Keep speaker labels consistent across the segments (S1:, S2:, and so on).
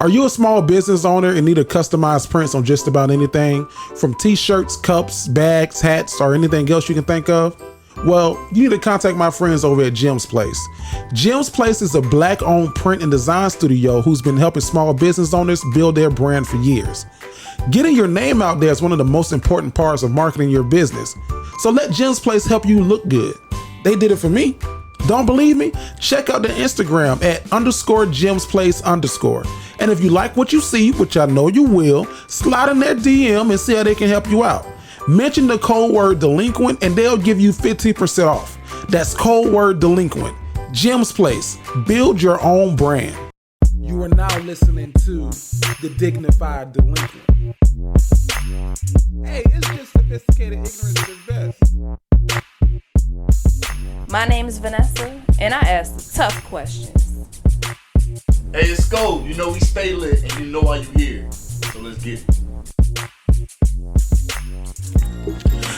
S1: Are you a small business owner and need a customized prints on just about anything? From t-shirts, cups, bags, hats, or anything else you can think of? Well, you need to contact my friends over at Jim's Place. Jim's Place is a Black-owned print and design studio who's been helping small business owners build their brand for years. Getting your name out there is one of the most important parts of marketing your business. So let Jim's Place help you look good. They did it for me. Don't believe me? Check out their Instagram at _JimsPlace_. And if you like what you see, which I know you will, slide in their DM and see how they can help you out. Mention the code word delinquent and they'll give you 15% off. That's code word delinquent. Jim's Place. Build your own brand. You are now listening to the Dignified Delinquent. Hey, it's just sophisticated ignorance at its best.
S2: My name is Vanessa, and I ask the tough questions.
S3: Hey, it's Go. You know we stay lit, and you know why you here. So let's get it.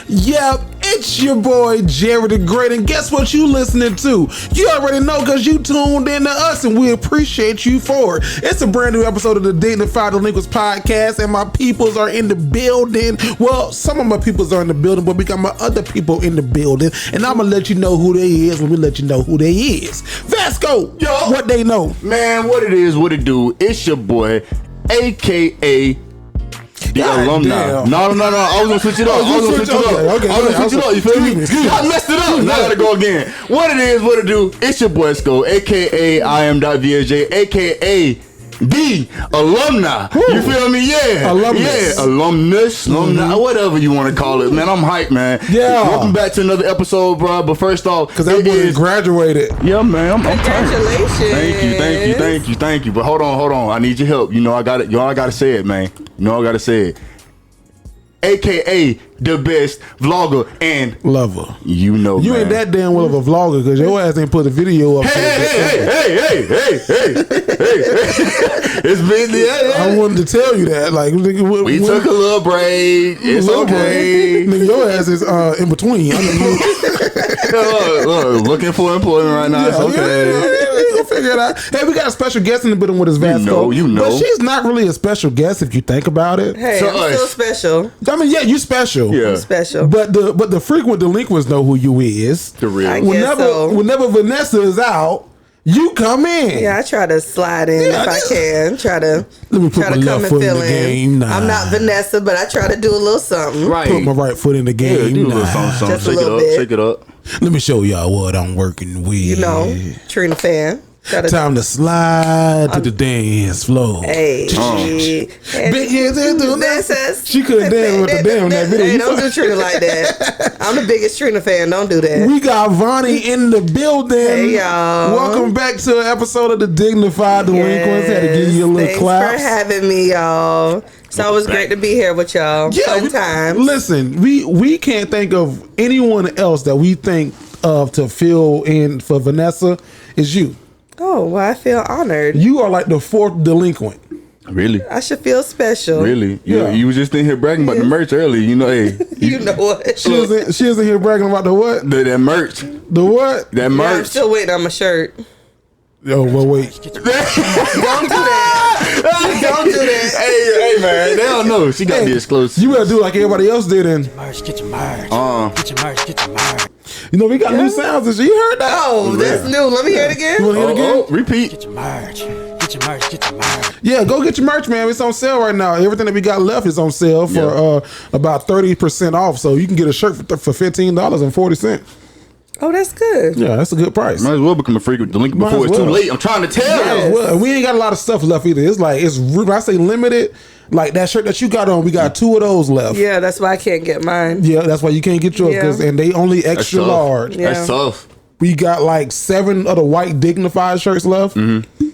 S1: Yep, it's your boy JerryThaGreat, and guess what you listening to? You already know because you tuned in to us, and we appreciate you for it. It's a brand new episode of the Dignified Delinquents podcast, and my peoples are in the building. Well, some of my peoples are in the building, but we got my other people in the building, and I'm gonna let you know who they is when we let you know who they is. Vasco,
S3: yo,
S1: what they know?
S3: Man, what it is, what it do? It's your boy, aka the alumni.
S1: Damn.
S3: No. I was gonna switch it up.
S1: Okay.
S3: I was gonna switch it up. You feel me? I messed it up. Now I gotta go again. What it is, what it do? It's your boy Vasco, aka I am.VSJ, aka the alumni. You feel me? Yeah.
S1: Alumnus.
S3: Yeah. Alumnus. Alumni. Whatever you want to call it. Man, I'm hyped, man.
S1: Yeah.
S3: Welcome back to another episode, bro. But first off,
S1: because that boy graduated.
S3: Yeah, man. I'm
S4: Congratulations.
S3: Thank you. But hold on. I need your help. You know I got it. You know I gotta say it, man. You know I gotta say it. AKA the best vlogger and
S1: lover.
S3: You know,
S1: you
S3: man.
S1: ain't that damn well of a vlogger because your ass ain't put a video up.
S3: Hey. It's busy.
S1: I wanted to tell you that. Like, nigga,
S3: we took a little break. It's okay.
S1: Nigga, your ass is in between.
S3: Looking for employment right now. It's okay.
S1: We'll figure it out. Hey, we got a special guest in the building with us, Vasco.
S3: You know.
S1: But she's not really a special guest if you think about it.
S4: Hey, I'm still special.
S1: I mean, yeah, you special.
S3: Yeah.
S4: I'm special.
S1: But the frequent delinquents know who you is.
S3: The real.
S1: Whenever Vanessa is out, you come in.
S4: Yeah, I try to slide in if I can.
S1: Let me put my left foot in the game. Nah.
S4: I'm not Vanessa, but I try to do a little something.
S3: Right.
S1: Put my right foot in the game.
S3: Yeah, do a little something.
S4: Just a little bit.
S3: Shake it up.
S1: Let me show y'all what I'm working with.
S4: You know, Trina fan.
S1: Time to slide to the dance floor.
S4: Hey.
S1: Big hands into this. She couldn't dance with the damn that video.
S4: Hey, don't do Trina like that. I'm the biggest Trina fan. Don't do that.
S1: We got Vawny in the building.
S4: Hey, y'all.
S1: Welcome back to an episode of the Dignified Delinquents. Had to give you a little clap.
S4: Thanks for having me, y'all. It's always great to be here with y'all.
S1: Yeah,
S4: Fun times.
S1: Listen, we can't think of anyone else that we think of to fill in for Vanessa is you.
S4: Oh, well, I feel honored.
S1: You are like the fourth delinquent.
S3: Really?
S4: I should feel special.
S3: Really?
S1: Yeah.
S3: You was just in here bragging about the merch earlier. You know, hey.
S4: You know what?
S1: She was in here bragging about the what?
S3: That merch.
S1: The what?
S3: That merch.
S4: Yeah, I'm still waiting on my shirt.
S1: Oh, well, wait.
S4: Don't do that. Don't do that.
S3: Hey, man. They don't know. She got to be exclusive.
S1: You better do like everybody else did. And
S5: Get your merch. Get your merch.
S1: you know, we got new sounds. And you heard that?
S4: Oh, that's new. Let me hear it again.
S1: You want to hear it again?
S3: Repeat.
S5: Get your merch.
S1: Yeah, go get your merch, man. It's on sale right now. Everything that we got left is on sale for about 30% off. So you can get a shirt for $15.40.
S4: Oh, that's good.
S1: Yeah, that's a good price.
S3: Might as well become a frequent delinquent before it's too late. I'm trying to tell you.
S1: Well, we ain't got a lot of stuff left either. It's like, when I say limited, like that shirt that you got on, we got 2 of those left.
S4: Yeah, that's why I can't get mine.
S1: Yeah, that's why you can't get yours, and they only extra large.
S4: Yeah.
S3: That's tough.
S1: We got like 7 of the white Dignified shirts left.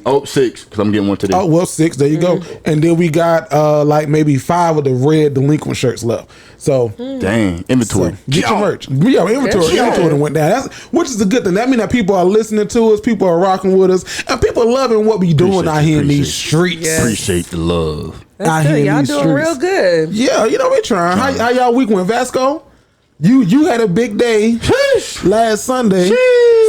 S3: Oh, 6, because I'm getting one today.
S1: Oh, well, 6. There you go. And then we got like maybe 5 of the red delinquent shirts left. So,
S3: dang, inventory.
S1: So get your merch. Yeah, inventory went down. Which is a good thing. That means that people are listening to us, people are rocking with us, and people are loving what we doing out here in these streets.
S4: Yes.
S3: Appreciate the love.
S4: That's good. Y'all doing real good.
S1: Yeah, you know, we trying. How y'all week went, Vasco? You had a big day last Sunday.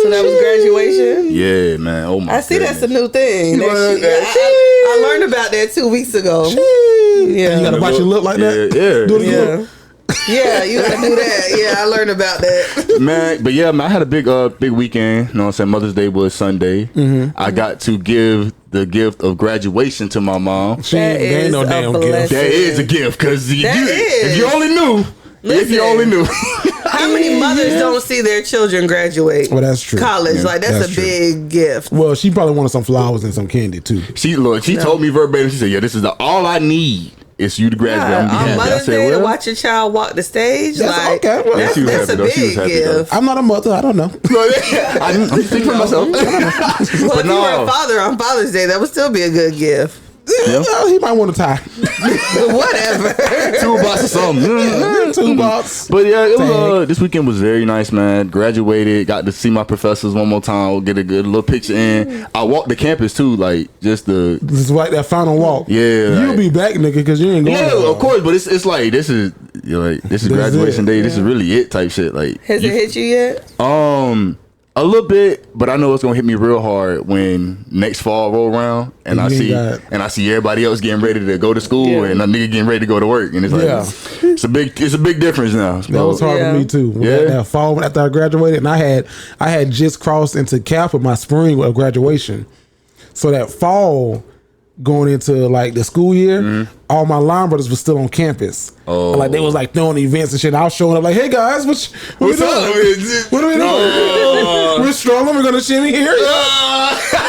S4: So that was graduation?
S3: Yeah, man. Oh my
S4: I see
S3: goodness.
S4: that's a new thing.
S3: What?
S4: I learned about that 2 weeks ago. Yeah.
S1: You gotta watch your look like that.
S3: Yeah.
S1: Do the
S4: Yeah.
S1: look.
S4: Yeah, you gotta do that. Yeah, I learned about that.
S3: Man, but yeah, man, I had a big weekend. You know what I'm saying? Mother's Day was Sunday.
S1: Mm-hmm.
S3: I got to give the gift of graduation to my mom.
S1: She
S4: That
S1: ain't
S4: is
S1: no
S4: a
S1: damn
S4: blessing.
S1: gift.
S3: That is a gift, because
S4: is.
S3: if you only knew. If you
S4: Listen.
S3: only knew.
S4: How many mothers don't see their children graduate?
S1: Well, that's true.
S4: College,
S1: Yeah,
S4: like that's
S1: that's
S4: a
S1: true.
S4: big gift.
S1: Well, she probably wanted some flowers and some candy too.
S3: She told me verbatim, she said, yeah, this is all I need is you to graduate. I'm gonna be
S4: On
S3: happy. I
S4: Mother's
S3: said,
S4: Day to
S3: well,
S4: watch your child walk the stage,
S1: That's
S4: like
S1: okay. Well,
S4: that's,
S3: she was
S4: that's
S3: happy
S4: a
S3: though. She was
S4: big
S3: happy though.
S4: gift.
S1: I'm not a mother. I don't know.
S3: I'm speaking for myself.
S4: Well, if you were a father on Father's Day, that would still be a good gift.
S3: Yeah.
S1: Well, he might want to tie.
S4: Whatever.
S3: 2 boxes of something.
S1: 2 bucks.
S3: But yeah, it was this weekend was very nice, man. Graduated, got to see my professors one more time, get a good little picture in. I walked the campus too, like just the
S1: This is like that final walk.
S3: Yeah,
S1: You'll
S3: like-
S1: be back, nigga, because you ain't going.
S3: yeah,
S1: nowhere.
S3: of course. But it's like this is graduation day. This is really it type shit. Like
S4: Has it hit you yet?
S3: a little bit, but I know it's gonna hit me real hard when next fall roll around and
S1: You
S3: I
S1: ain't
S3: see
S1: got-
S3: everybody else getting ready to go to school
S4: Yeah.
S3: and a nigga getting ready to go to work, and it's like
S1: Yeah.
S3: it's a big difference now.
S1: That was hard
S4: Yeah.
S1: for me too. When
S3: Yeah.
S1: that fall after I graduated, and I had just crossed into Cap with my spring of graduation. So that fall going into like the school year, all my line brothers were still on campus.
S3: Oh.
S1: Like they was like throwing events and shit. I was showing up like, hey guys, what we
S3: What's
S1: doing?
S3: up?
S1: What are we doing? We're strolling. We're gonna shimmy here.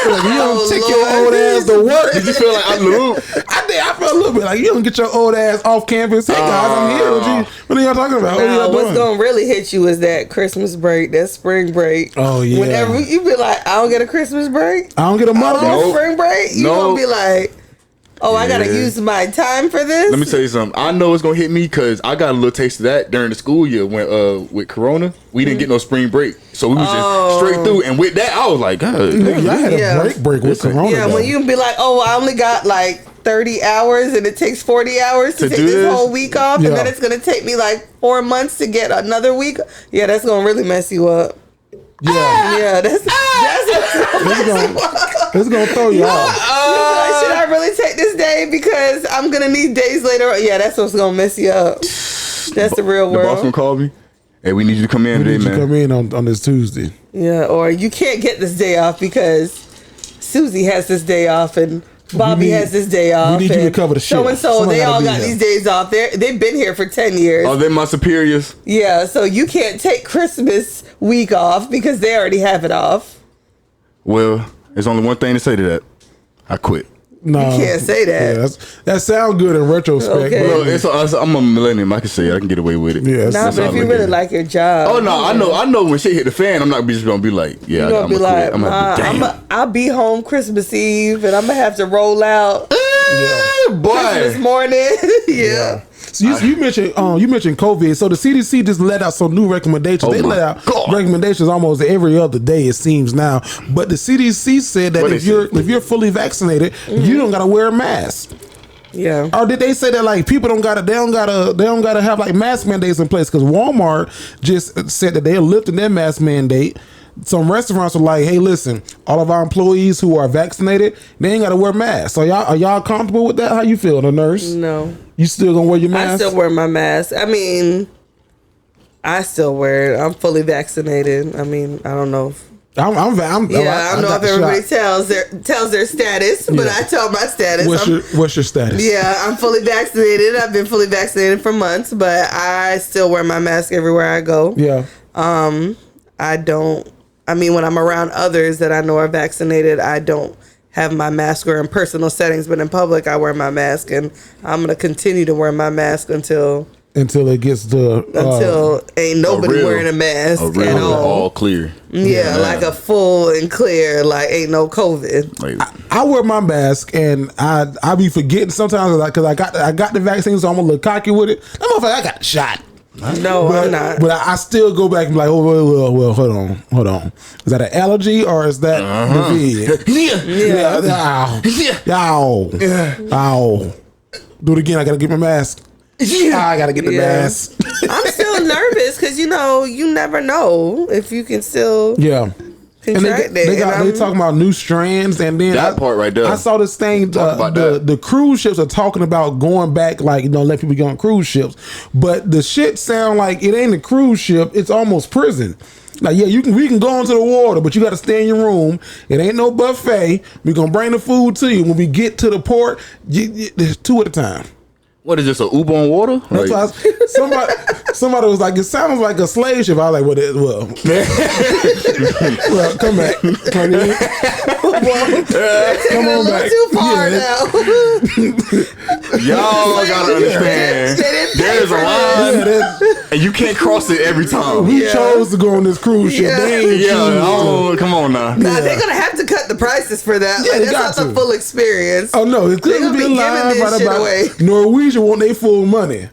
S1: Like, you don't take your
S4: Lord.
S1: old ass to work.
S3: Did you feel like I'm the loop?
S1: I did. I felt a little bit like you don't get your old ass off campus. Hey guys, I'm here. What are y'all talking about? What are
S4: No,
S1: y'all
S4: what's
S1: doing?
S4: gonna really hit you is that Christmas break, that spring break.
S1: Oh, yeah.
S4: Whenever you be like, I don't get a Christmas break.
S1: I don't get a
S4: I
S1: mother.
S4: don't get a
S3: Nope.
S4: spring break. You
S3: Nope.
S4: gonna be like, oh, I gotta
S3: Yeah.
S4: use my time for this.
S3: Let me tell you something. I know it's gonna hit me because I got a little taste of that during the school year when with Corona. We didn't get no spring break, so we was just straight through. And with that, I was like, God,
S1: Nigga, y'all had
S4: Yeah.
S1: a break with
S3: Listen.
S1: Corona.
S4: Yeah,
S1: though.
S4: when you be like, oh, I only got like 30 hours and it takes 40 hours to
S3: To
S4: take
S3: do
S4: this
S3: this?
S4: whole week off,
S1: Yeah.
S4: and then it's gonna take me like 4 months to get another week. Yeah, that's gonna really mess you up.
S1: yeah,
S4: Yeah, that's
S1: it's gonna throw you off.
S4: like, should I really take this day because I'm gonna need days later? Yeah, that's what's gonna mess you up. That's the real
S3: the boss gonna
S4: world.
S3: call me. Hey, we need you to come in
S1: We
S3: today,
S1: need you to
S3: man.
S1: come in on this Tuesday.
S4: Yeah, or you can't get this day off because Susie has this day off and Bobby
S1: need-
S4: has this day off.
S1: need you to
S4: and
S1: cover the shift.
S4: So and so,
S1: Somebody
S4: they
S1: gotta
S4: all
S1: be
S4: got
S1: here.
S4: these days off. They've been here for 10 years.
S3: Are they my superiors?
S4: Yeah, so you can't take Christmas week off because they already have it off.
S3: Well, there's only one thing to say to that. I quit.
S1: No,
S4: You can't say that.
S1: Yeah, that sounds good in retrospect.
S4: Okay.
S1: But
S3: Well, I'm a millennium. I can say it. I can get away with it.
S1: yeah,
S4: Nah,
S1: that's
S4: but
S3: how
S4: if
S3: I
S4: you
S3: look
S4: really
S3: at it.
S4: like your job,
S3: Oh no, I know when shit hit the fan, I'm not just gonna be like, yeah,
S4: you're gonna
S3: I'm
S4: be
S3: gonna
S4: like,
S3: quit. I'm gonna be damn.
S4: I'll be home Christmas Eve and I'm gonna have to roll out
S3: Yeah,
S4: this
S3: boy.
S4: morning. yeah.
S1: So you mentioned COVID. So the CDC just let out some new recommendations.
S3: Oh
S1: They
S3: my
S1: let out
S3: God.
S1: recommendations almost every other day, it seems now. But the CDC said that
S3: What
S1: if
S3: they
S1: you're fully vaccinated, you don't gotta wear a mask.
S4: Yeah.
S1: Or did they say that like people don't gotta have like mask mandates in place? Because Walmart just said that they're lifting their mask mandate. Some restaurants are like, hey, listen, all of our employees who are vaccinated, they ain't gotta wear masks. So are y'all comfortable with that? How you feel, the nurse?
S4: No.
S1: You still gonna wear your
S4: I
S1: mask?
S4: still wear my mask. I mean, I still wear it. I'm fully vaccinated. I mean, I don't know.
S1: I
S4: I don't know
S1: got
S4: if everybody
S1: shot.
S4: tells their status, but
S1: Yeah.
S4: I tell my status.
S1: What's your status?
S4: Yeah, I'm fully vaccinated. I've been fully vaccinated for months, but I still wear my mask everywhere I go.
S1: Yeah.
S4: I mean, when I'm around others that I know are vaccinated, I don't have my mask or in personal settings, but in public, I wear my mask, and I'm going to continue to wear my mask until
S1: Until it gets to
S4: ain't nobody
S3: real-
S4: wearing a mask
S3: A
S4: at
S3: real
S4: all.
S3: all clear.
S4: Yeah, like a full and clear, like ain't no COVID.
S3: Like,
S1: I wear my mask and I be forgetting sometimes because I got the vaccine, so I'm a little cocky with it. That motherfucker, I got the shot.
S4: No,
S1: But,
S4: I'm not.
S1: but I still go back and be like, oh, well, hold on. Is that an allergy or is that the vid? Ow. Do it again. I gotta get my mask. I gotta get the
S4: Yeah.
S1: mask.
S4: I'm still nervous because you never know if you can still
S1: Yeah. And they talking about new strands, and then
S3: That part right there.
S1: I saw this thing. The cruise ships are talking about going back, like let people go on cruise ships, but the shit sound like it ain't a cruise ship. It's almost prison. Like we can go into the water, but you got to stay in your room. It ain't no buffet. We gonna bring the food to you when we get to the port. There's 2 at a time.
S3: What is this, a Uber on water?
S1: That's why somebody was like, it sounds like a slave ship. I was like, well, come back. Come on back.
S4: Too far now.
S3: Y'all gotta understand. There's a line, and you can't cross it every time.
S1: We chose to go on this cruise ship.
S3: Come on now.
S4: They're gonna have to cut the prices for that.
S1: Yeah,
S4: that's not the full experience.
S1: Oh no, it couldn't be lying
S4: away.
S1: Norwegian want their full money.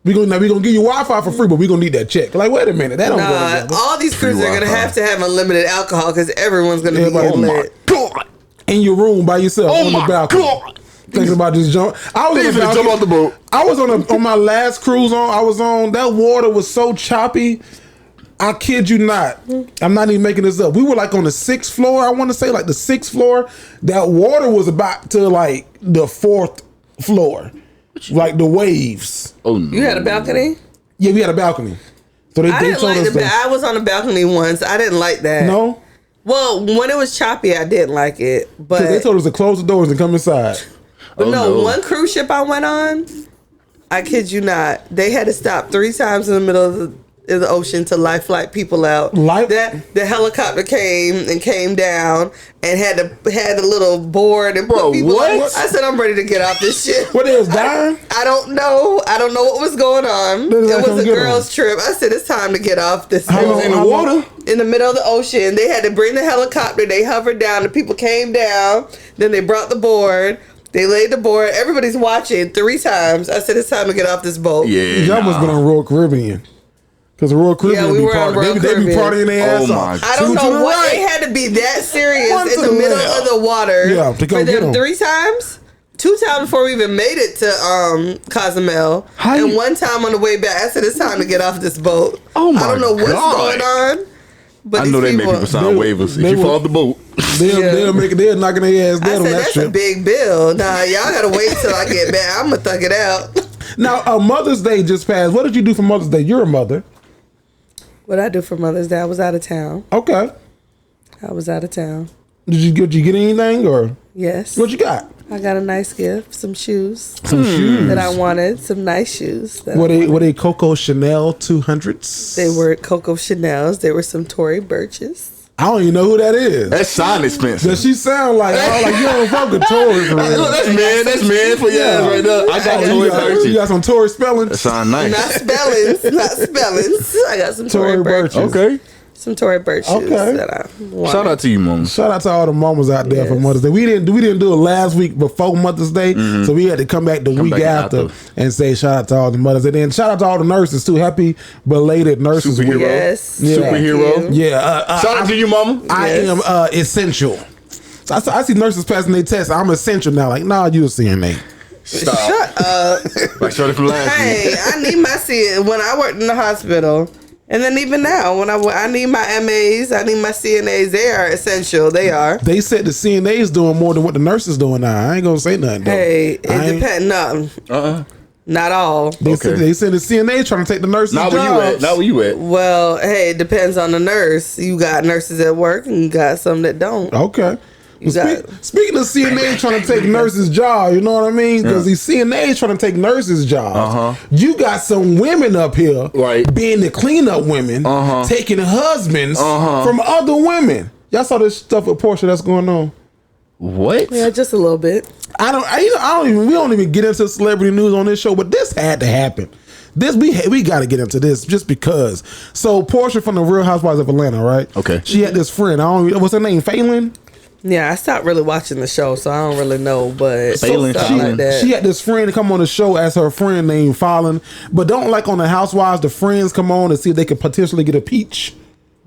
S1: We gonna give you Wi-Fi for free, but we gonna need that check. Like, wait a minute, that don't go together.
S4: All these cruises are gonna have to have unlimited alcohol because everyone's gonna be getting lit.
S3: God.
S1: In your room by yourself on the balcony.
S3: God.
S1: Thinking about this jump. I was
S3: jump off the boat.
S1: I was on my last cruise that water was so choppy. I kid you not. I'm not even making this up. We were like on the 6th floor. I want to say like the 6th floor. That water was about to like the 4th floor. Like the waves.
S3: Oh no.
S4: You had a balcony?
S1: Yeah, we had a balcony. So they told us
S4: I was on a balcony once. I didn't like that.
S1: No?
S4: Well, when it was choppy, I didn't like it. But
S1: they told us to close the doors and come inside.
S4: But one cruise ship I went on, I kid you not, they had to stop 3 times in the middle of the ocean to life flight people out. The helicopter came down and had a little board and put people on. I said, I'm ready to get off this shit.
S1: What, they was dying?
S4: I don't know. I don't know what was going on. It was a girls' trip. I said, it's time to get off this.
S3: How long in the water?
S4: In the middle of the ocean. They had to bring the helicopter. They hovered down. The people came down. Then they brought the board. They laid the board. Everybody's watching 3 times. I said, it's time to get off this boat.
S3: Yeah.
S1: Y'all must have been on Royal Caribbean. Because the Royal Caribbean
S4: we were on Royal Caribbean.
S1: They be partying their ass off.
S4: I don't know what they had to be that serious in the middle of the water
S1: to go
S4: for
S1: get
S4: them 3 times. 2 times before we even made it to Cozumel. And 1 time on the way back. I said, it's time to get off this boat.
S3: Oh my God.
S4: I don't know what's going on. But
S3: I know they make people sign waivers. If you fall off the boat,
S1: they'll knocking their ass dead on that
S4: that's
S1: ship.
S4: A big bill. Nah, y'all gotta wait till I get back. I'm gonna thug it out.
S1: Now, Mother's Day just passed. What did you do for Mother's Day? You're a mother.
S4: What I do for Mother's Day? I was out of town.
S1: Okay.
S4: I was out of town.
S1: Did you get anything or?
S4: Yes.
S1: What you got?
S4: I got a nice gift, some shoes.
S1: Some shoes
S4: that I wanted, some nice shoes.
S1: Were they Coco Chanel 200s?
S4: They were Coco Chanel's. They were some Tory Burches.
S1: I don't even know who that is.
S3: That sound expensive.
S1: Does she sound like you don't fuck with Tory?
S3: Look, that's man for your ass right there. I got Tory Burches.
S1: You got some Tory spellings?
S3: That sound nice.
S4: Not spellings. I got some Tory Burches.
S3: Okay.
S4: Some Tory Burches that I wanted.
S3: Shout out to you, mom.
S1: Shout out to all the mamas out there for Mother's Day. We didn't do it last week before Mother's Day, so we had to come back the week after and say shout out to all the mothers. And then shout out to all the nurses too. Happy belated Nurses Week.
S4: Yes.
S1: Yeah.
S3: Superhero.
S1: Yeah.
S3: Shout out to you, mama.
S1: I am essential. So I see nurses passing their tests. I'm essential now. Like, nah, you a CNA.
S3: Stop.
S4: Shut up.
S3: Like shorty from last week.
S4: Hey, I need my CNA. When I worked in the hospital, and then even now, when I need my MAs, I need my CNAs. They are essential. They are.
S1: They said the CNAs doing more than what the nurses doing now. I ain't gonna say nothing. Though.
S4: Hey, it depends. No. Not all.
S1: They said the CNA trying to take the nurses' jobs.
S3: Not where you at.
S4: Well, hey, it depends on the nurse. You got nurses at work, and you got some that don't.
S1: Okay. Speaking of CNA trying to take nurses' job, you know what I mean? Because these CNAs trying to take nurses' jobs. You got some women up here being the cleanup women, taking husbands from other women. Y'all saw this stuff with Portia that's going on?
S3: What?
S4: Yeah, just a little bit.
S1: We don't even get into celebrity news on this show, but this had to happen. We got to get into this just because. So Portia from the Real Housewives of Atlanta, right?
S3: Okay.
S1: She had this friend. What's her name? Phelan?
S4: Yeah, I stopped really watching the show, so I don't really know. But
S1: she had this friend to come on the show as her friend named Fallon, but don't like on the Housewives, the friends come on to see if they could potentially get a peach.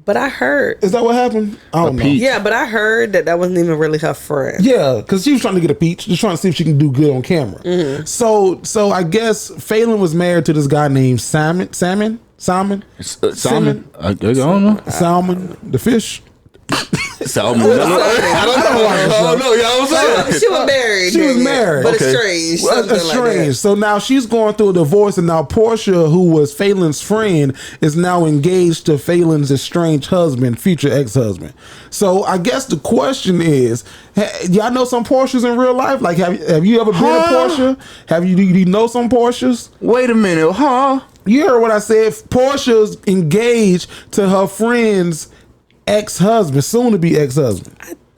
S4: But I heard.
S1: Is that what happened? I don't know.
S4: Yeah, but I heard that wasn't even really her friend.
S1: Yeah, because she was trying to get a peach, just trying to see if she can do good on camera. Mm-hmm. So I guess Phelan was married to this guy named Salmon.
S3: Salmon? I don't know.
S1: Salmon, the fish.
S3: I don't know. Oh no, you know what I'm saying?
S4: She was married.
S1: She was married.
S4: But
S3: Okay.
S4: estranged.
S1: Well,
S4: Something like that.
S1: So now she's going through a divorce, and now Portia, who was Phelan's friend, is now engaged to Phelan's estranged husband, future ex-husband. So I guess the question is, y'all know some Portias in real life? Like, have you ever been a Portia? Do you know some Portias?
S3: Wait a minute, huh?
S1: You heard what I said. Portia's engaged to her friend's ex-husband, soon to be ex-husband.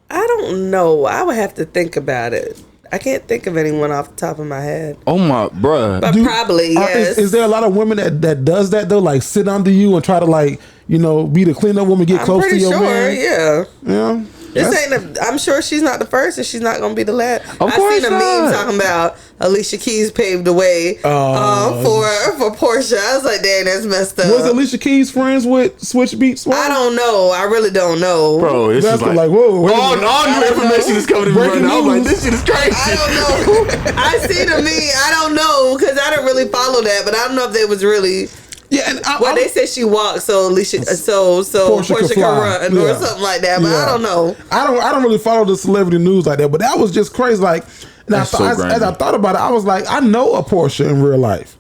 S4: I don't know. I would have to think about it. I can't think of anyone off the top of my head.
S3: Oh my bruh.
S4: But probably, yes.
S1: Is there a lot of women that does that though? Like sit under you and try to be the cleanup woman, get close to your man?
S4: Yeah.
S1: Yeah.
S4: I'm sure she's not the first, and she's not going to be the last.
S3: Of course
S4: I seen a meme talking about Alicia Keys paved the way for Portia. I was like, dang, that's messed up.
S1: Was Alicia Keys friends with Switch Beats?
S4: I don't know. I really don't know.
S3: Bro, it's just like
S1: whoa.
S3: All new information is coming to me right now. I'm like, this shit is crazy.
S4: I don't know. I see the meme. I don't know because I didn't really follow that, but I don't know if they was really.
S1: Yeah, and
S4: they said she walked, so Alicia, so Portia could run or something like that. But I don't know.
S1: I don't really follow the celebrity news like that. But that was just crazy. Like, as I thought about it, I was like, I know a Portia in real life.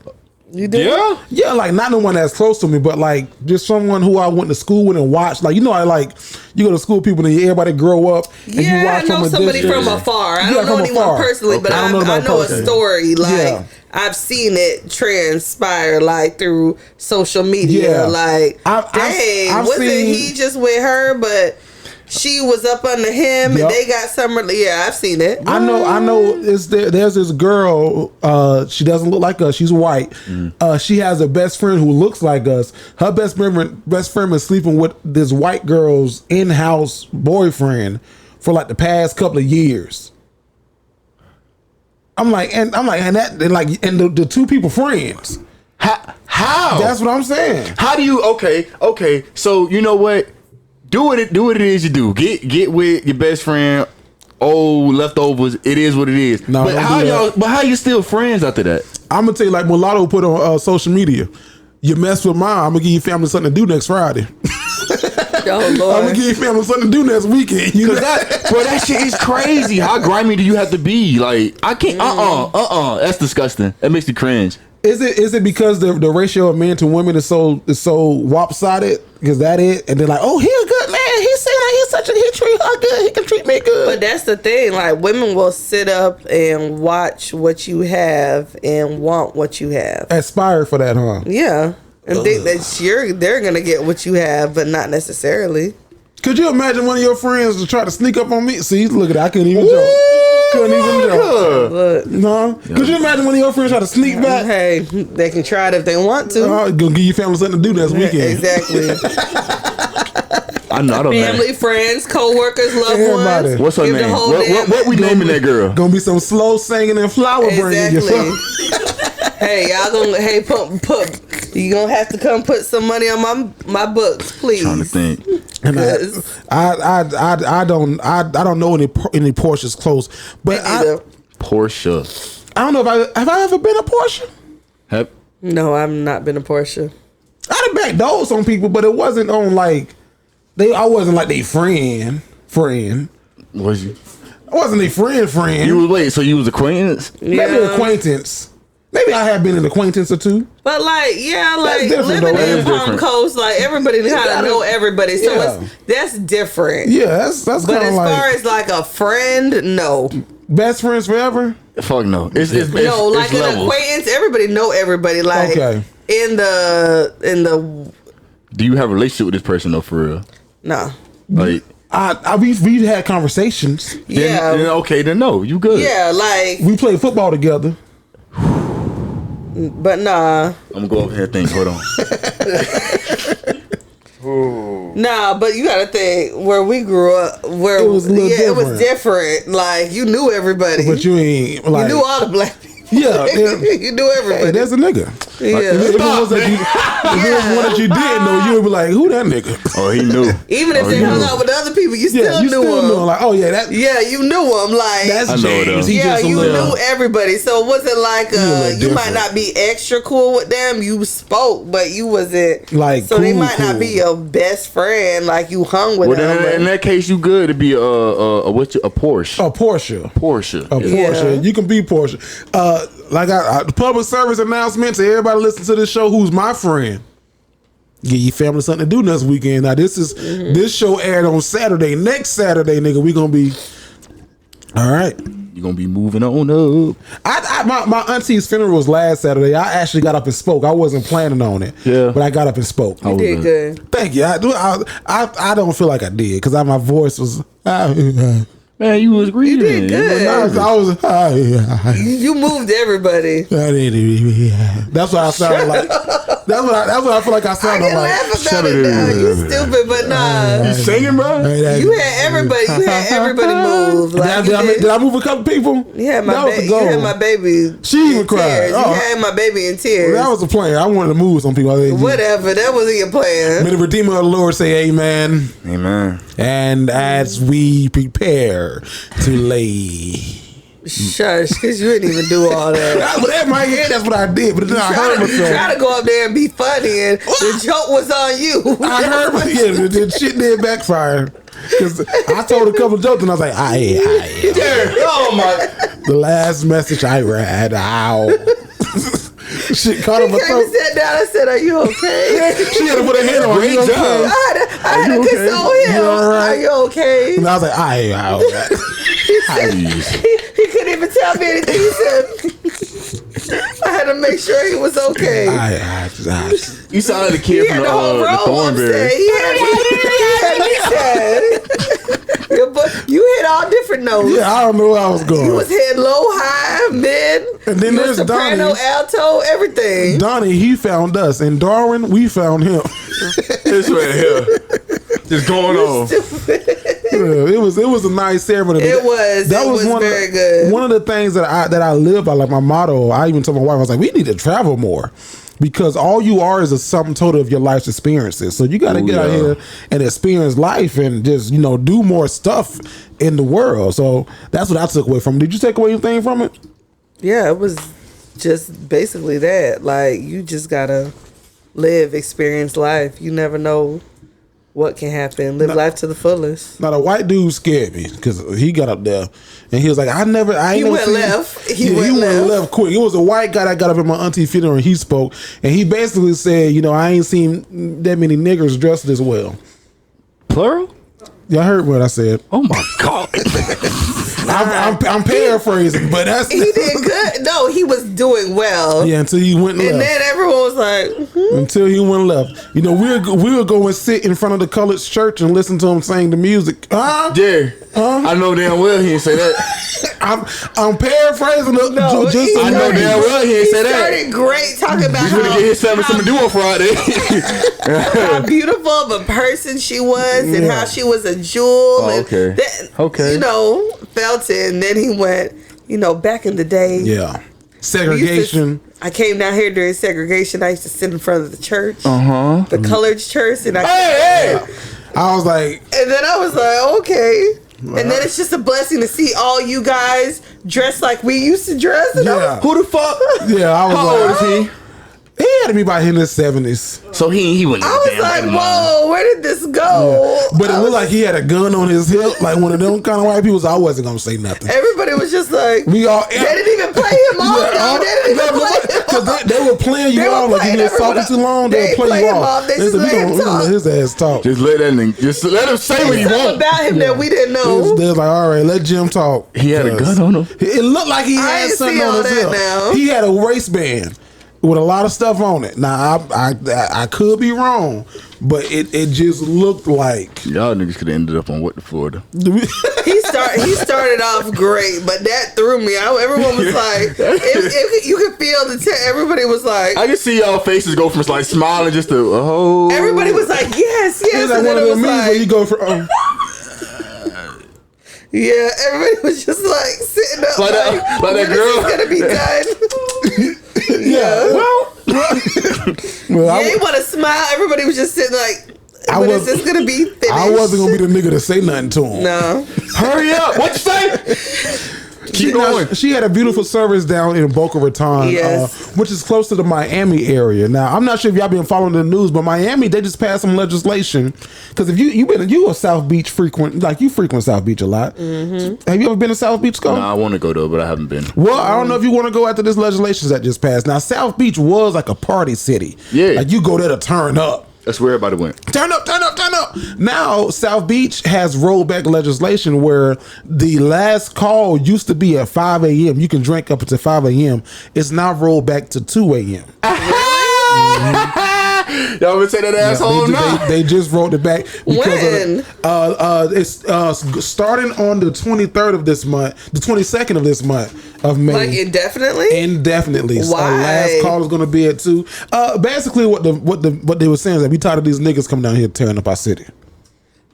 S4: You did?
S1: Yeah, like not the one that's close to me, but like just someone who I went to school with and watched. Like, you know, you go to school with people and everybody grow up and you watch
S4: I know somebody from afar. I don't know anyone personally, but I know a story. Like I've seen it transpire like through social media.
S1: Yeah.
S4: Like,
S1: I've
S4: wasn't
S1: seen,
S4: he just with her, but she was up under him and they got some. Yeah, I've seen it.
S1: I know. There's this girl. She doesn't look like us. She's white. She has a best friend who looks like us. Her best friend is sleeping with this white girl's in-house boyfriend for like the past couple of years. And the two people friends.
S3: How?
S1: That's what I'm saying.
S3: How do you? Okay. So you know what? Do what it is you do. Get with your best friend. Old leftovers. It is what it is.
S1: No,
S3: but how you still friends after that?
S1: I'm gonna tell you, like Mulatto put on social media. You mess with mine, I'm gonna give your family something to do next Friday.
S4: Oh Lord.
S1: I'm gonna give your family something to do next weekend.
S3: That shit is crazy. How grimy do you have to be? Like, I can't. That's disgusting. That makes me cringe.
S1: Is it because the ratio of men to women is so lopsided? Is that it? And they're like, oh, he a good man. He seems like he treat her good. He can treat me good.
S4: But that's the thing. Like, women will sit up and watch what you have and want what you have.
S1: Aspire for that, huh?
S4: Yeah, and think that they're gonna get what you have, but not necessarily.
S1: Could you imagine one of your friends to try to sneak up on me? See, look at that. I couldn't even joke.
S4: Look.
S1: No. Could you imagine one of your friends try to sneak back?
S4: Hey, they can try it if they want to.
S1: Gonna give your family something to do next weekend.
S4: Exactly.
S3: I don't know.
S4: Family, friends, co-workers, loved
S1: Everybody.
S4: ones.
S3: What's her name? What we naming that girl?
S1: Gonna be some slow singing and flower bringing.
S4: Hey, y'all gonna put you gonna have to come put some money on my books, please.
S3: Trying to think.
S1: And I don't know any Porsches close, but
S3: Portia.
S1: I don't know if have I ever been a Porsche.
S4: No, I've not been a Porsche.
S1: I done backdoored some people, but it wasn't on like I wasn't like they friend.
S3: Was you?
S1: I wasn't a friend.
S3: You was so you was acquaintance?
S1: Maybe acquaintance. Maybe I have been an acquaintance or two.
S4: But living
S1: though.
S4: in Palm Coast, like everybody kind of know everybody, so that's different.
S1: Yeah, that's kind of like. But
S4: as far as like a friend, no.
S1: Best friends forever?
S3: Fuck no. It's
S4: an acquaintance. Everybody know everybody. Like in the.
S3: Do you have a relationship with this person though? For real?
S4: No.
S3: Like.
S1: We've had conversations.
S3: Then no, you good.
S4: Yeah, like
S1: we played football together.
S4: But nah.
S3: I'm gonna go over here and think. Hold on.
S4: Nah, but you gotta think where we grew up, where
S1: it was
S4: it was different. Like you knew everybody,
S1: but you ain't like
S4: you knew all the black people.
S1: Yeah,
S4: you knew everybody.
S1: Hey, there's a nigga.
S4: Yeah.
S1: If it was one that you didn't know, you would be like, who that nigga?
S3: Oh, he knew.
S4: Even if they hung out with other people, you still knew him.
S1: Like, oh yeah,
S4: you knew him. Like
S1: that's James.
S4: You knew everybody. So it wasn't like you might not be extra cool with them. You spoke, but you wasn't
S1: like.
S4: So they might not be your best friend. Like you hung with them.
S3: In that case, you good to be a Porsche.
S1: A Porsche.
S3: Porsche.
S1: Yeah. You can be Porsche. Like the public service announcement to everybody listen to this show who's my friend. Get your family something to do next weekend. Now this show aired on Saturday. Next Saturday, nigga, we gonna be all right.
S3: You gonna be moving on up.
S1: My auntie's funeral was last Saturday. I actually got up and spoke. I wasn't planning on it.
S3: Yeah,
S1: but I got up and spoke.
S4: You did good.
S1: Thank you. I don't feel like I did because my voice was.
S3: Man, you was greedy.
S4: You did good.
S1: I was.
S4: You moved everybody.
S1: That's what I sounded like. That's what I feel like I sounded like.
S4: Laugh about it now. You stupid, but nah.
S3: You singing, bro?
S4: You had everybody move. Like
S1: did I move a couple people?
S4: You had my baby.
S1: She even cried.
S4: You had my baby in tears.
S1: Well, that was the plan. I wanted to move some people.
S4: Whatever. That wasn't your plan.
S1: May the Redeemer of the Lord say amen.
S3: Amen.
S1: And as we prepare to lay.
S4: Shush, because you didn't even do all that.
S1: But in my head, that's what I did. But then I heard myself.
S4: Try to go up there and be funny, and the joke was on you.
S1: I heard myself. The shit did backfire. Because I told a couple jokes and I was like,
S3: oh my.
S1: The last message I read out. Shit caught on my throat.
S4: Sat down and said, "Are you okay?"
S1: She had to put her hand on me.
S4: I had to console him. Are you okay?
S1: And I was like,
S4: he couldn't even tell me anything. He said, I had to make sure he was okay.
S3: You sounded like a kid from the Thornberry.
S4: You hit all different notes.
S1: Yeah, I don't know where I was going.
S4: You was hitting low, high, mid,
S1: and then there's
S4: soprano,
S1: Donnie.
S4: Alto, everything.
S1: Donnie, he found us. In Darwin, we found him.
S3: This right here. Just going on.
S1: It was a nice ceremony.
S4: It was very good.
S1: One of the things that I live by, like my motto, I even told my wife, I was like, we need to travel more. Because all you are is a sum total of your life's experiences. So you got to get out here and experience life and just, do more stuff in the world. So that's what I took away from it. Did you take away anything from it?
S4: Yeah, it was just basically that. Like, you just got to live, experience life. You never know what can happen. Live life to the fullest.
S1: Now, the white dude scared me because he got up there and he was like, He went left quick. It was a white guy that got up at my auntie funeral and he spoke. And he basically said, I ain't seen that many niggers dressed as well.
S3: Plural?
S1: Y'all heard what I said.
S3: Oh my God.
S1: I'm paraphrasing, but that's
S4: he did good. No, he was doing well.
S1: Yeah, until he went left.
S4: And then everyone was like,
S1: until he went left. We'll go and sit in front of the colored church and listen to him sing the music.
S3: Jerry, I know damn well he didn't say that.
S1: I'm paraphrasing.
S3: I know damn well he ain't say that.
S4: He started great talking about
S3: he's gonna get his something to do on Friday.
S4: How beautiful of a person she was and how she was a jewel.
S3: Okay.
S4: Felt it. And then he went, back in the day.
S1: Yeah. Segregation.
S4: I came down here during segregation. I used to sit in front of the church. The colored church. And
S1: I was like.
S4: And then I was like, okay. And then it's just a blessing to see all you guys dressed like we used to dress.
S1: Yeah.
S3: Who the fuck?
S1: Yeah, I was
S3: How old is he?
S1: He had to be about in his 70s.
S3: So he wouldn't.
S4: I was like, whoa, where did this go?
S1: Yeah. But it looked like he had a gun on his hip, like one of them kind of white people. So I wasn't gonna say nothing.
S4: Everybody was just like, they didn't even play him off. They didn't even play him off.
S1: They were playing you off like you was talking too long. They would play you off.
S4: They just
S1: let his ass talk.
S3: Just let him say what he wants
S4: about him that we didn't know.
S1: They was like, all right, let Jim talk.
S3: He had a gun on him.
S1: It looked like he had something on his hip.
S4: Now.
S1: He had a waistband with a lot of stuff on it. Now I could be wrong, but it just looked like
S3: y'all niggas could have ended up on WTFlorida.
S4: He started off great, but that threw me out. Everyone was like, you could feel everybody was like,
S3: I can see y'all faces go from like smiling just to
S4: everybody was like, yes.
S1: It's like one of them memes where you go from.
S4: Yeah, everybody was just like sitting up
S3: like that girl.
S4: It's gonna be done.
S1: Yeah. Well, Well,
S4: you ain't want to smile. Everybody was just sitting like, when is this going to be finished?
S1: I wasn't going to be the nigga to say nothing to him.
S4: No.
S3: Hurry up. What you say? Keep going.
S1: She had a beautiful service down in Boca Raton,
S4: Yes.
S1: which is close to the Miami area. Now, I'm not sure if y'all been following the news, but Miami, they just passed some legislation. Because if you a South Beach frequent, like you frequent South Beach a lot. Mm-hmm. Have you ever been to South Beach, Scott?
S3: Nah, I want to go though, but I haven't been.
S1: Well, I don't know if you want to go after this legislation that just passed. Now, South Beach was like a party city.
S3: Yeah.
S1: Like you go there to turn up.
S3: That's where everybody went.
S1: Turn up, turn up, turn up. Now, South Beach has rolled back legislation where the last call used to be at 5 a.m. You can drink up to 5 a.m. It's now rolled back to 2 a.m.
S3: Y'all been say that asshole now?
S1: They just rolled it back.
S4: When?
S1: It's starting on the 23rd of this month, the 22nd of this month of May.
S4: Like indefinitely?
S1: Indefinitely. So
S4: Why?
S1: last call is going to be at 2. Basically, what they were saying is that we tired of these niggas coming down here tearing up our city.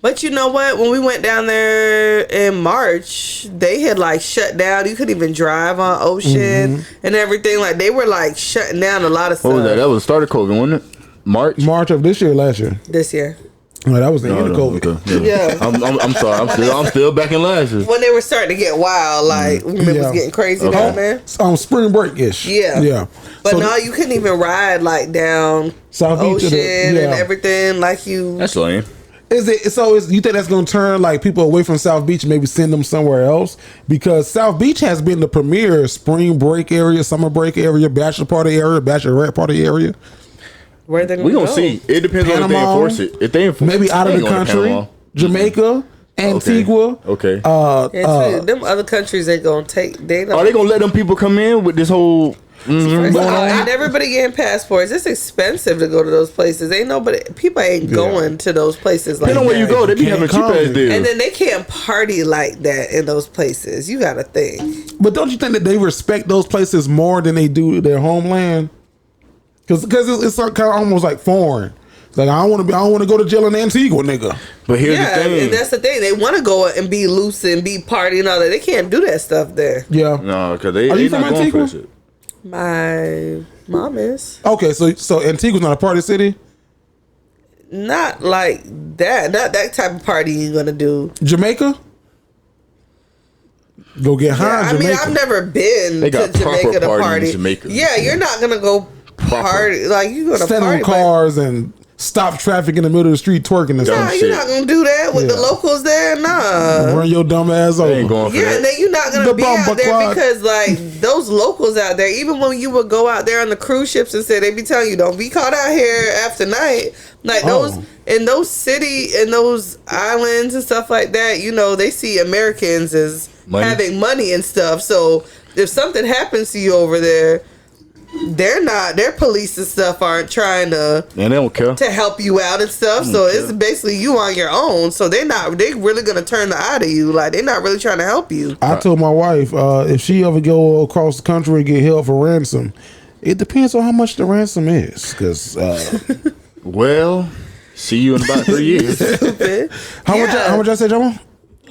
S4: But you know what? When we went down there in March, they had like shut down. You couldn't even drive on Ocean and everything. Like they were like shutting down a lot of stuff.
S3: What was that? That was the start of COVID, wasn't it? March
S1: of this year or last year?
S4: This year.
S1: No, that was the end of COVID.
S3: Okay.
S4: Yeah.
S3: I'm sorry. I'm still back in last year.
S4: When they were starting to get wild, like when it was getting crazy down there.
S1: Spring break ish.
S4: Yeah. But no, you couldn't even ride like down
S1: South Beach
S4: Ocean and everything like you.
S3: That's lame.
S1: You think that's going to turn like people away from South Beach and maybe send them somewhere else? Because South Beach has been the premier spring break area, summer break area, bachelor party area, bachelorette party area.
S4: Where they
S3: We gonna see. It depends on if they enforce it. If they enforce
S1: maybe out of the country, Jamaica, Antigua.
S3: Okay.
S4: them other countries they gonna take.
S3: Are they gonna let them people come in with this whole?
S4: And everybody getting passports. It's expensive to go to those places. People ain't going to those places like that.
S3: Depending on where you go, they be having cheap ass deals.
S4: And then they can't party like that in those places. You gotta think.
S1: But don't you think that they respect those places more than they do their homeland? Because it's kind of almost like foreign. It's like I don't want to go to jail in Antigua, nigga.
S3: But here's the thing.
S4: And that's the thing. They want to go and be loose and be partying and all that. They can't do that stuff there.
S1: Yeah.
S3: No, because they
S1: from
S3: not going for shit.
S4: My mom is.
S1: Okay, so Antigua's not a party city?
S4: Not like that. Not that type of party you're gonna do.
S1: Jamaica? Go get high in Jamaica.
S4: I've never been to Jamaica to party. In Jamaica. Yeah, you're not gonna go party like you gonna
S1: stand
S4: party
S1: on cars and stop traffic in the middle of the street twerking and stuff.
S4: Nah, you're not gonna do that with the locals there. Nah,
S1: run your dumb ass over.
S3: Ain't going for that.
S4: And then you're not gonna be out there because like those locals out there. Even when you would go out there on the cruise ships and say they be telling you don't be caught out here after night. Like those in those those islands and stuff like that. You know they see Americans as having money and stuff. So if something happens to you over there, their police and stuff aren't trying to,
S3: and they don't care
S4: to help you out and stuff. So it's basically you on your own. So they really gonna turn the eye to you. Like they're not really trying to help you.
S1: I told my wife if she ever go across the country and get held for ransom, it depends on how much the ransom is. Because
S3: well, see you in about 3 years.
S1: How much I said, Jamal?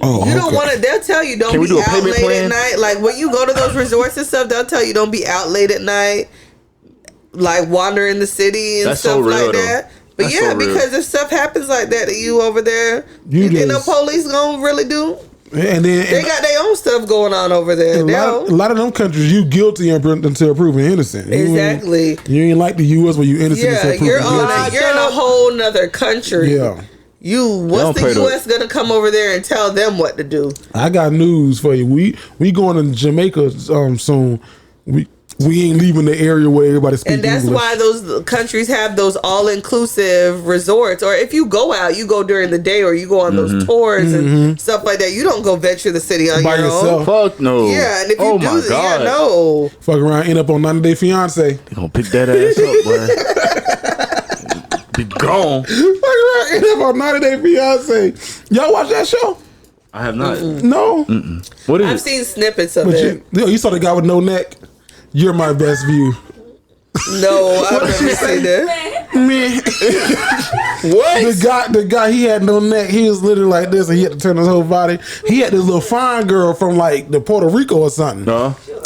S1: Oh,
S4: you don't want to. They'll tell you don't be out late
S3: plan?
S4: at night. Like when you go to those resorts and stuff, they'll tell you don't be out late at night, like wandering the city and stuff like that. But because if stuff happens like that to you over there, you think the police gonna really do?
S1: And then
S4: they got their own stuff going on over there.
S1: A lot of them countries, you guilty until proven innocent.
S4: Exactly.
S1: You ain't like the U.S. where you innocent until proven guilty.
S4: You're in a whole nother country.
S1: Yeah.
S4: What's the U.S. gonna come over there and tell them what to do?
S1: I got news for you. We going to Jamaica soon. We ain't leaving the area where everybody speaks English.
S4: And that's why those countries have those all-inclusive resorts. Or if you go out, you go during the day, or you go on those tours and stuff like that. You don't go venture the city on
S1: by
S4: your
S1: yourself.
S3: Fuck no.
S4: Yeah, and if you do that, no.
S1: Fuck around, end up on 90 Day Fiance.
S3: They gonna pick that ass up, boy. Be gone.
S1: End up on 90 Day Fiance. Y'all watch that show?
S3: I have not.
S1: No.
S3: What is
S4: I've
S3: it?
S4: seen snippets of it.
S1: You saw the guy with no neck? You're my best view.
S4: No, I've never seen that.
S1: Man. What? The guy, he had no neck. He was literally like this, and he had to turn his whole body. He had this little fine girl from like the Puerto Rico or something.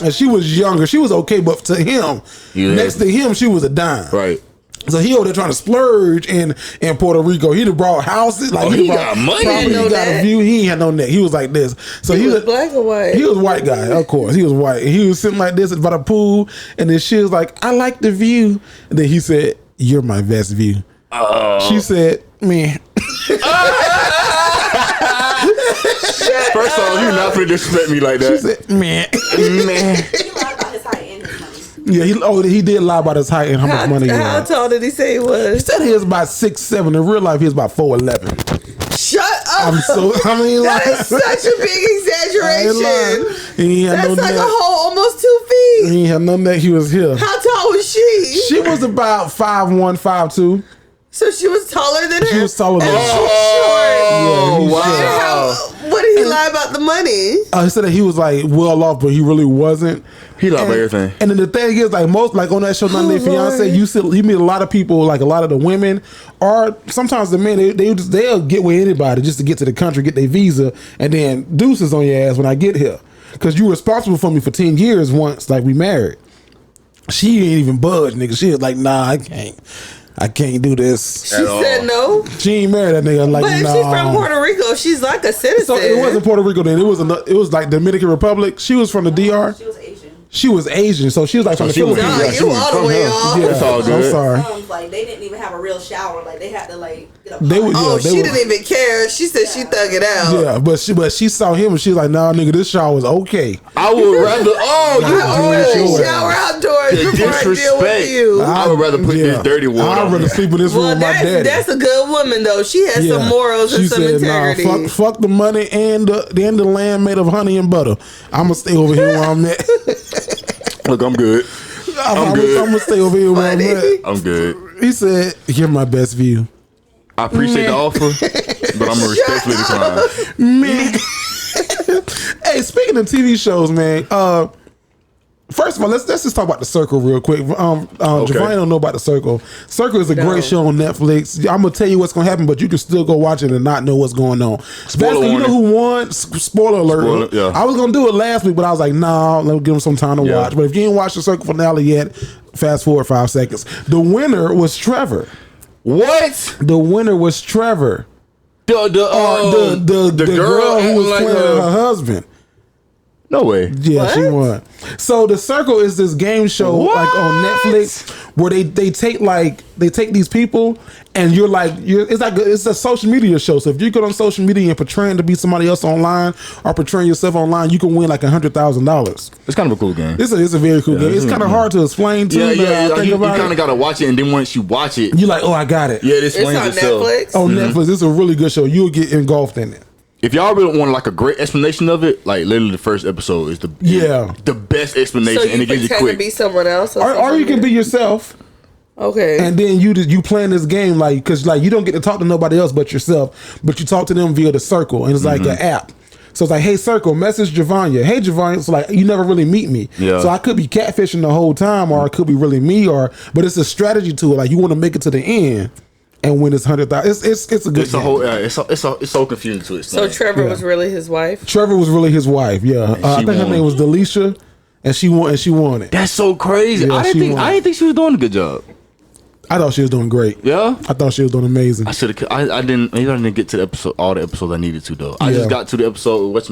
S1: And she was younger. She was okay, but to him, next to him, she was a dime.
S3: Right.
S1: So he over there trying to splurge in Puerto Rico. He done brought houses. Like
S3: he got money.
S1: Property, he got a view. He ain't had no neck. He was like this. So
S4: he was black or white?
S1: He was white guy, of course. He was white. And he was sitting like this by the pool. And then she was like, I like the view. And then he said, you're my best view. She said, man.
S3: First of all, you're not finna disrespect me like that.
S1: She said, man. Yeah, he did lie about his height and how much money he had.
S4: How tall did he say he was?
S1: He said he was about 6'7". In real life, he was about 4'11".
S4: Shut up!
S1: That
S4: is such a big exaggeration. That's like
S1: neck.
S4: almost 2 feet.
S1: He ain't had no neck. He was here.
S4: How tall was she?
S1: She was about 5'1", 5'2".
S4: So she was taller than him?
S1: She was taller than him.
S4: She's short.
S1: Yeah,
S3: wow.
S4: What did he lie about the money?
S1: He said that he was like well off, but he really wasn't.
S3: He lied about everything.
S1: And then the thing is, like most, like on that show, 90 Day Fiance, you meet a lot of people, like a lot of the women, or sometimes the men, they'll get with anybody just to get to the country, get their visa, and then deuces on your ass when I get here, because you were responsible for me for 10 years once, like we married. She ain't even budge, nigga. She was like, nah, I can't do this.
S4: She said no.
S1: She ain't married that nigga. Like,
S4: but if she's from Puerto Rico, she's like a citizen.
S1: So it wasn't Puerto Rico then. It was like Dominican Republic. She was from the DR.
S2: She was Asian.
S1: She was Asian, so she was like from the Philippines.
S4: You all the way off.
S1: Yeah,
S3: it's all good.
S1: I'm sorry.
S2: Like they didn't even have a real shower. Like they had to like get a
S4: she didn't even care. She said she thug it out.
S1: Yeah, but she saw him and she was like, nah, nigga, this shower is okay.
S3: I would rather.
S4: Shower outdoors before I deal with you.
S3: I would rather put this dirty water.
S1: I'd rather sleep in this room with my daddy.
S4: That's a good woman though. She has some morals and some integrity.
S1: Nah, fuck the money and the land made of honey and butter. I'ma stay over here where I'm at.
S3: Look, I'm good. I'm good.
S1: I'm gonna stay over here where I'm at.
S3: I'm good.
S1: He said, "You're my best view."
S3: I appreciate the offer, but I'm gonna respectfully decline.
S1: Man, hey, speaking of TV shows, man. First of all, let's just talk about The Circle real quick. Javon don't know about The Circle. Circle is a great show on Netflix. I'm gonna tell you what's gonna happen, but you can still go watch it and not know what's going on. Vasco, you know who won? Spoiler alert.
S3: Yeah.
S1: I was gonna do it last week, but I was like, nah, let me give him some time to watch. But if you ain't watched The Circle finale yet, fast forward 5 seconds. The winner was Trevor.
S3: What?
S1: The winner was Trevor.
S3: The
S1: girl who was playing her husband.
S3: No way.
S1: Yeah, she won. So The Circle is this game show like on Netflix where they take these people and it's a social media show. So if you go on social media and portraying to be somebody else online or portraying yourself online, you can win like $100,000.
S3: It's kind of a cool game.
S1: It's a very cool game. It's kind of hard to explain to you.
S3: You kind of got to watch it, and then once you watch it,
S1: you're like, oh, I got it.
S3: Yeah, it explains itself.
S4: Netflix?
S1: On Netflix, it's a really good show. You'll get engulfed in it.
S3: If y'all really want like a great explanation of it, like literally the first episode is the best explanation,
S4: so
S3: and it gives you quick.
S4: To be someone else,
S1: or you can be yourself.
S4: Okay.
S1: And then you playing this game like because like you don't get to talk to nobody else but yourself, but you talk to them via The Circle, and it's like an app. So it's like, hey Circle, message Javanya. Hey Javanya, it's like you never really meet me. Yeah. So I could be catfishing the whole time, or it could be really me, but it's a strategy to it. Like you want to make it to the end. And when it's 100,000, it's a good.
S3: It's so confusing to explain.
S4: So Trevor was really his wife.
S1: Trevor was really his wife. Yeah, I think her name was Delisha, and she won it.
S3: That's so crazy.
S1: Yeah,
S3: I didn't think she was doing a good job.
S1: I thought she was doing great.
S3: Yeah,
S1: I thought she was doing amazing.
S3: I should have. I didn't. Maybe I didn't get to the episode. All the episodes I needed to though. I just got to the episode with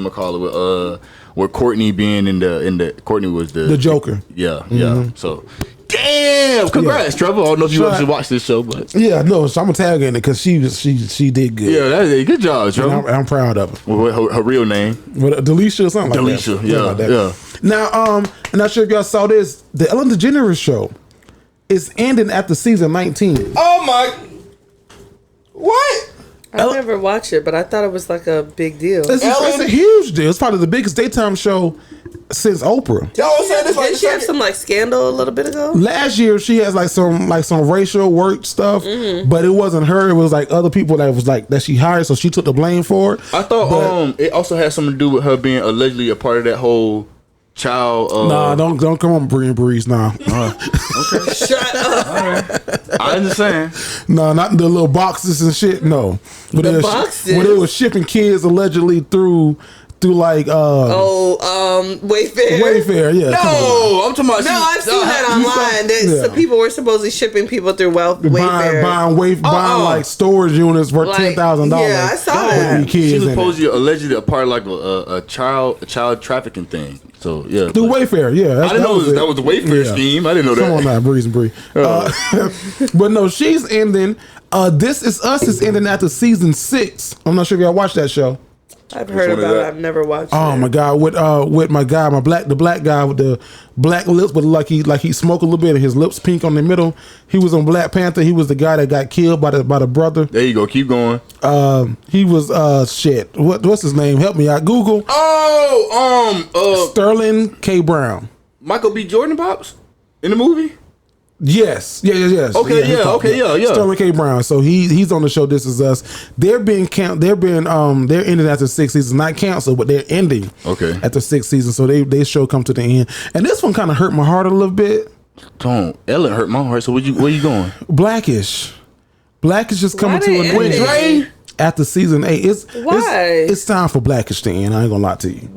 S3: where Courtney being in the Courtney was the
S1: Joker.
S3: Yeah, yeah. So. Damn! Congrats, Trevor. I don't know if you actually watched this show, but
S1: no. So I'm gonna tag her in it because she did good.
S3: Yeah, that's a good job, Trevor.
S1: I'm proud of her.
S3: Her real name,
S1: Delisha or something like that.
S3: Delisha, yeah.
S1: Now, I'm not sure if y'all saw this. The Ellen DeGeneres show is ending after season 19.
S3: Oh my! What?
S4: I never watched it, but I thought it was like a big deal.
S1: It's a huge deal. It's probably the biggest daytime show since Oprah.
S3: Y'all saying this
S4: Didn't she have some like scandal a little bit ago?
S1: Last year she has like some racial work stuff, but it wasn't her. It was like other people that she hired, so she took the blame for it.
S3: I thought it also had something to do with her being allegedly a part of that whole child.
S1: Nah, don't come on, Breeze. Nah.
S3: Okay.
S4: Shut up.
S3: All right. I understand.
S1: No, not the little boxes and shit. No,
S4: boxes.
S1: When they were shipping kids allegedly through through like
S4: Wayfair.
S1: Wayfair, yeah.
S3: No, I'm talking about.
S4: No, I've seen that online. That some people were supposedly shipping people through Wayfair,
S1: buying like storage units worth $10,000.
S4: Yeah, I saw that.
S3: She was supposedly allegedly a part of like a child trafficking thing. So yeah,
S1: through Wayfair, yeah.
S3: I didn't know that was a Wayfair scheme. I didn't know that.
S1: Come on now, Breeze and Bree. But no, she's ending. This Is Us is ending after season 6. I'm not sure if y'all watched that show.
S4: I've heard about it. I've never watched it.
S1: Oh my god, with my guy, the black guy with the black lips, but like he smoked a little bit and his lips pink on the middle. He was on Black Panther. He was the guy that got killed by the brother.
S3: There you go. Keep going.
S1: He was shit. What's his name? Help me out. Google. Sterling K. Brown.
S3: Michael B. Jordan pops in the movie.
S1: Yes.
S3: Okay, yeah.
S1: Sterling K. Brown. So he's on the show This Is Us. They're ending after 6 seasons, not canceled, but they're ending.
S3: Okay.
S1: After 6 seasons, so they show come to the end. And this one kind of hurt my heart a little bit.
S3: Don't Ellen hurt my heart. So where you going?
S1: Blackish just coming to an end.
S3: Dre?
S1: After season 8, it's time for Blackish to end. I ain't gonna lie to you.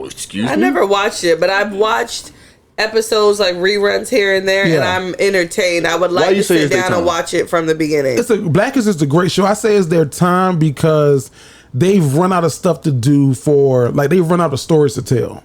S3: Excuse me.
S4: I never watched it, but I've watched episodes like reruns here and there, and I'm entertained. I would like to sit down and watch it from the beginning.
S1: Blackish is a great show. I say it's their time because they've run out of stuff to do they've run out of stories to tell.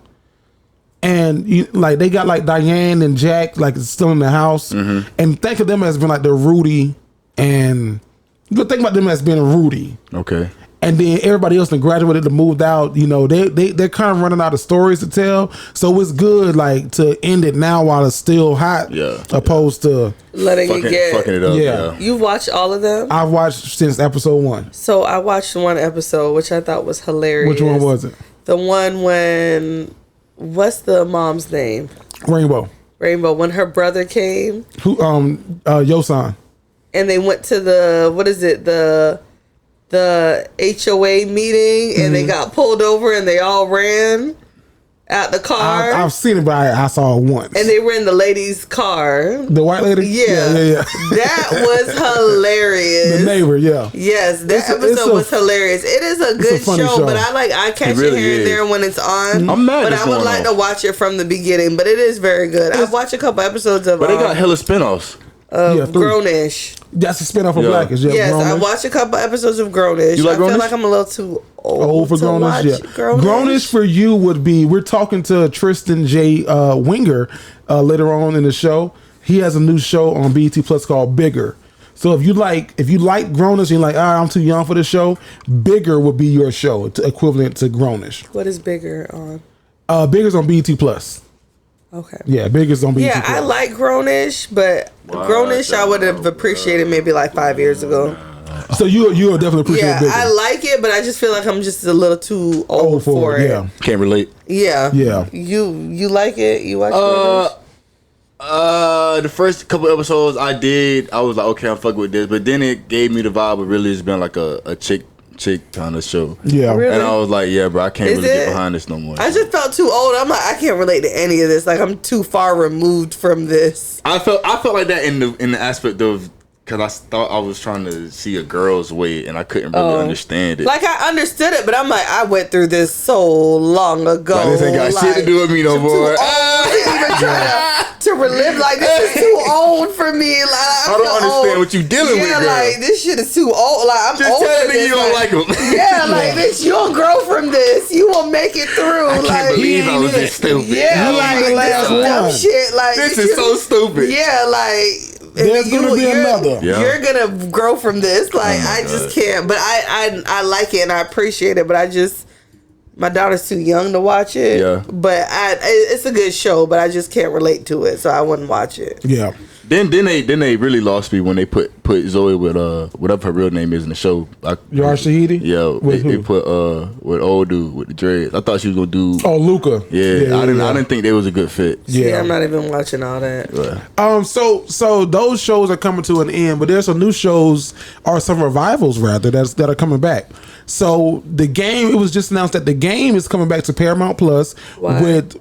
S1: And they got like Diane and Jack still in the house, and think of them as being like the Rudy, and you think about them as being a Rudy.
S3: Okay.
S1: And then everybody else that graduated and moved out, they're kind of running out of stories to tell. So it's good to end it now while it's still hot, opposed to
S4: letting
S3: fucking it up. Yeah.
S4: You watched all of them?
S1: I've watched since episode 1.
S4: So I watched one episode which I thought was hilarious.
S1: Which one was it?
S4: The one what's the mom's name?
S1: Rainbow.
S4: When her brother came.
S1: Who? Yosan.
S4: And they went to the HOA meeting, and they got pulled over, and they all ran out the car.
S1: I've seen it, but I saw it once.
S4: And they were in the lady's car.
S1: The white lady?
S4: Yeah. That was hilarious.
S1: The neighbor, yeah.
S4: Yes, that episode was hilarious. It is a good show, but I catch it here and there when it's on.
S3: I'm mad.
S4: But I would like to watch it from the beginning, but it is very good. I've watched a couple episodes of it.
S3: But they got hella spinoffs.
S4: Grownish.
S1: That's a spinoff of Blackish. Yeah,
S4: yes,
S1: Grownish.
S4: I watched a couple episodes of Grownish.
S3: You like Grownish?
S4: I feel like I'm a little too old for
S1: Grownish. Yeah, Grownish for you would be. We're talking to Tristen J. Winger later on in the show. He has a new show on BET Plus called Bigger. So if you like Grownish, and you're like, I'm too young for this show. Bigger would be your show, equivalent to Grownish.
S4: What is Bigger on?
S1: Bigger's on BET Plus.
S4: Okay.
S1: Yeah, Bigger's on BET
S4: Yeah,
S1: Plus.
S4: I like Grownish, but Grownish I would have appreciated maybe like 5 years ago.
S1: So you will definitely appreciate Bigger.
S4: I like it, but I just feel like I'm just a little too old for it.
S1: Yeah.
S3: Can't relate.
S4: Yeah. You like it? You watch Grownish?
S3: The first couple episodes I was like, okay, I'm fucking with this, but then it gave me the vibe of really it's been like a chick kind of show. Yeah. Really? And I was like, yeah, bro, I can't really get behind this no more.
S4: I just felt too old. I'm like, I can't relate to any of this. Like, I'm too far removed from this.
S3: I felt like that in the aspect of, because I thought I was trying to see a girl's way and I couldn't really understand it.
S4: Like, I understood it, but I'm like, I went through this so long ago.
S3: Like, this ain't got shit to do with me no more.
S4: To relive, like, this is too old for me. Like,
S3: I don't understand what you dealing with, girl.
S4: Like, this shit is too old. Like, I'm
S3: just telling me you don't like him.
S4: Yeah, like, bitch, you'll grow from this. You will make it through.
S3: I can't believe I was this stupid.
S4: Yeah, like, this dumb shit. Like,
S3: this is so stupid.
S4: Yeah, like,
S1: there's gonna be another.
S4: You're gonna grow from this. Like, I just can't. But I like it and I appreciate it. But my daughter's too young to watch it. Yeah. But it's a good show, but I just can't relate to it, so I wouldn't watch it.
S1: Yeah.
S3: Then they really lost me when they put Zoe with whatever her real name is in the show.
S1: Yar Shahidi?
S3: Yeah. They put with old dude with the dreads. I thought she was gonna do
S1: Luca.
S3: Yeah. I didn't think they was a good fit.
S4: Yeah, I'm not even watching all that.
S3: Yeah.
S1: So those shows are coming to an end, but there's some new shows or some revivals rather that are coming back. So the game, it was just announced that the game is coming back to Paramount Plus with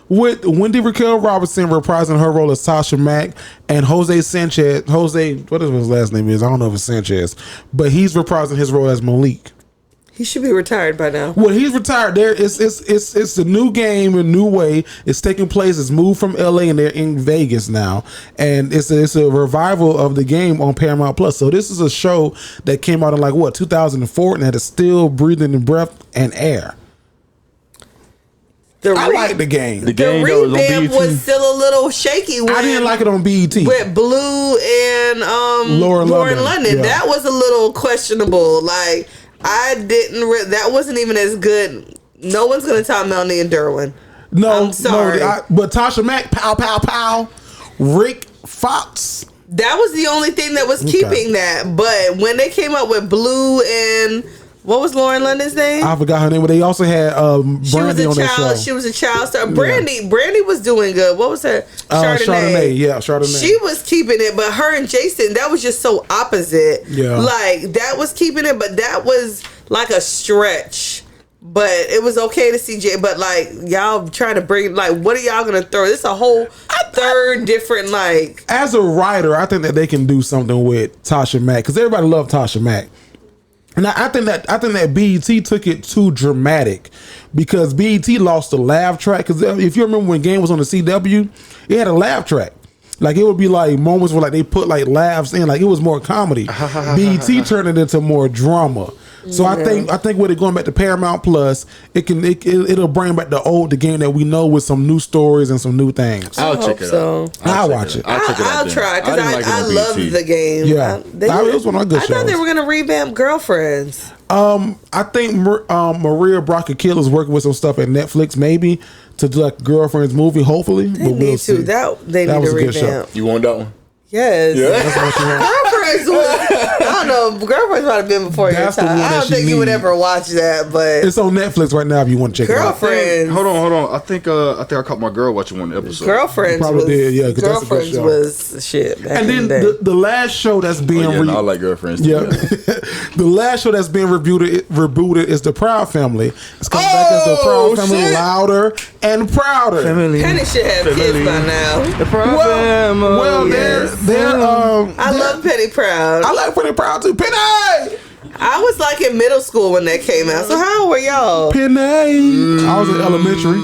S1: Wendy Raquel Robinson reprising her role as Tasha Mack and Jose Sanchez. What is his last name is? I don't know if it's Sanchez, but he's reprising his role as Malik.
S4: He should be retired by now.
S1: Well, he's retired. There, it's a new game, a new way. It's taking place. It's moved from LA and they're in Vegas now, and it's a revival of the game on Paramount Plus. So this is a show that came out in 2004, and that is still breathing in breath and air. I like the game.
S3: The game
S4: revamp was still a little shaky.
S1: I didn't like it on BET
S4: with Blue and Lauren London. Yeah. That was a little questionable. Like. I didn't. That wasn't even as good. No one's gonna top Melanie and Derwin.
S1: No,
S4: I'm sorry.
S1: But Tasha Mack, pow, pow, pow. Rick Fox.
S4: That was the only thing that was keeping that. But when they came up with Blue and what was Lauren London's name?
S1: I forgot her name. But they also had Brandy on that show.
S4: She was a child star. Brandy was doing good. What was her?
S1: Chardonnay. Yeah, Chardonnay.
S4: She was keeping it, but her and Jason, that was just so opposite.
S1: Yeah,
S4: like that was keeping it, but that was like a stretch. But it was okay to see Jay. But like y'all trying to bring what are y'all gonna throw? This a whole third different
S1: As a writer, I think that they can do something with Tasha Mack because everybody loved Tasha Mack. And I think that BET took it too dramatic because BET lost the laugh track. Because if you remember when Game was on the CW, it had a laugh track. It would be moments where they put laughs in, it was more comedy. BET turned it into more drama. So I think with it going back to Paramount Plus, it'll bring back the game that we know with some new stories and some new things.
S3: I'll check it out.
S1: I'll watch it.
S4: I'll try because I love the game.
S1: Yeah, it was one of my good shows.
S4: I thought they were gonna revamp Girlfriends.
S1: I think Maria Brockakil is working with some stuff at Netflix, maybe to do Girlfriends movie. Hopefully,
S4: they need to. They need to revamp.
S3: You want that one?
S4: Yes.
S3: Yeah.
S4: Girlfriends I don't know. Girlfriends might have been before your time. I don't think you would ever watch that, but
S1: it's on Netflix right now if you want to check
S4: Girlfriends.
S1: it out.
S3: Hold on. I think I caught my girl watching one episode.
S4: Girlfriends
S1: probably did, yeah.
S4: Girlfriends was shit.
S1: And then the last show that's being
S3: I like Girlfriends.
S1: Yeah. The last show that's being rebooted is The Proud Family. It's coming back as The Proud Family, Louder and Prouder.
S4: Penny should have kids by now.
S3: The Proud Family.
S1: Well, they're
S4: I love Penny Proud.
S1: I like Penny Proud too. Penny!
S4: I was in middle school when that came out. So how old were y'all?
S1: Penny. I was in elementary.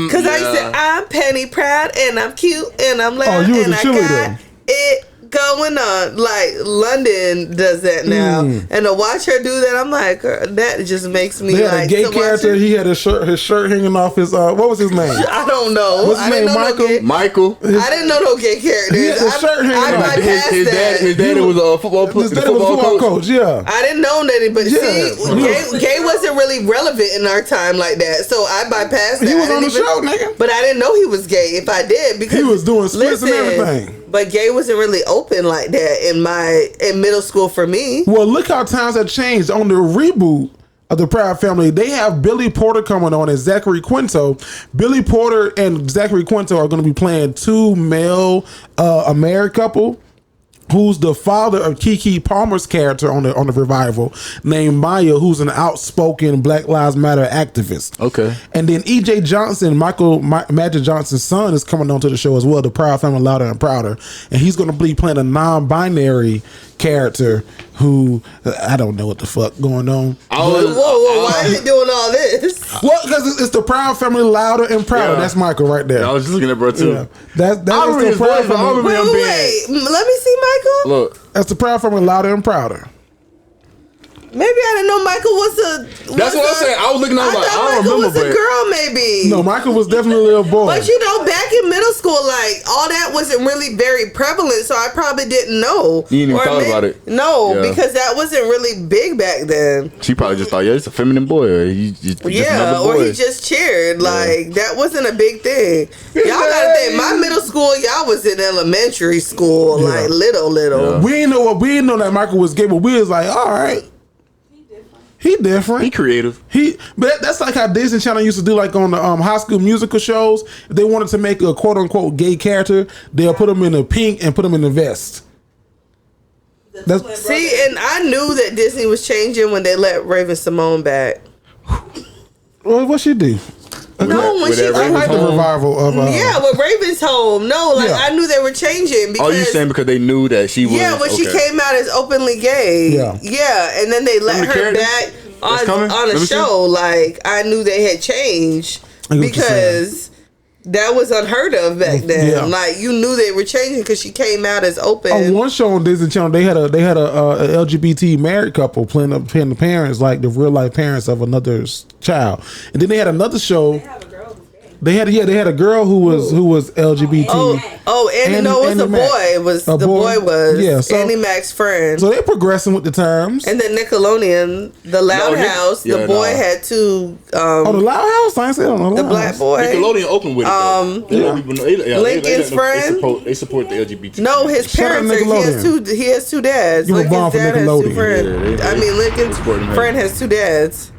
S4: Because I used to, I'm Penny Proud and I'm cute and I'm loud.
S1: Oh, you was
S4: and
S1: a cheerleader.
S4: I got it going on. London does that now. And to watch her do that, I'm like, that just makes me
S1: they had a gay character. He had his shirt hanging off his, what was his name?
S4: I don't know.
S1: What's his name? Michael?
S4: I didn't know no gay characters.
S1: He had his shirt hanging off.
S3: His daddy was a football
S1: coach. Yeah.
S4: I didn't know that, but see, gay wasn't really relevant in our time like that. So I bypassed that.
S1: He was on the show, nigga.
S4: But I didn't know he was gay. If I did, because
S1: he was doing splits and everything.
S4: But gay wasn't really open like that in middle school for me.
S1: Well, look how times have changed. On the reboot of The Proud Family, they have Billy Porter coming on as Zachary Quinto. Billy Porter and Zachary Quinto are going to be playing two male a married couple who's the father of Keke Palmer's character on the revival, named Maya, who's an outspoken Black Lives Matter activist.
S3: Okay.
S1: And then E.J. Johnson, Magic Johnson's son, is coming onto the show as well, The Proud Family, Louder and Prouder. And he's going to be playing a non-binary character who, I don't know what the fuck going on.
S4: Whoa, why are you doing all this?
S1: Well, because it's The Proud Family, Louder and Prouder. Yeah. That's Michael right there.
S3: Yeah, I was just looking at bro too.
S1: Yeah. That's The Proud Family.
S4: Wait, let me see Michael.
S3: Look.
S1: That's The Proud Family, Louder and Prouder.
S4: Maybe I didn't know Michael was a.
S3: That's what I'm saying. I was looking at him like, I don't remember.
S4: Michael was a girl, maybe.
S1: No, Michael was definitely a little boy.
S4: But back in middle school, all that wasn't really very prevalent, so I probably didn't know.
S3: You didn't even thought about it.
S4: No, because that wasn't really big back then.
S3: She probably just thought, it's a feminine boy. Or he just
S4: or he just cheered. That wasn't a big thing. Y'all gotta think, my middle school, y'all was in elementary school, little.
S1: Yeah. We didn't know that Michael was gay, but we was like, all right. He different.
S3: He creative.
S1: But that's like how Disney Channel used to do, on the High School Musical shows. If they wanted to make a quote unquote gay character, they'll put him in a pink and put him in a vest.
S4: See, and I knew that Disney was changing when they let Raven-Symoné back.
S1: Well, what she do?
S4: No, when she
S1: I like the revival of
S4: with Raven's home. No, I knew they were changing because.
S3: Oh, you saying because they knew that she was?
S4: Yeah, when she came out as openly gay. Yeah, and then they let her back on a show. Like, I knew they had changed because that was unheard of back then. Yeah. Like, you knew they were changing because she came out as open.
S1: On one show on Disney Channel, they had a LGBT married couple playing the parents, like the real life parents of another's child, and then they had another show. They had a girl who was LGBT.
S4: And you know, the boy was Andy Mac's friend.
S1: So they're progressing with the times.
S4: And then Nickelodeon, the Loud House, the boy had to.
S1: The Loud House, I said on the Loud
S4: black boy.
S3: Nickelodeon open with it.
S4: Lincoln's friend.
S3: They support the LGBT.
S4: No, his parents. He has two dads.
S1: You were born for Nickelodeon.
S4: Lincoln's friend has two dads.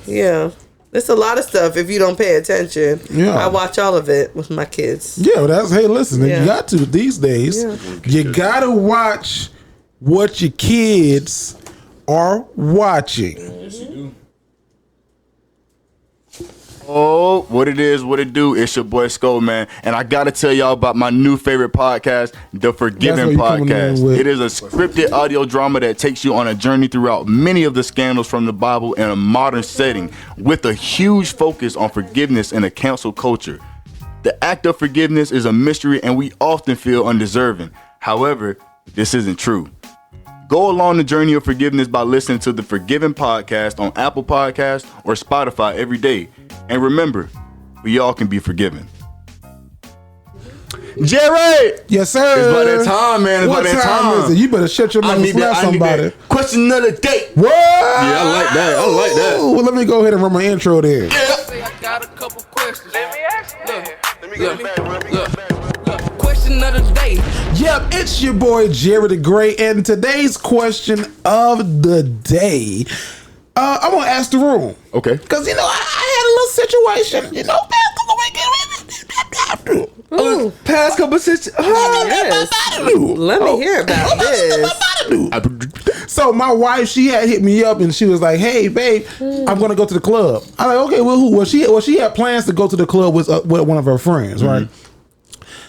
S4: Yeah. It's a lot of stuff if you don't pay attention. Yeah. I watch all of it with my kids.
S1: Yeah, listen, you got to these days. Yeah. You got to watch what your kids are watching.
S3: Yes, you do. Oh, what it is, what it do. It's your boy Sko, man. And I got to tell y'all about my new favorite podcast, The Forgiven Podcast. It is a scripted audio drama that takes you on a journey throughout many of the scandals from the Bible in a modern setting with a huge focus on forgiveness in a cancel culture. The act of forgiveness is a mystery and we often feel undeserving. However, this isn't true. Go along the journey of forgiveness by listening to The Forgiven Podcast on Apple Podcasts or Spotify every day. And remember, we all can be forgiven. Jerry!
S1: Yes, sir.
S3: It's about that time, man. It's
S1: what
S3: about that time.
S1: Is it? You better shut your mouth and slap somebody.
S3: Question of the day.
S1: What?
S3: Yeah, I like that. I like that.
S1: Well, let me go ahead and run my intro there.
S3: Yeah.
S6: I got a couple questions. Let me ask you. Let me get back. Question of the day.
S1: Yep, it's your boy JerryThaGreat, and today's question of the day. I'm gonna ask the room.
S3: Okay.
S1: Because I had a little situation.
S4: Past couple situations. Let me hear about this.
S1: So my wife, she had hit me up and she was like, "Hey, babe, I'm gonna go to the club." I'm like, "Okay, well, who?" Well, she had plans to go to the club with one of her friends, right?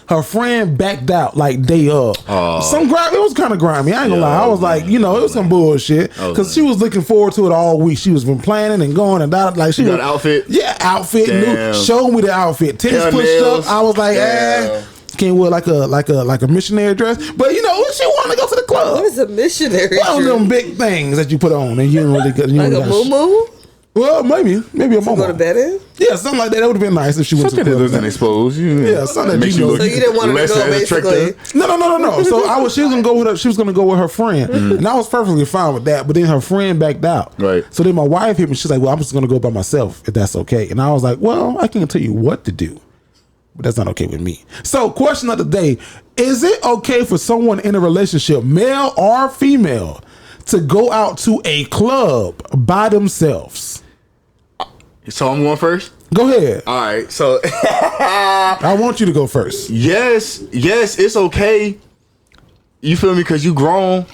S1: Her friend backed out like day of. Some grimy. It was kind of grimy. I ain't gonna lie. I was like, it was some bullshit because she was looking forward to it all week. She was been planning and going and that. Like she
S3: got an outfit.
S1: Yeah, outfit. New, showed me the outfit. Tits pushed up. I was like, can't wear like a missionary dress. But she wanted to go to the club.
S4: What is a missionary dress?
S1: One of them big things that you put on and you don't really get.
S4: Like a moo-moo?
S1: Well, maybe a momo.
S4: Go to bed in?
S1: Yeah, something like that. That would have been nice if she went to the club.
S3: Something that doesn't expose you.
S1: Yeah, something that
S4: So you didn't want her to go basically.
S1: No. So she was gonna go with her. She was gonna go with her friend, and I was perfectly fine with that. But then her friend backed out.
S3: Right.
S1: So then my wife hit me. She's like, "Well, I'm just gonna go by myself if that's okay." And I was like, "Well, I can't tell you what to do, but that's not okay with me." So, question of the day: is it okay for someone in a relationship, male or female, to go out to a club by themselves?
S3: So I'm going first?
S1: Go ahead.
S3: All right. So
S1: I want you to go first.
S3: Yes, it's okay. You feel me? Because you grown.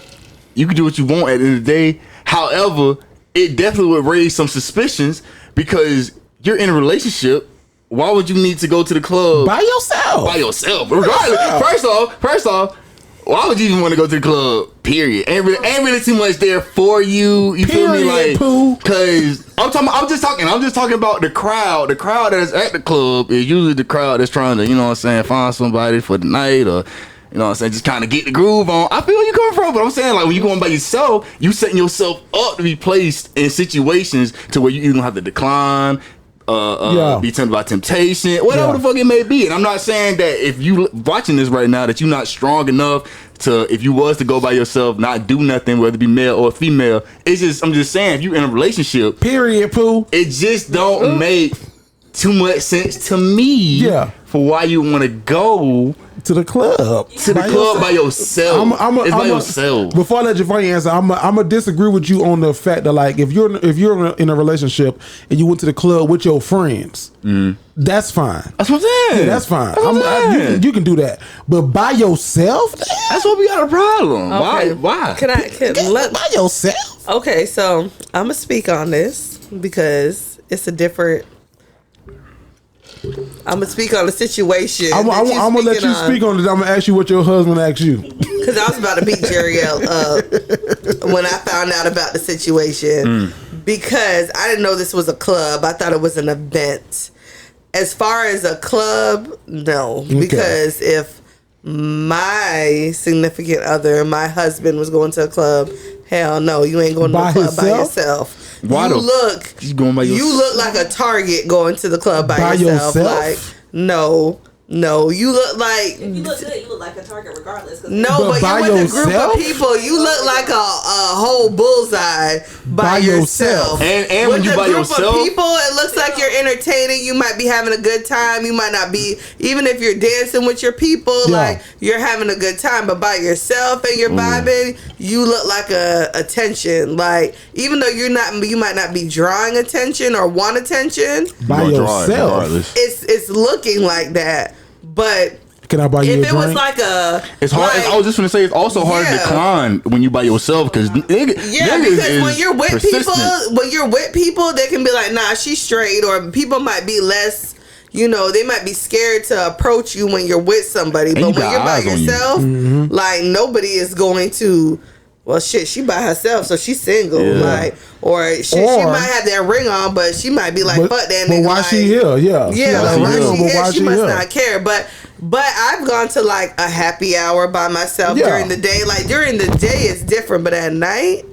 S3: You can do what you want at the end of the day. However, it definitely would raise some suspicions because you're in a relationship. Why would you need to go to the club
S1: by yourself?
S3: Regardless. First off, why would you even want to go to the club? Period. Ain't really too much there for you. You feel me? Like, because I'm just talking about the crowd. The crowd that is at the club is usually the crowd that's trying to, find somebody for the night or, just kind of get the groove on. I feel where you coming from, but I'm saying like when you going by yourself, you setting yourself up to be placed in situations to where you either gonna have to decline. Be tempted by temptation, whatever the fuck it may be. And I'm not saying that if you watching this right now that you're not strong enough to, if you was to go by yourself, not do nothing, whether it be male or female. I'm just saying, if you in a relationship,
S1: period, poo,
S3: it just don't make too much sense to me. Yeah, for why you want to go
S1: to the club
S3: by yourself. By yourself.
S1: Before I let you answer, I'm gonna disagree with you on the fact that like if you're in a relationship and you went to the club with your friends, that's fine.
S3: That's what I'm saying.
S1: Yeah, that's fine. You can do that, but by yourself,
S3: that's what we got a problem.
S4: Okay.
S3: Why?
S1: By yourself?
S4: Okay, so I'm gonna speak on this because it's a different. I'm gonna speak on the situation.
S1: I'm gonna let you speak on it. I'm gonna ask you what your husband asked you.
S4: Because I was about to beat Jerry up when I found out about the situation. because I didn't know this was a club. I thought it was an event. As far as a club, no. Okay. Because if my significant other, my husband, was going to a club, hell no, you ain't going to the club by yourself.
S3: Why
S4: you look,
S3: going by yourself?
S4: You look like a target going to the club by yourself. Like, no, you look like.
S7: If you look good, you look like a target regardless.
S4: No, but you're with a group of people. You look like a whole bullseye by yourself.
S3: And when you by yourself,
S4: with a group of people, it looks like you're entertaining. You might be having a good time. You might not be, even if you're dancing with your people, like you're having a good time. But by yourself and you're vibing, you look like a attention. Like even though you might not be drawing attention or want attention
S1: by yourself.
S4: It's looking like that. But
S1: can I buy you a drink?
S4: If it was like
S3: it's hard. I was just gonna say it's also hard to decline when you by yourself because because
S4: when you're with people, they can be like, nah, she's straight, or people might be less. They might be scared to approach you when you're with somebody, but when you're by yourself, like nobody is going to. Well, shit, she by herself, so she's single, she might have that ring on, but she might be like, fuck that nigga.
S1: But why she here?
S4: She must not care. But I've gone to like a happy hour by myself during the day. Like during the day, it's different, but at night,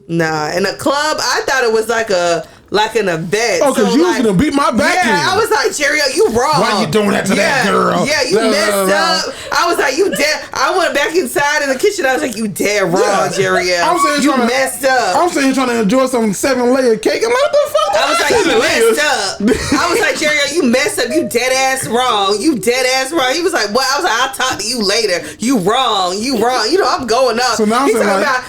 S4: nah. In a club, I thought it was like an event.
S1: Oh, because you was gonna beat my back in.
S4: I was like, Jerry, you wrong.
S1: Why you doing that to that girl?
S4: Yeah, you messed up. I was like, you dead. I went back inside in the kitchen. I was like, you dead wrong, Jerry. You messed up.
S1: I'm sitting here trying to enjoy some 7-layer cake. I'm like, what the fuck?
S4: I was like, you messed up. I was like, Jerry, you messed up. You dead ass wrong. You dead ass wrong. He was like, what? I was like, I'll talk to you later. You wrong. I'm going up.
S1: So now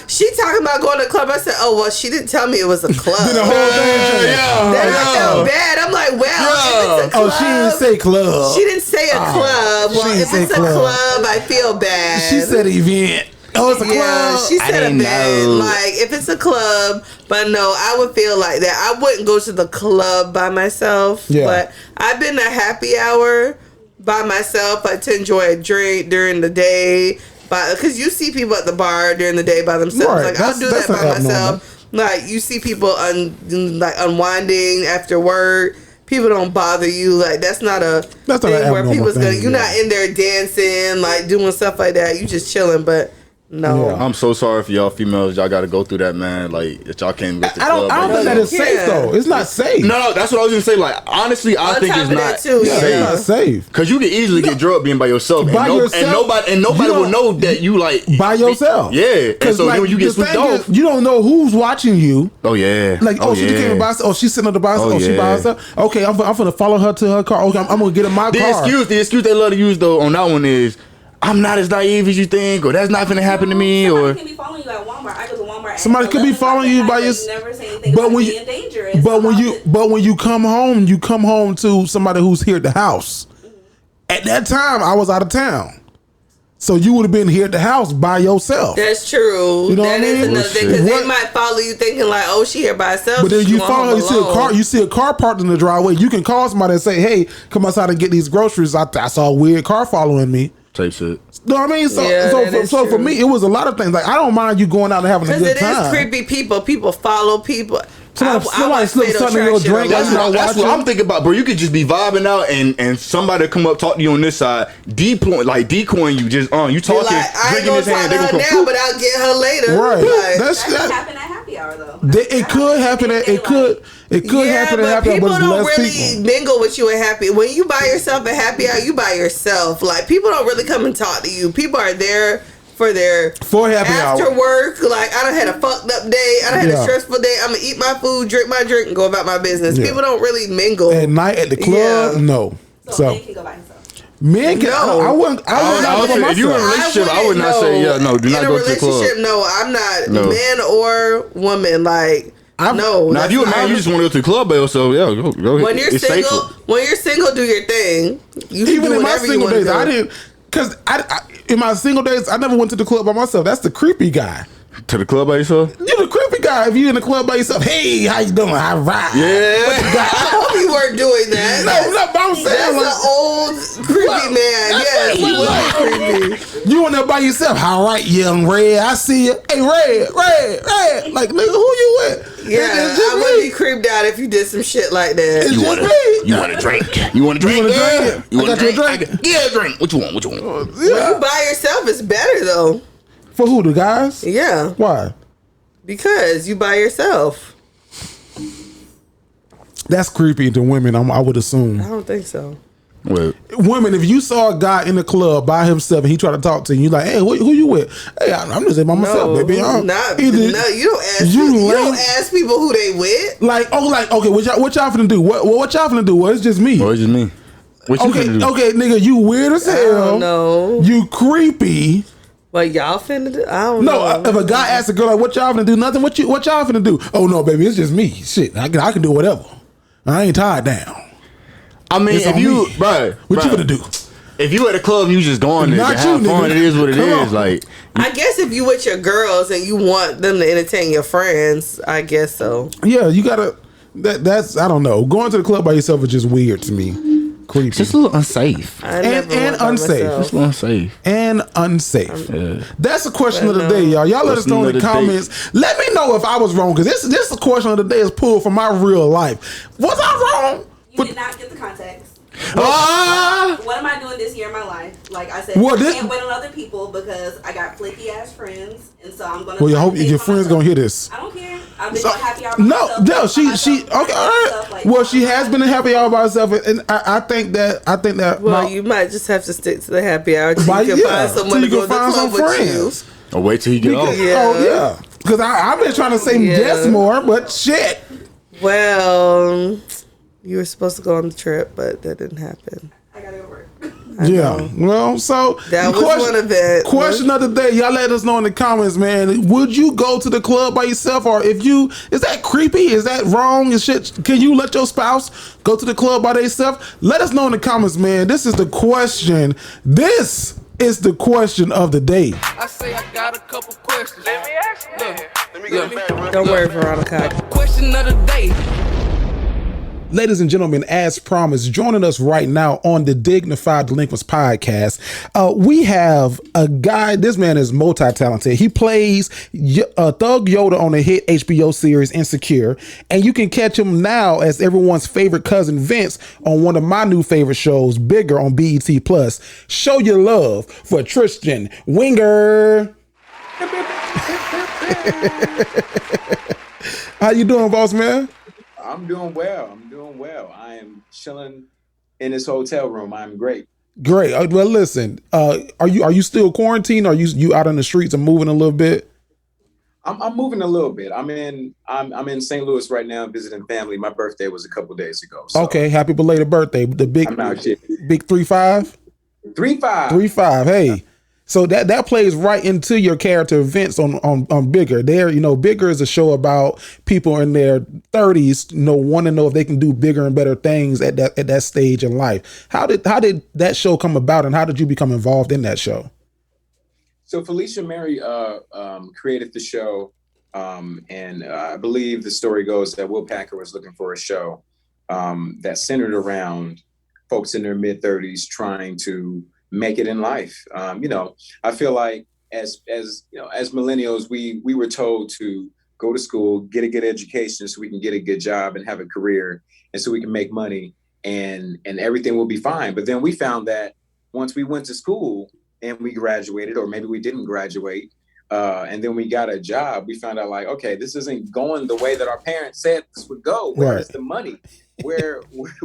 S4: she talking about going to the club. I said, oh, well, she didn't tell me it was a club.
S1: Then the whole thing.
S4: Then I felt bad. I'm like, well, if it's a club.
S1: She didn't say club.
S4: She didn't say a club. Well, if it's a club, I feel bad.
S1: She said event. Oh, it's a club.
S4: She said event. Like, if it's a club, but no, I would feel like that. I wouldn't go to the club by myself. Yeah. But I've been to happy hour by myself, like to enjoy a drink during the day. Because you see people at the bar during the day by themselves. Right. Like, I'll do that by myself. Like, you see people unwinding after work. People don't bother you. Like, that's not a thing where people's gonna. You're not in there dancing, like doing stuff like that. You just chilling, but. No,
S3: I'm so sorry for y'all females. Y'all got to go through that, man. Like that y'all can't get the club.
S1: I don't think that is safe though. It's not safe.
S3: No, that's what I was gonna say. Like honestly, I think it's not safe.
S1: It's not safe
S3: because you can easily get drugged being by yourself, and nobody will know that you like
S1: by yourself.
S3: Yeah, and so when you get switched off,
S1: you don't know who's watching you.
S3: Oh yeah,
S1: like she came by. Oh, she's sitting on the bicycle. She by herself. Okay, I'm gonna follow her to her car. Okay, I'm gonna get in my car.
S3: The excuse they love to use though on that one is. I'm not as naive as you think, or that's not gonna happen to me,
S7: somebody can be following you at Walmart. I go to Walmart.
S1: Somebody could be following you by your.
S7: Never say anything about being dangerous.
S1: But when you come home to somebody who's here at the house. At that time, I was out of town, so you would have been here at the house by yourself.
S4: That's true.
S1: You know what I mean?
S4: That is another thing because they might follow you thinking like, oh, she here by herself.
S1: But then you follow her, you see a car parked in the driveway. You can call somebody and say, hey, come outside and get these groceries. I saw a weird car following me.
S3: Type shit.
S1: You know what I mean? So for me, it was a lot of things. Like I don't mind you going out and having a good time.
S4: Because it is creepy people. People follow people.
S1: Somebody slips something in your drink.
S3: That's what I'm thinking about, bro. You could just be vibing out and somebody come up talk to you on this side, decoying you. Just you talking,
S4: like, drinking his hand. They gonna come now, but I'll get her later.
S1: Right.
S4: Like,
S7: that happen at happy hour though.
S1: It could happen. It could happen at happy hour, but
S4: people don't really mingle with you at happy. When you by yourself at happy hour, you by yourself. Like people don't really come and talk to you. People are there for happy after hour. Work. Like I done had a fucked up day. I done had a stressful day. I'm gonna eat my food, drink my drink, and go about my business. Yeah. People don't really mingle
S1: at night at the club. No,
S7: so men can go by themselves.
S1: Men can. No. I wouldn't.
S3: If you're in a relationship, I would not say no. Do not go to the club.
S4: No, I'm not. No. Man or woman, like. No.
S3: Now, if you're a man, you just want to go to the club by yourself. Yeah, go ahead.
S4: When you're single, do your thing. You can do
S1: in my single days, I didn't. Because in my single days, I never went to the club by myself. That's the creepy guy.
S3: To the club by yourself?
S1: You're the creepy guy. If you're in the club by yourself, hey, how you doing? I ride.
S3: Yeah.
S4: I hope you weren't doing that.
S1: No, but I'm saying
S4: that's an old creepy man. Yes, he was creepy.
S1: You in there by yourself. All right, young Red. I see you. Hey, Red. Like, nigga, who you with?
S4: Yeah, I would be creeped out if you did some shit like that.
S1: It's
S3: You want a drink? You want a drink?
S1: You want a drink?
S3: Yeah, drink. What you want?
S4: When you by yourself, it's better though.
S1: For who? The guys?
S4: Yeah.
S1: Why?
S4: Because you by yourself.
S1: That's creepy to women, I would assume.
S4: I don't think so.
S3: Wait.
S1: Women, if you saw a guy in the club by himself and he tried to talk to you, you're like, hey, who you with? Hey, I'm just by myself, baby.
S4: You don't ask people who they with.
S1: Okay, what y'all finna do? What y'all finna do? Well, it's just me.
S3: Well, it's just me. What you finna do?
S1: Okay, nigga, you weird as hell.
S4: No.
S1: You creepy.
S4: What y'all finna do? I don't know.
S1: No, if a guy asks a girl, like, what y'all finna do? Nothing. What y'all finna do? Oh, no, baby, it's just me. Shit, I can do whatever. I ain't tied down.
S3: I mean,
S1: It's
S3: if
S1: on
S3: you,
S1: me.
S3: bro,
S1: What you gonna do?
S3: If you at a club and you just going there
S1: Not
S3: to have
S1: you,
S3: fun,
S1: nigga.
S3: it is what it
S1: Come
S3: is.
S1: on.
S3: Like,
S4: I guess if you with your girls and you want them to entertain your friends, I guess so.
S1: Yeah, you gotta. That's I don't know. Going to the club by yourself is just weird to me. Creepy.
S3: it's just a little unsafe.
S4: I never
S1: and
S4: went by
S1: unsafe.
S4: myself.
S3: It's a little unsafe.
S1: And unsafe.
S3: Yeah.
S1: That's the question of the
S4: But
S1: day, y'all. Y'all let us know in the
S3: Question of the day.
S1: comments. Let me know if I was wrong, because this the question of the day is pulled from my real life. Was I wrong?
S7: You did not get the context.
S3: Ah!
S7: What am I doing this year in my life? Like I said,
S1: Well,
S7: I can't wait on other people because I got flaky ass friends, and so I'm gonna.
S1: Well, you
S7: try
S1: hope
S7: to take
S1: your
S7: for
S1: friends
S7: myself.
S1: gonna hear this.
S7: I don't care. I've been
S1: So-
S7: to happy hour by
S1: No,
S7: myself,
S1: no,
S7: by
S1: she,
S7: myself,
S1: okay, all right.
S7: like,
S1: Well, she has been a happy hour by herself, and I think that.
S4: Well, you might just have to stick to the happy hour till
S1: Why-
S4: you can
S1: yeah,
S4: find someone
S1: till
S4: to
S1: you
S4: go
S1: can
S4: to the
S1: find
S4: club
S1: some
S4: with
S1: friends.
S3: Or wait till you get off.
S4: Yeah.
S1: Oh yeah, because I've been trying to say
S4: Yeah.
S1: yes more, but shit.
S4: you. Well, you were supposed to go on the trip, but that didn't happen.
S7: I gotta go to work.
S1: Yeah. Well, so
S4: That
S1: the
S4: was one of it.
S1: Question of the day, y'all let us know in the comments, man. Would you go to the club by yourself, or if you is that creepy? Is that wrong? Is shit? Can you let your spouse go to the club by themselves? Let us know in the comments, man. This is the question. This is the question of the day.
S6: I say I got a couple questions. Let me ask you.
S4: Don't worry, Veronica.
S6: Question of the day.
S1: Ladies and gentlemen, as promised, joining us right now on the Dignified Delinquents podcast, we have a guy. This man is multi-talented. He plays Thug Yoda on the hit HBO series Insecure, and you can catch him now as everyone's favorite cousin Vince on one of my new favorite shows, Bigger on BET Plus. Show your love for Tristen Winger. How you doing, boss man?
S8: I'm doing well. I am chilling in this hotel room. I'm great.
S1: Great. Well, listen. Are you still quarantined? Are you out on the streets and moving a little bit?
S8: I'm moving a little bit. I'm in St. Louis right now visiting family. My birthday was a couple days ago. So
S1: Okay. Happy belated birthday. The big
S8: I'm out here.
S1: big 3-5.
S8: 3-5.
S1: 3-5. Hey. So that plays right into your character Vince on Bigger. There, Bigger is a show about people in their 30s, want to know if they can do bigger and better things at that stage in life. How did that show come about, and how did you become involved in that show?
S8: So Felicia Mary created the show, and I believe the story goes that Will Packer was looking for a show that centered around folks in their mid 30s trying to make it in life. I feel like as millennials, we were told to go to school, get a good education so we can get a good job and have a career, and so we can make money and everything will be fine. But then we found that once we went to school and we graduated, or maybe we didn't graduate, and then we got a job, we found out like, okay, this isn't going the way that our parents said this would go. Where's the money? Where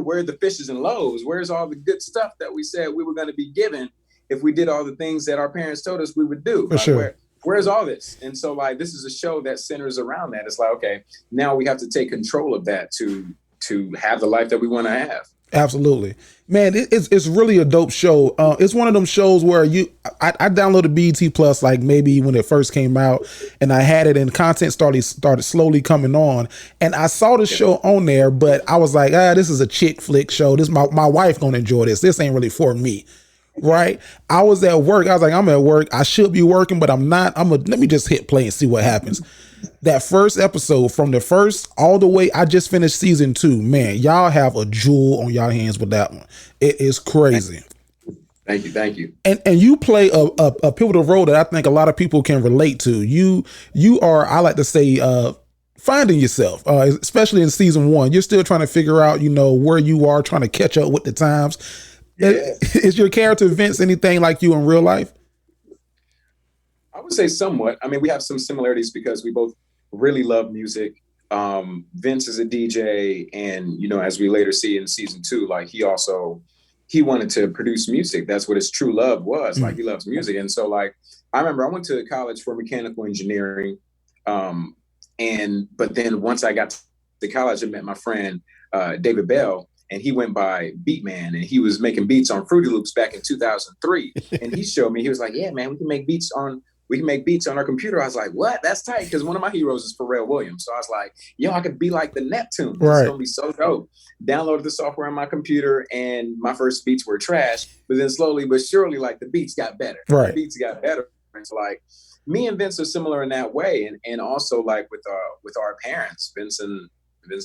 S8: are the fishes and loaves? Where's all the good stuff that we said we were going to be given if we did all the things that our parents told us we would do?
S1: For sure.
S8: Where's all this? And so like, this is a show that centers around that. It's like, okay, now we have to take control of that to have the life that we want to have.
S1: Absolutely, man. It's really a dope show. It's one of them shows where I downloaded BET Plus like maybe when it first came out, and I had it, and content started slowly coming on, and I saw the show on there, but I was like, this is a chick flick show. This my wife gonna enjoy this. This ain't really for me. right? I was at work. I was like, I'm at work. I should be working, but I'm not. Let me just hit play and see what happens. That first episode, from the first all the way, I just finished season 2. Man, y'all have a jewel on y'all hands with that one. It is crazy.
S8: Thank you.
S1: And you play a pivotal role that I think a lot of people can relate to. You are, I like to say, finding yourself, especially in season 1. You're still trying to figure out, where you are, trying to catch up with the times. Yeah. Is your character Vince anything like you in real life?
S8: I would say somewhat. I mean, we have some similarities because we both really love music. Vince is a DJ, and as we later see in season 2, like he wanted to produce music. That's what his true love was. Like, he loves music. And so, like, I remember I went to college for mechanical engineering. But then once I got to college, I met my friend, David Bell, and he went by Beatman, and he was making beats on Fruity Loops back in 2003. And he showed me, he was like, yeah, man, we can make beats on our computer. I was like, what? That's tight. Because one of my heroes is Pharrell Williams. So I was like, yo, I could be like the Neptune. Right. It's going to be so dope. Downloaded the software on my computer, and my first beats were trash. But then slowly but surely, like, the beats got better.
S1: Right.
S8: The beats got better. And so, like, me and Vince are similar in that way. And also, like, with our parents, Vince and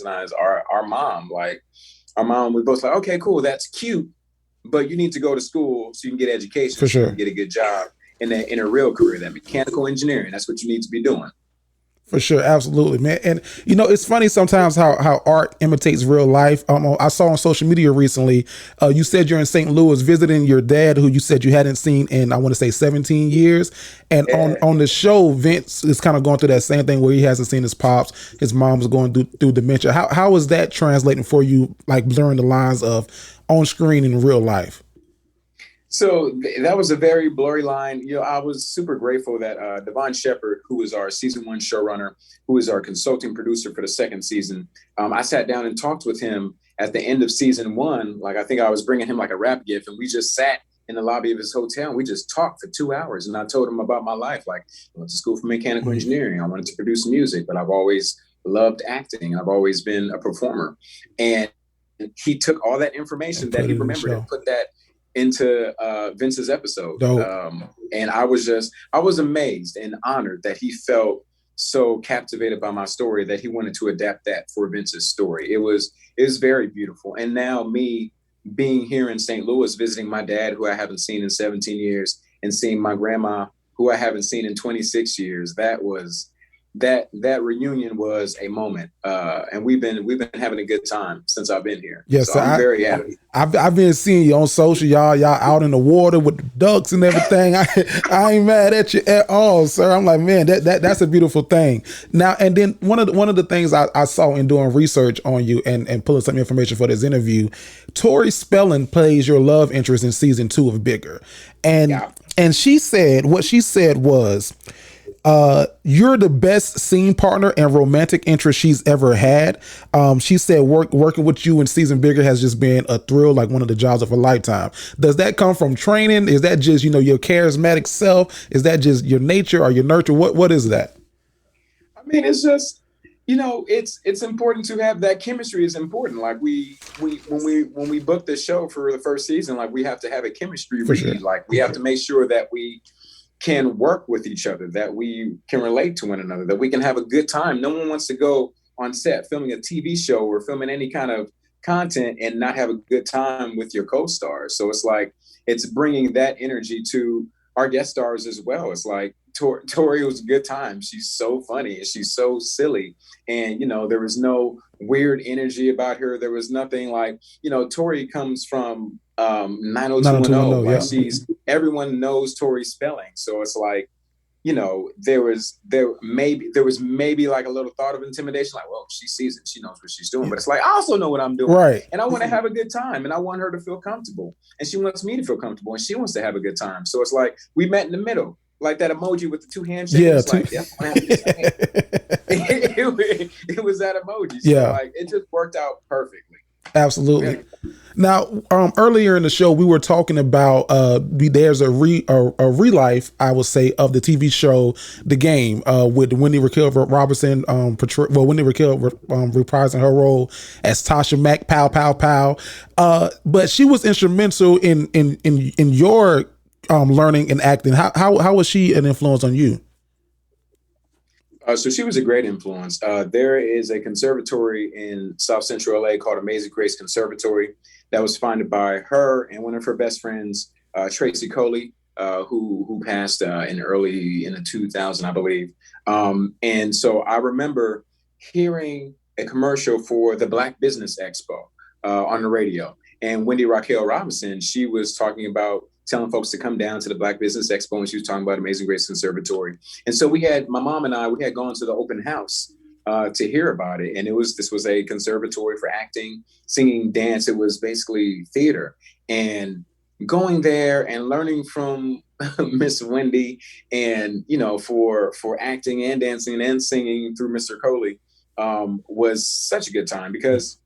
S8: I is our mom. Like, our mom, we both like, okay, cool, that's cute, but you need to go to school so you can get education.
S1: For sure.
S8: So you can get a good job in a real career, that mechanical engineering. That's what you need to be doing.
S1: For sure, absolutely, man. And it's funny sometimes how art imitates real life. I saw on social media recently, you said you're in St. Louis visiting your dad, who you said you hadn't seen in, I want to say, 17 years. And on the show, Vince is kind of going through that same thing where he hasn't seen his pops. His mom's going through dementia. How is that translating for you, like blurring the lines of on screen and real life?
S8: So that was a very blurry line. I was super grateful that Devon Shepard, who was our season 1 showrunner, who is our consulting producer for the second season, I sat down and talked with him at the end of season 1. Like, I think I was bringing him like a rap gift, and we just sat in the lobby of his hotel and we just talked for 2 hours. And I told him about my life. Like, I went to school for mechanical engineering. I wanted to produce music, but I've always loved acting. I've always been a performer. And he took all that information that he remembered and put that into Vince's episode. And I was amazed and honored that he felt so captivated by my story that he wanted to adapt that for Vince's story. It was very beautiful. And now, me being here in St. Louis, visiting my dad, who I haven't seen in 17 years, and seeing my grandma, who I haven't seen in 26 years, that reunion was a moment, and we've been having a good time since I've been here.
S1: Yes,
S8: so I'm very happy.
S1: I've been seeing you on social, y'all out in the water with the ducks and everything. I ain't mad at you at all, sir. I'm like, man, that's a beautiful thing. Now, and then one of the things I saw in doing research on you and pulling some information for this interview, Tori Spelling plays your love interest in season 2 of Bigger, and she said what she said was, you're the best scene partner and romantic interest she's ever had. She said working with you in season Bigger has just been a thrill, like one of the jobs of a lifetime. Does that come from training? Is that just, your charismatic self? Is that just your nature or your nurture? What is that?
S8: I mean, it's just, it's important to have that chemistry is important. Like when we booked the show for the first season, like we have to have a chemistry read. Sure. Like we have to make sure that we can work with each other, that we can relate to one another, that we can have a good time. No one wants to go on set filming a TV show or filming any kind of content and not have a good time with your co-stars. So it's like, it's bringing that energy to our guest stars as well. It's like, Tori was a good time. She's so funny and she's so silly. And, there was no weird energy about her. There was nothing like, Tori comes from 90210. Like everyone knows Tori Spelling. So it's like, there was maybe like a little thought of intimidation, like, well, she sees it, she knows what she's doing. But it's like, I also know what I'm doing.
S1: Right.
S8: And I want to have a good time, and I want her to feel comfortable. And she wants me to feel comfortable, and she wants to have a good time. So it's like we met in the middle. Like that emoji with the 2 handshakes. Yeah, it was that emoji. So like it just worked out perfectly.
S1: Absolutely. Now, earlier in the show, we were talking about there's a relife, I would say, of the TV show The Game with Wendy Raquel Robinson, Wendy Raquel reprising her role as Tasha Mack, pow, pow, pow. But she was instrumental in your learning and acting. How was she an influence on you?
S8: So she was a great influence. There is a conservatory in South Central LA called Amazing Grace Conservatory that was founded by her and one of her best friends, Tracy Coley, who passed in the 2000s, I believe. And so I remember hearing a commercial for the Black Business Expo on the radio. And Wendy Raquel Robinson, she was talking about telling folks to come down to the Black Business Expo, and she was talking about Amazing Grace Conservatory. And so my mom and I had gone to the open house to hear about it. And this was a conservatory for acting, singing, dance. It was basically theater. And going there and learning from Miss Wendy and, for acting and dancing and singing through Mr. Coley was such a good time because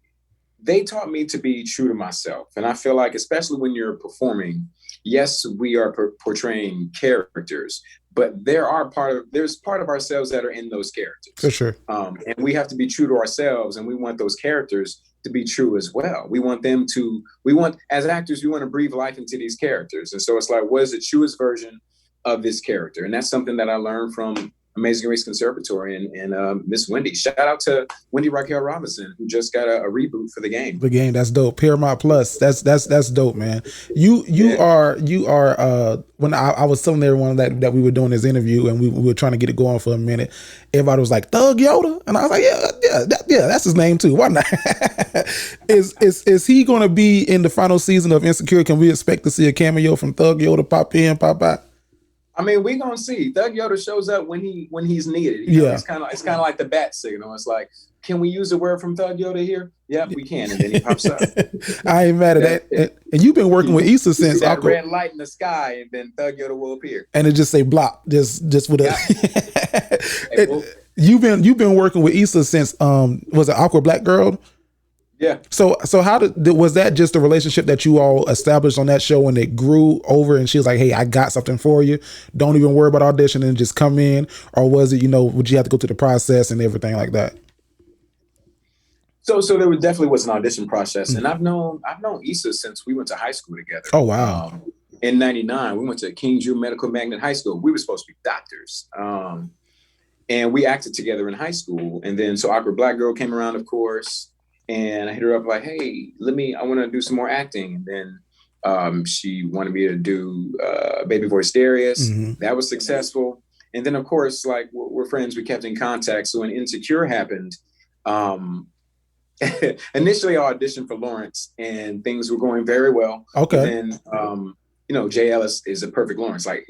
S8: they taught me to be true to myself. And I feel like, especially when you're performing, yes, we are portraying characters, but there's part of ourselves that are in those characters.
S1: For sure.
S8: And we have to be true to ourselves, and we want those characters to be true as well. As actors, we want to breathe life into these characters. And so it's like, what is the truest version of this character? And that's something that I learned from Amazing Grace Conservatory and Miss Wendy. Shout out to Wendy Raquel Robinson, who just got a reboot for The Game.
S1: The Game, that's dope. Paramount Plus, that's dope, man. You are when I was telling everyone that we were doing this interview and we were trying to get it going for a minute, everybody was like, Thug Yoda, and I was like, yeah, that's his name too. Why not? Is he going to be in the final season of Insecure? Can we expect to see a cameo from Thug Yoda pop in, pop out?
S8: I mean, we're gonna see. Thug Yoda shows up when he's needed. It's kind of like the bat signal. It's like, can we use a word from Thug Yoda here? Yep, we can, and then he pops up.
S1: I ain't mad at that. And you've been working with Issa since
S8: that red light in the sky, and then Thug Yoda will appear.
S1: And it just say blop, just with a. You've been working with Issa since was it Awkward Black Girl?
S8: Yeah.
S1: So was that just a relationship that you all established on that show and it grew over and she was like, hey, I got something for you. Don't even worry about auditioning and just come in. Or was it, would you have to go through the process and everything like that?
S8: So there definitely was an audition process. And I've known Issa since we went to high school together.
S1: Oh, wow.
S8: In 99, we went to King Jew Medical Magnet High School. We were supposed to be doctors. And we acted together in high school. And then so Awkward Black Girl came around, of course. And I hit her up like, hey, I want to do some more acting. And then she wanted me to do Baby Voice Darius. Mm-hmm. That was successful. And then, of course, like we're friends, we kept in contact. So when Insecure happened, initially I auditioned for Lawrence and things were going very well.
S1: Okay.
S8: And then, Jay Ellis is a perfect Lawrence. Like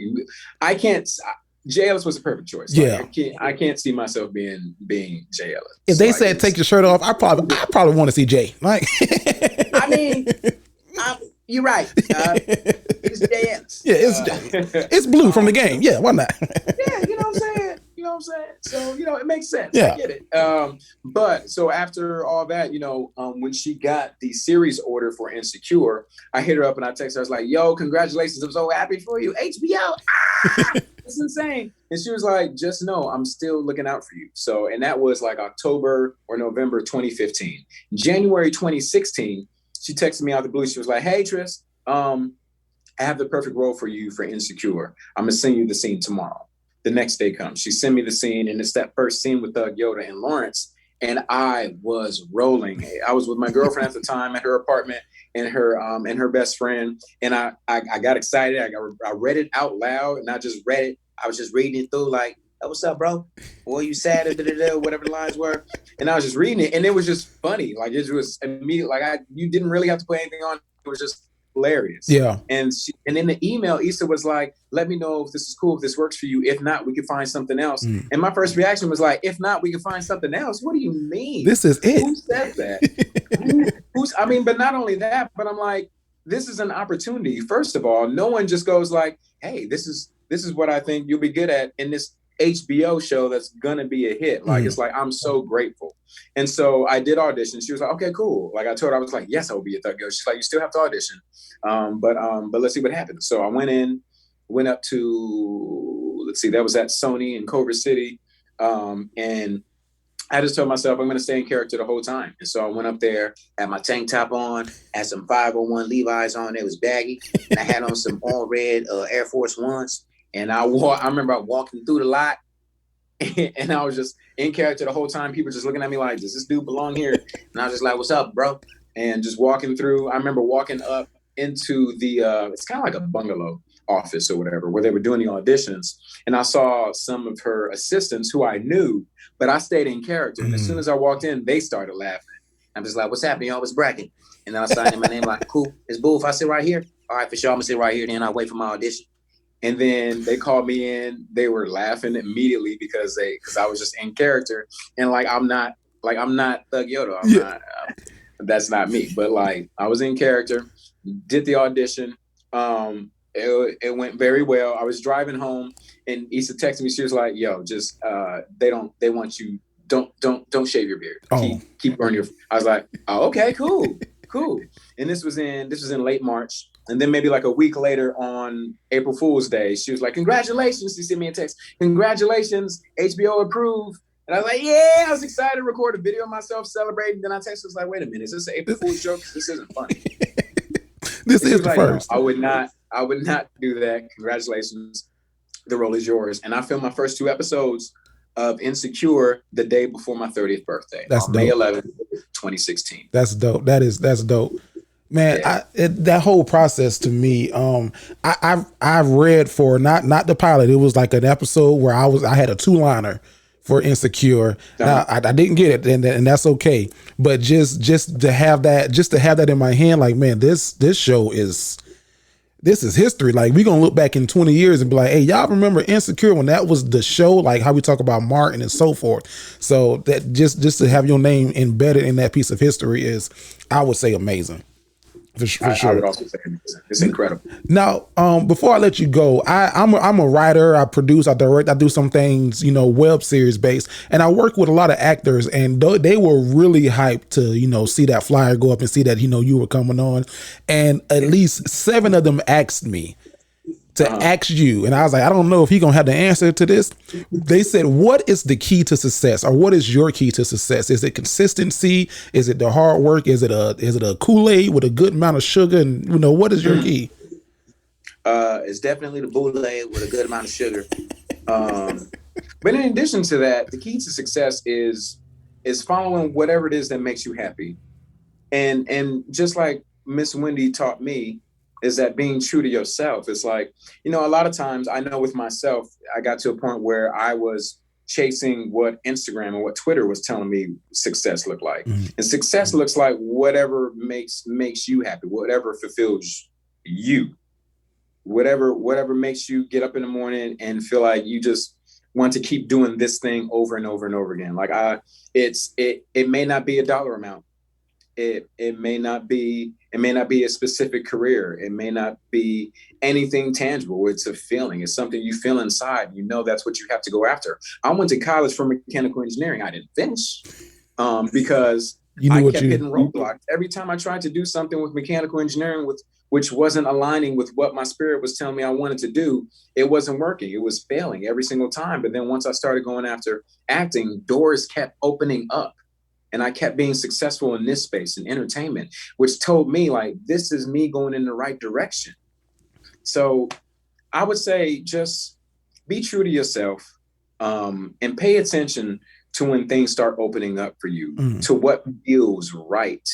S8: Jay Ellis was a perfect choice.
S1: Yeah,
S8: like, I can't see myself being Jay Ellis.
S1: If they said take your shirt off, I probably want to see Jay. Like,
S8: I mean, you're right. It's Jay Ellis.
S1: Yeah, it's Blue from The Game. Yeah, why not?
S8: Yeah, you know what I'm saying. So it makes sense.
S1: Yeah.
S8: I get it. But so after all that, when she got the series order for Insecure, I hit her up and I texted her. I was like, "Yo, congratulations! I'm so happy for you, HBO." It's insane. And she was like, just know I'm still looking out for you. So, and that was like October or November 2015. January 2016, she texted me out of the blue. She was like, hey, Tris, I have the perfect role for you for Insecure. I'm going to send you the scene tomorrow. The next day comes. She sent me the scene, and it's that first scene with Thug Yoda and Lawrence. And I was rolling. I was with my girlfriend at the time at her apartment and her best friend. And I got excited. I read it out loud, and I just read it. I was just reading it through like, oh, what's up, bro? Well, you sad, whatever the lines were. And I was just reading it, and it was just funny. Like it was immediate. Like you didn't really have to put anything on. It was just hilarious.
S1: Yeah.
S8: And in the email, Issa was like, let me know if this is cool, if this works for you. If not, we can find something else. And my first reaction was like, if not, we can find something else. What do you mean?
S1: This is it.
S8: Who said that? But not only that, but I'm like, this is an opportunity. First of all, no one just goes like, hey, this is what I think you'll be good at in this HBO show that's gonna be a hit. Like, it's like, I'm so grateful. And so I did audition. She was like, okay, cool. Like, I told her, I was like, yes, I will be a thug girl. She's like, you still have to audition. But let's see what happens. So I went up to, let's see, that was at Sony in Culver City. And I just told myself I'm going to stay in character the whole time. And so I went up there, had my tank top on, had some 501 Levi's on. It was baggy. And I had on some all red Air Force Ones. And I remember walking through the lot and I was just in character the whole time. People just looking at me like, does this dude belong here? And I was just like, what's up, bro? And just walking through. I remember walking up into the, it's kind of like a bungalow office or whatever, where they were doing the auditions. And I saw some of her assistants who I knew, but I stayed in character. And as soon as I walked in, they started laughing. I'm just like, what's happening? Y'all was bragging. And then I signed in my name like, cool, it's Boo if I sit right here. All right, for sure, I'm gonna sit right here. Then I'll wait for my audition. And then they called me in. They were laughing immediately because I was just in character. And I'm not Thug Yoda. That's not me. But like, I was in character, did the audition. It went very well. I was driving home and Issa texted me. She was like, yo, just, they want you, don't shave your beard. Keep burning your, I was like, oh, okay, cool. And this was in late March. And then maybe like a week later on April Fool's Day, she was like, congratulations. She sent me a text. Congratulations, HBO approved. And I was like, yeah, I was excited to record a video of myself celebrating. Then I texted, I was like, wait a minute, is this an April Fool's joke? This isn't funny.
S1: This is the first.
S8: No, I would not do that. Congratulations. The role is yours. And I filmed my first 2 episodes of Insecure the day before my 30th birthday. That's May 11th, 2016.
S1: That's dope. That's dope. Man, yeah. That whole process to me, I've read for not the pilot. It was like an episode where I had a 2-liner for Insecure. Now, I didn't get it, and that's okay. But just to have that in my hand, like, man, this show is history. Like, we're gonna look back in 20 years and be like, hey, y'all remember Insecure when that was the show? Like how we talk about Martin and so forth. So that just to have your name embedded in that piece of history is, I would say, amazing. For sure.
S8: I would also say it's incredible.
S1: Now, before I let you go, I'm a writer. I produce, I direct, I do some things, web series based, and I work with a lot of actors, and they were really hyped to, see that flyer go up and see that, you were coming on, and at least 7 of them asked me to ask you, and I was like, I don't know if he's gonna have the answer to this. They said, what is the key to success, or what is your key to success? Is it consistency? Is it the hard work? Is it a Kool-Aid with a good amount of sugar? And what is your key?
S8: It's definitely the Kool-Aid with a good amount of sugar. But in addition to that, the key to success is following whatever it is that makes you happy, and just like Miss Wendy taught me, is that being true to yourself. It's like, a lot of times I know with myself, I got to a point where I was chasing what Instagram and what Twitter was telling me success looked like. Mm-hmm. And success looks like whatever makes you happy, whatever fulfills you, whatever makes you get up in the morning and feel like you just want to keep doing this thing over and over and over again. Like it may not be a dollar amount. It may not be a specific career. It may not be anything tangible. It's a feeling. It's something you feel inside. That's what you have to go after. I went to college for mechanical engineering. I didn't finish because I kept hitting roadblocks. Every time I tried to do something with mechanical engineering, which wasn't aligning with what my spirit was telling me I wanted to do, it wasn't working. It was failing every single time. But then once I started going after acting, doors kept opening up. And I kept being successful in this space, in entertainment, which told me, like, this is me going in the right direction. So I would say just be true to yourself, and pay attention to when things start opening up for you, to what feels right.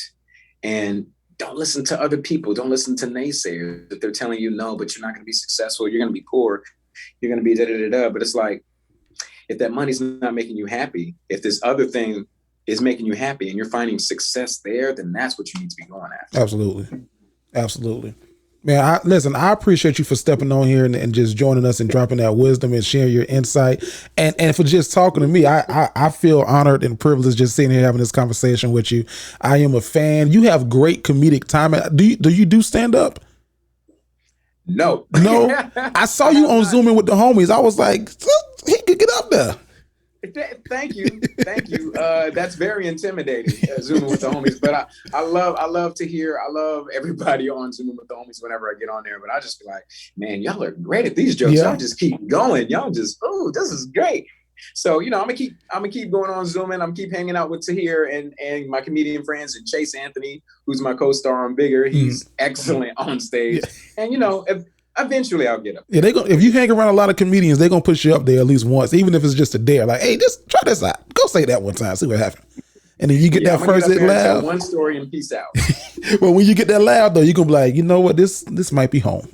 S8: And don't listen to other people. Don't listen to naysayers that they're telling you, no, but you're not going to be successful. You're going to be poor. You're going to be da-da-da-da. But it's like, if that money's not making you happy, if this other thing is making you happy and you're finding success there, then that's what you need to be going after.
S1: Absolutely. Man, I appreciate you for stepping on here and just joining us and dropping that wisdom and sharing your insight and for just talking to me. I feel honored and privileged just sitting here having this conversation with you. I am a fan. You have great comedic timing. Do you do stand up?
S8: No.
S1: I saw you on Zooming with the homies. I was like, could get up there.
S8: Thank you. That's very intimidating, Zooming with the homies. But I love to hear. I love everybody on Zooming with the homies whenever I get on there. But I just be like, man, y'all are great at these jokes. Y'all just keep going. Y'all just, this is great. So I'm gonna keep going on Zooming. I'm keep hanging out with Tahir and my comedian friends and Chase Anthony, who's my co-star on Bigger. He's excellent on stage, and eventually I'll get up.
S1: Yeah, if you hang around a lot of comedians, they're gonna push you up there at least once, even if it's just a dare. Like, hey, just try this out. Go say that one time, see what happens. And then you get that first laugh.
S8: One story and peace out.
S1: Well, when you get that laugh though, you gonna be like, you know what, this might be home.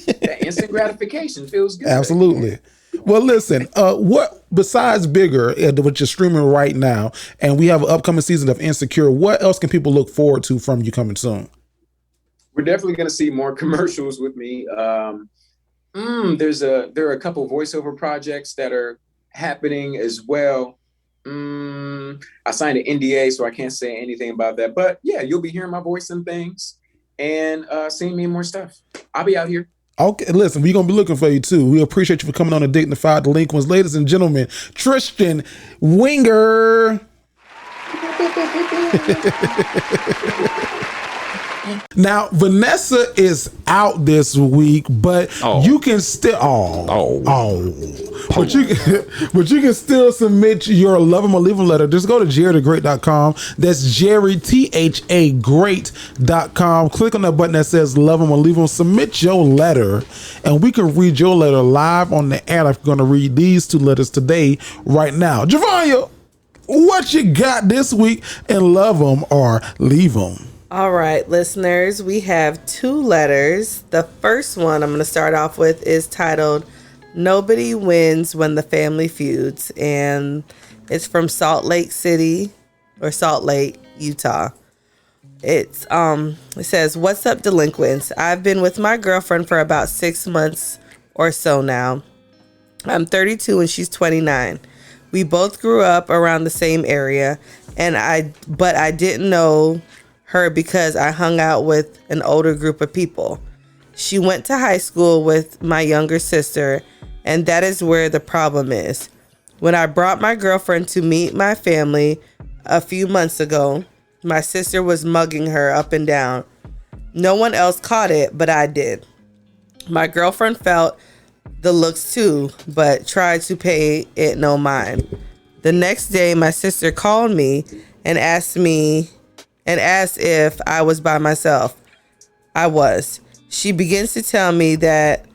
S8: That instant gratification feels good.
S1: Absolutely. Well, listen, what besides Bigger, which is streaming right now, and we have an upcoming season of Insecure, what else can people look forward to from you coming soon?
S8: We're definitely going to see more commercials with me. There are a couple voiceover projects that are happening as well. I signed an NDA, so I can't say anything about that. But yeah, you'll be hearing my voice and things and seeing me in more stuff. I'll be out here.
S1: Okay, listen, we're going to be looking for you too. We appreciate you for coming on to Dignified Delinquents. Ladies and gentlemen, Tristen Winger. Now, Vanessa is out this week, but you can still but you can still submit your love 'em or leave 'em letter. Just go to JerryThaGreat.com. That's JerryThaGreat.com. Click on that button that says love 'em or leave 'em. Submit your letter, and we can read your letter live on the air. I'm going to read these two letters today, right now. Javanya, what you got this week in Love 'em or Leave 'em?
S4: All right, listeners, we have two letters. The first one I'm going to start off with is titled Nobody Wins When the Family Feuds, and it's from Salt Lake, Utah. It says, "What's up, delinquents? I've been with my girlfriend for about 6 months or so now. I'm 32 and she's 29. We both grew up around the same area, but I didn't know her because I hung out with an older group of people. She went to high school with my younger sister, and that is where the problem is. When I brought my girlfriend to meet my family a few months ago, my sister was mugging her up and down. No one else caught it, but I did. My girlfriend felt the looks too, but tried to pay it no mind. The next day, my sister called me and asked if I was by myself. I was. She begins to tell me that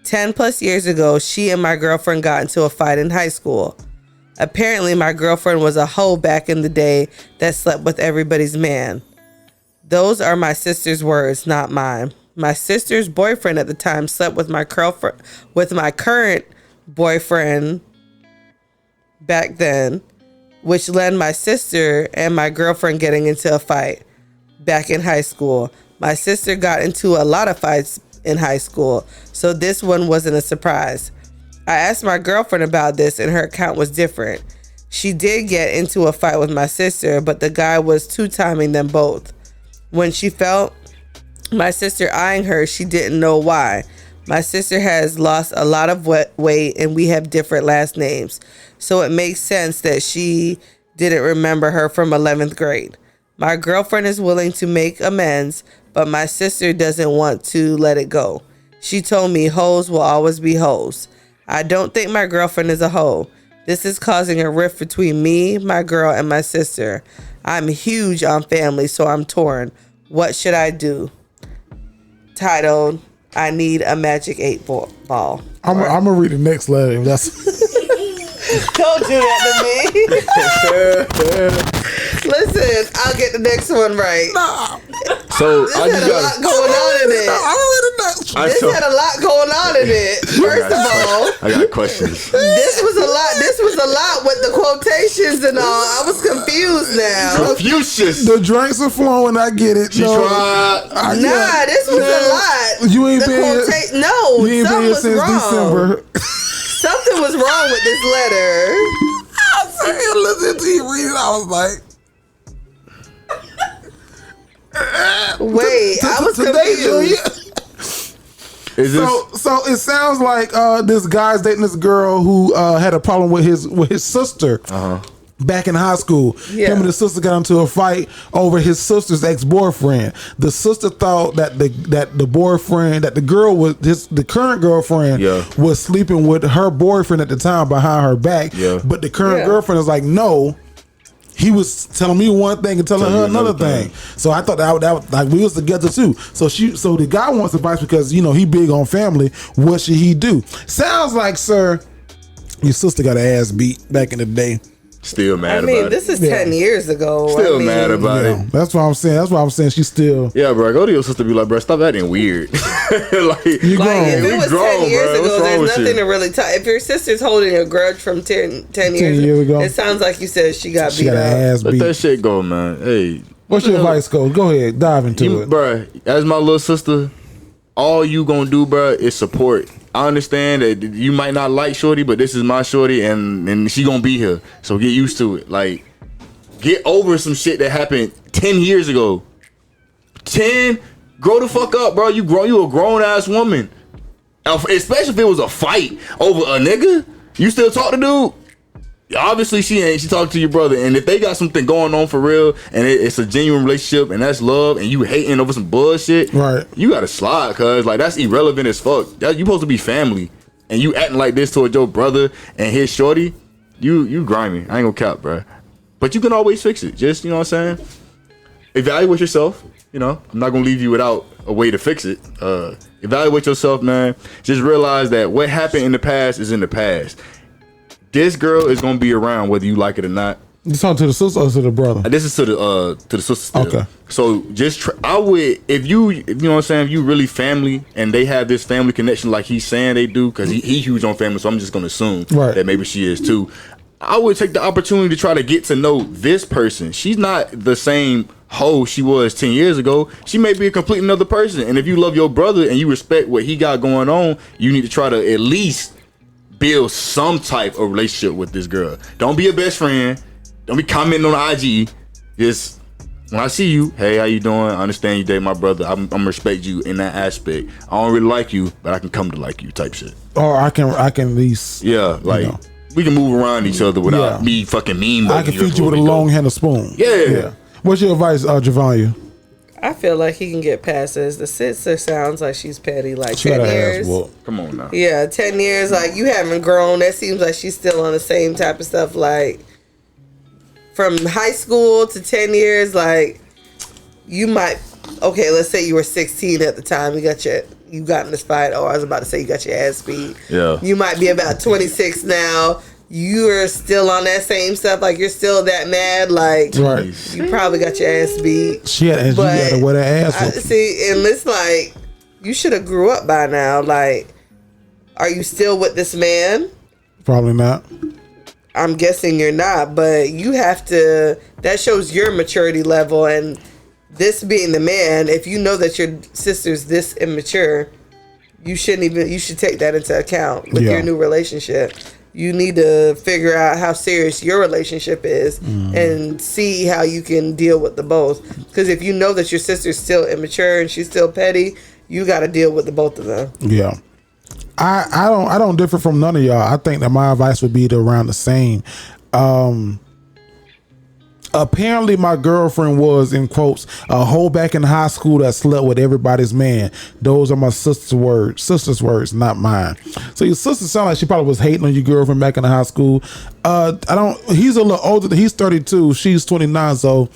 S4: 10 plus years ago, she and my girlfriend got into a fight in high school. Apparently, my girlfriend was a hoe back in the day that slept with everybody's man. Those are my sister's words, not mine. My sister's boyfriend at the time slept with my current boyfriend back then, which led my sister and my girlfriend getting into a fight back in high school. My sister got into a lot of fights in high school, so this one wasn't a surprise. I asked my girlfriend about this, and her account was different. She did get into a fight with my sister, but the guy was two-timing them both. When she felt my sister eyeing her, she didn't know why. My sister has lost a lot of weight, and we have different last names, so it makes sense that she didn't remember her from 11th grade. My girlfriend is willing to make amends, but my sister doesn't want to let it go. She told me hoes will always be hoes. I don't think my girlfriend is a hoe. This is causing a rift between me, my girl, and my sister. I'm huge on family, so I'm torn. What should I do?" Titled, I Need a Magic 8 Ball.
S1: I'm going to read the next letter.
S4: Don't do that to me. Listen, I'll get the next one right.
S1: Nah.
S3: So
S4: this had a lot going on in it. This had a lot going on in it. First of all,
S3: I got questions.
S4: This was a lot with the quotations and all. I was confused now.
S3: Confucius.
S1: The drinks are flowing. I get it.
S3: She tried.
S4: This was a lot.
S1: You ain't been
S4: something was
S1: since
S4: wrong.
S1: December.
S4: Something was wrong with this letter.
S1: I was listening to you read it. I was like,
S4: wait, I was confused.
S1: So it sounds like this guy's dating this girl who had a problem with his sister. Back in high school, him and his sister got into a fight over his sister's ex-boyfriend. The sister thought that the current girlfriend was sleeping with her boyfriend at the time behind her back. But the current girlfriend is like, no, he was telling me one thing and telling her another thing. So I thought that like we was together too. So the guy wants advice because he big on family. What should he do? Sounds like, sir, your sister got her ass beat back in the day.
S3: Still mad about it.
S4: This is 10 years ago.
S3: Still mad about it.
S1: That's what I'm saying. That's why I'm saying she's still.
S3: Yeah, bro. Go to your sister. Be like, bro, stop acting weird.
S1: You
S4: if it was 10 years ago, there's nothing to really talk. If your sister's holding a grudge from 10 years ago, it sounds like you said she got beat up.
S1: Ass beat.
S3: Let that shit go, man. Hey,
S1: what's your advice, Coach? Go ahead, dive into it,
S3: bro. As my little sister, all you gonna do, bro, is support. I understand that you might not like Shorty, but this is my Shorty, and she gonna be here. So get used to it. Like, get over some shit that happened 10 years ago. 10, grow the fuck up, bro. You a grown ass woman. Especially if it was a fight over a nigga. You still talk to dude? Obviously she ain't. She talking to your brother, and if they got something going on for real, and it's a genuine relationship, and that's love, and you hating over some bullshit,
S1: right?
S3: You gotta slide, cause like that's irrelevant as fuck. You supposed to be family, and you acting like this towards your brother and his shorty. You grimy. I ain't gonna cap, bro. But you can always fix it. Just what I'm saying. Evaluate yourself. I'm not gonna leave you without a way to fix it. Evaluate yourself, man. Just realize that what happened in the past is in the past. This girl is gonna be around whether you like it or not.
S1: You talking to the sister or to the brother?
S3: This is to the sister still.
S1: Okay.
S3: So just I would if you know what I'm saying, if you really family and they have this family connection like he's saying they do, because he huge on family, so I'm just gonna assume that maybe she is too. I would take the opportunity to try to get to know this person. She's not the same hoe she was 10 years ago. She may be a complete another person. And if you love your brother and you respect what he got going on, you need to try to at least build some type of relationship with this girl. Don't be a best friend. Don't be commenting on IG. Just when I see you, hey, how you doing? I understand you date my brother. I'm respect you in that aspect. I don't really like you, but I can come to like you type shit.
S1: Or I can at least
S3: we can move around each other without me fucking mean.
S1: I can feed you with a long handled spoon.
S3: Yeah.
S1: What's your advice, Javanya?
S4: I feel like he can get past this. The sister sounds like she's petty. Like 10 years.
S3: Come on now.
S4: Yeah, 10 years. Like, you haven't grown. That seems like she's still on the same type of stuff. Like, from high school to 10 years, like, you might. Okay, let's say you were 16 at the time. You got in this fight. Oh, I was about to say you got your ass beat.
S3: Yeah.
S4: You might be about 26 now. You're still on that same stuff. Like, you're still that mad. Like, you probably got your ass beat.
S1: You had to wear that ass.
S4: See, and it's like, you should have grew up by now. Like, are you still with this man?
S1: Probably not.
S4: I'm guessing you're not, but you have to. That shows your maturity level. And this being the man, if you know that your sister's this immature, you should take that into account with your new relationship. You need to figure out how serious your relationship is and see how you can deal with the both. Because if you know that your sister's still immature and she's still petty, you got to deal with the both of them.
S1: Yeah. I don't differ from none of y'all. I think that my advice would be around the same. Apparently my girlfriend was, in quotes, a hoe back in high school that slept with everybody's man. Those are my sister's words, not mine. So your sister sound like she probably was hating on your girlfriend back in high school. He's a little older. He's 32. She's 29. So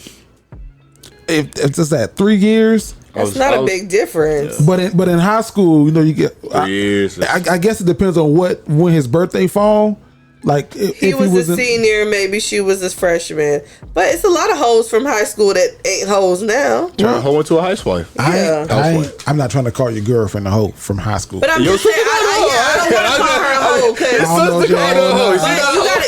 S1: if it's that 3 years.
S4: That's not a big difference.
S1: Yeah. But in high school, you get
S3: 3 years.
S1: I guess it depends on when his birthday fall. Like if
S4: he was a senior, maybe she was a freshman. But it's a lot of hoes from high school that ain't hoes now.
S3: Turn a hoe into a housewife.
S1: I'm not trying to call your girlfriend a hoe from high school.
S4: But I'm just saying, I don't want to call her a hoe because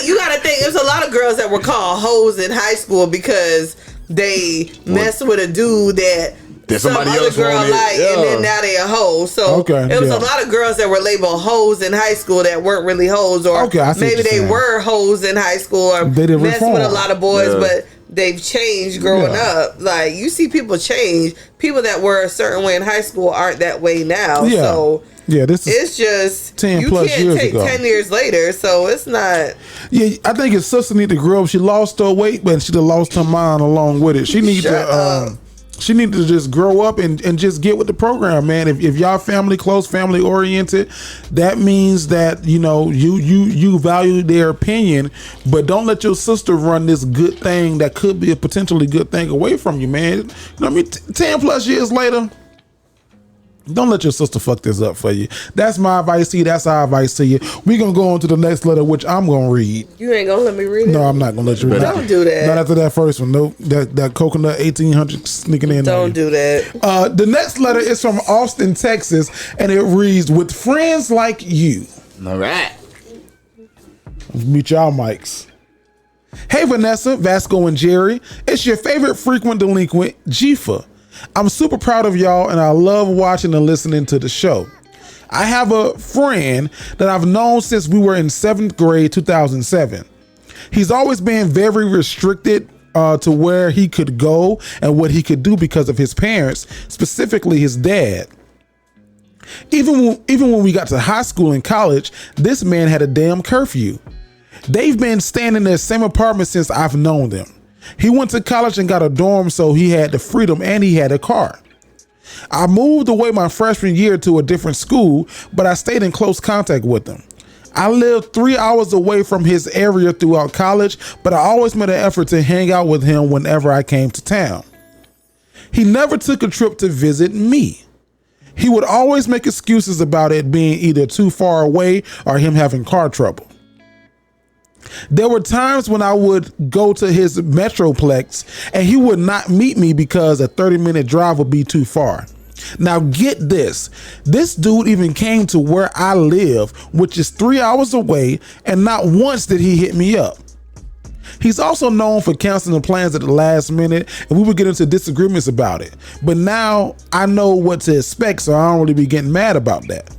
S4: you gotta think there's a lot of girls that were called hoes in high school because they messed with a dude that some other girl and then now they a hoe. So it was a lot of girls that were labeled hoes in high school that weren't really hoes, or maybe they were hoes in high school or messed with a lot of boys, but they've changed growing up. Like, you see people change. People that were a certain way in high school aren't that way now. So
S1: Yeah, this is.
S4: It's just
S1: 10
S4: you
S1: plus
S4: can't
S1: years
S4: take
S1: ago.
S4: 10 years later, so it's not.
S1: Yeah, I think his sister need to grow up. She lost her weight, but she lost her mind along with it. She need to. She need to just grow up and just get with the program, man. If y'all close family oriented, that means that you value their opinion, but don't let your sister run this good thing that could be a potentially good thing away from you, man. You know what I mean? 10 plus years later, don't let your sister fuck this up for you. That's my advice to you. That's our advice to you. We're going to go on to the next letter, which I'm going to read.
S4: You ain't going to let me read it?
S1: No, I'm not going to let you read it.
S4: Don't do that.
S1: Not after that first one. Nope. That coconut 1800 sneaking in.
S4: Don't do that.
S1: The next letter is from Austin, Texas, and it reads, with friends like you.
S3: All right.
S1: Mute y'all mics. Hey, Vanessa, Vasco, and Jerry. It's your favorite frequent delinquent, Jifa. I'm super proud of y'all, and I love watching and listening to the show. I have a friend that I've known since we were in 7th grade, 2007. He's always been very restricted to where he could go and what he could do because of his parents, specifically his dad. Even when we got to high school and college, this man had a damn curfew. They've been staying in their same apartment since I've known them. He went to college and got a dorm, so he had the freedom and he had a car. I moved away my freshman year to a different school, but I stayed in close contact with him. I lived 3 hours away from his area throughout college, but I always made an effort to hang out with him whenever I came to town. He never took a trip to visit me. He would always make excuses about it being either too far away or him having car trouble. There were times when I would go to his Metroplex and he would not meet me because a 30-minute drive would be too far. Now get this. This dude even came to where I live, which is 3 hours away, and not once did he hit me up. He's also known for canceling plans at the last minute, and we would get into disagreements about it. But now I know what to expect, so I don't really be getting mad about that.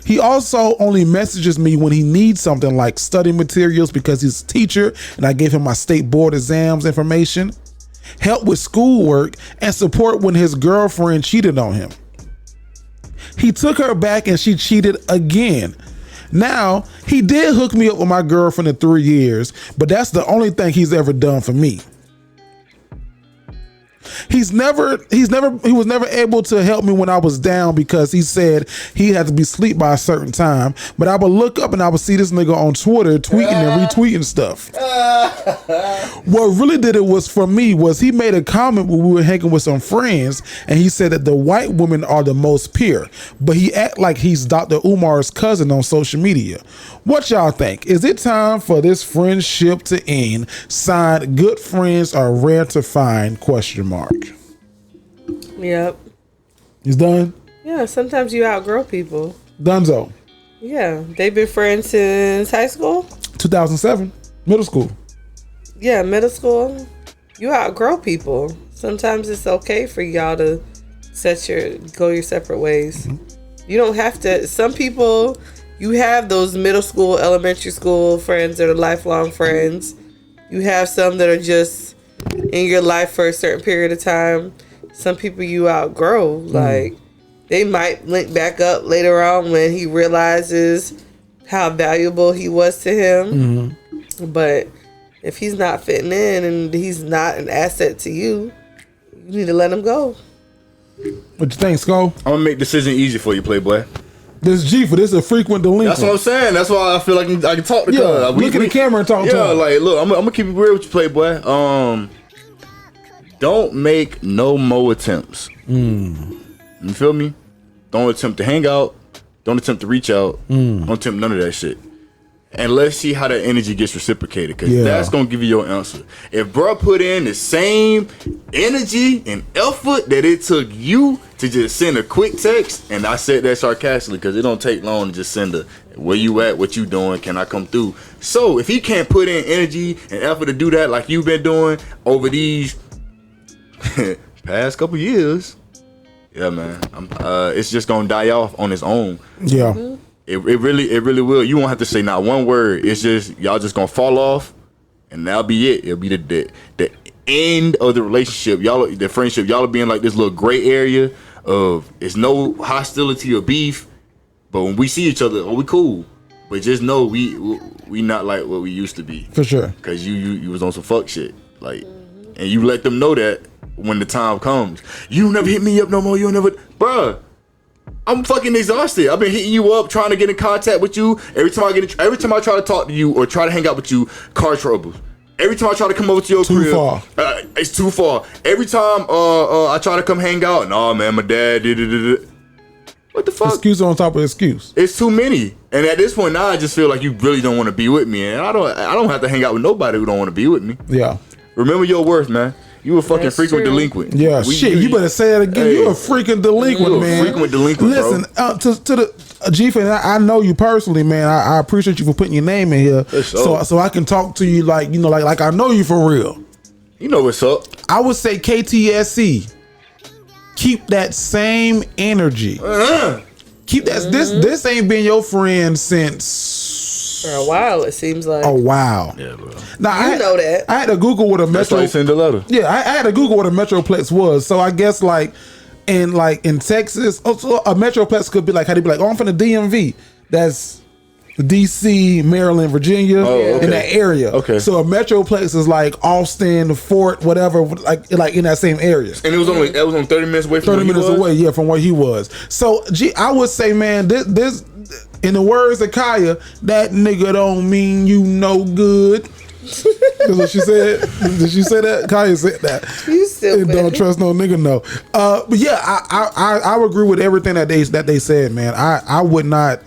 S1: He also only messages me when he needs something like study materials because he's a teacher and I gave him my state board exams information, help with schoolwork, and support when his girlfriend cheated on him. He took her back and she cheated again. Now, he did hook me up with my girlfriend in 3 years, but that's the only thing he's ever done for me. He was never able to help me when I was down because he said he had to be asleep by a certain time. But I would look up and I would see this nigga on Twitter tweeting and retweeting stuff. What really did it was for me was he made a comment when we were hanging with some friends and he said that the white women are the most pure, but he act like he's Dr. Umar's cousin on social media. What y'all think? Is it time for this friendship to end? Signed, good friends are rare to find, ?
S4: Yep.
S1: He's done?
S4: Yeah, sometimes you outgrow people.
S1: Dunzo.
S4: Yeah, they've been friends since high school?
S1: 2007, middle school.
S4: Yeah, middle school. You outgrow people. Sometimes it's okay for y'all to go your separate ways. Mm-hmm. You don't have to. Some people, you have those middle school, elementary school friends that are lifelong friends. You have some that are just in your life for a certain period of time. Some people you outgrow. Like, they might link back up later on when he realizes how valuable he was to him. Mm-hmm. But if he's not fitting in and he's not an asset to you, you need to let him go.
S1: What you think, Skull?
S3: I'm gonna make decision easy for you, Playboy.
S1: This G for this is a frequent delinquent.
S3: That's what I'm saying. That's why I feel like I can talk to
S1: Look at the camera and talk to him.
S3: Yeah, like, look, I'm gonna keep it real with you, Playboy. Don't make no more attempts. You feel me? Don't attempt to hang out. Don't attempt to reach out. Don't attempt none of that shit. And let's see how that energy gets reciprocated, because that's gonna give you your answer. If bro put in the same energy and effort that it took you to just send a quick text, and I said that sarcastically because it don't take long to just send a where you at, what you doing, can I come through? So if he can't put in energy and effort to do that like you've been doing over these past couple years, yeah, man, it's just gonna die off on its own.
S1: Yeah.
S3: It really will. You won't have to say not one word. It's just y'all just gonna fall off, and that'll be it. It'll be the end of the relationship. Y'all, the friendship. Y'all will be in like this little gray area of it's no hostility or beef, But when we see each other, we cool. But just know we not like what we used to be.
S1: For sure.
S3: Cause you was on some fuck shit. Like, and you let them know that when the time comes. You never hit me up no more. You never, bruh. I'm fucking exhausted. I've been hitting you up, trying to get in contact with you. Every time I try to talk to you or try to hang out with you, car troubles. Every time I try to come over to your crib,
S1: far.
S3: It's too far. Every time I try to come hang out, nah, man, my dad did it. What the fuck?
S1: Excuse on top of excuse.
S3: It's too many. And at this point now, I just feel like you really don't want to be with me, and I don't have to hang out with nobody who don't want to be with me.
S1: Yeah.
S3: Remember your worth, man. You a fucking frequent delinquent.
S1: Yeah, you better say that again. Hey, you a freaking delinquent, man.
S3: Frequent delinquent,
S1: listen,
S3: bro.
S1: To the G-Fan, I know you personally, man. I appreciate you for putting your name in here, so I can talk to you like I know you for real.
S3: You know what's up.
S1: I would say KTSC. Keep that same energy. Keep that. This ain't been your friend since.
S4: For a while, it seems like.
S1: Oh wow!
S3: Yeah, bro.
S1: Now I
S4: know that.
S1: I had to Google what a
S3: That's
S1: metro.
S3: why you send the letter.
S1: Yeah, I had to Google what a metroplex was. So I guess in Texas, also a metroplex could be like how they be like, oh, I'm from the DMV. That's DC, Maryland, Virginia, in that area.
S3: Okay.
S1: So a metroplex is like Austin, Fort, whatever, like in that same area.
S3: And it was only 30 minutes away from
S1: 30 minutes away, yeah, from where he was. So I would say, man, this in the words of Kaya, that nigga don't mean you no good. That's what she said. Did she say that? Kaya said that.
S4: You still
S1: don't trust no nigga, no. But yeah, I would agree with everything that they said, man. I would not.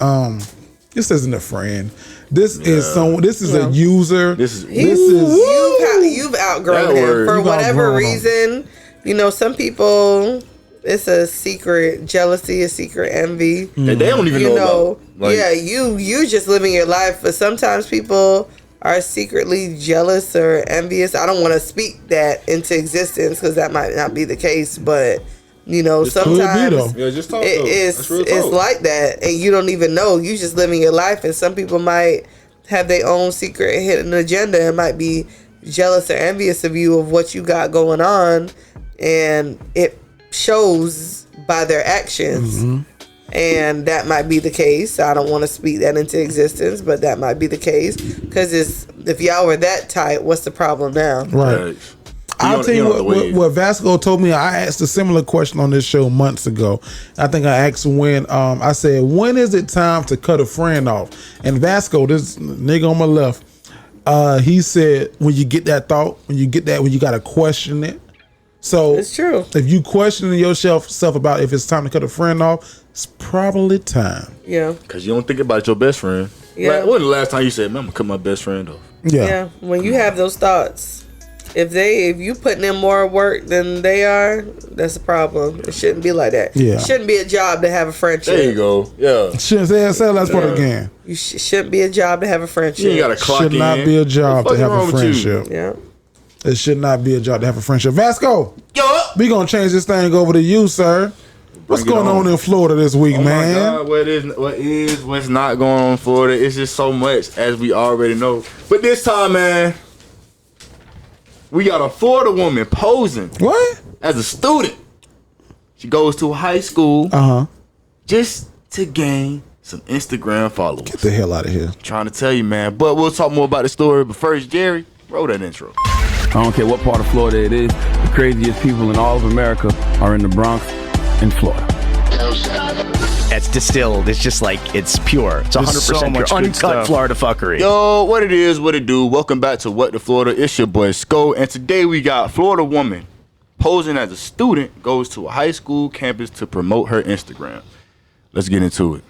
S1: This isn't a friend. This is someone. This is a user. You've
S4: outgrown him for whatever reason. You know, some people. It's a secret jealousy, a secret envy.
S3: They don't even know.
S4: Yeah, you just living your life. But sometimes people are secretly jealous or envious. I don't want to speak that into existence because that might not be the case. But you know, sometimes it's like that, and you don't even know. You just living your life, and some people might have their own secret hidden agenda and might be jealous or envious of you of what you got going on, and it shows by their actions. And that might be the case. I don't want to speak that into existence, but that might be the case because if y'all were that tight, what's the problem now?
S1: Right. I'll tell you what Vasco told me. I asked a similar question on this show months ago. I think I asked I said, when is it time to cut a friend off? And Vasco, this nigga on my left, he said, when you get that thought, when you got to question it. So
S4: it's true.
S1: If you question yourself about if it's time to cut a friend off, it's probably time.
S4: Yeah.
S3: Because you don't think about your best friend.
S4: Yeah.
S3: When was the last time you said, man, I'm going to cut my best friend off?
S1: Yeah.
S4: When you have those thoughts, if you putting in more work than they are, that's a problem. It shouldn't be like that.
S1: Yeah.
S4: It shouldn't be a job to have a friendship.
S3: There you go. Yeah.
S1: Shouldn't say that last part again.
S4: You shouldn't be a job to have a friendship.
S3: You ain't got to clock in.
S1: Should not be a job to have a friendship.
S4: Yeah.
S1: It should not be a job to have a friendship. Vasco,
S3: we
S1: gonna change this thing over to you, sir. What's going on in Florida this week, man?
S3: My God, what's not going on in Florida? It's just so much, as we already know. But this time, man, we got a Florida woman posing as a student. She goes to a high school just to gain some Instagram followers.
S1: Get the hell out of here.
S3: Trying to tell you, man. But we'll talk more about the story. But first, Jerry, roll that intro.
S9: I don't care what part of Florida it is. The craziest people in all of America are in the Bronx in Florida.
S10: It's distilled. It's just like, it's pure. It's 100% pure. Uncut Florida fuckery.
S3: Yo, what it is, what it do. Welcome back to What the Florida. It's your boy Sko. And today we got Florida woman posing as a student goes to a high school campus to promote her Instagram. Let's get into it.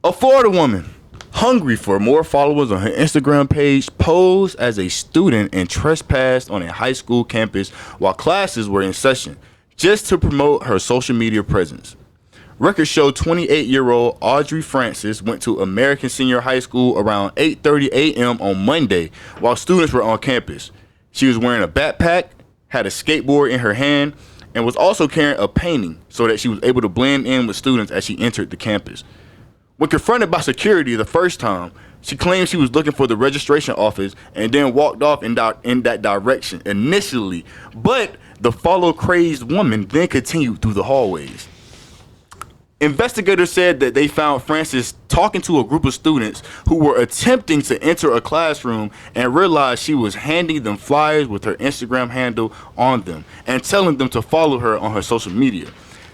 S3: A Florida woman hungry for more followers on her Instagram page posed as a student and trespassed on a high school campus while classes were in session just to promote her social media presence. Records show 28-year-old Audrey Francis went to American Senior High School around 8:30 a.m. on Monday while students were on campus. She was wearing a backpack, had a skateboard in her hand, and was also carrying a painting so that she was able to blend in with students as she entered the campus. When confronted by security the first time, she claimed she was looking for the registration office and then walked off in that direction initially. But the follow-crazed woman then continued through the hallways. investigators said that they found Frances talking to a group of students who were attempting to enter a classroom and realized she was handing them flyers with her Instagram handle on them and telling them to follow her on her social media.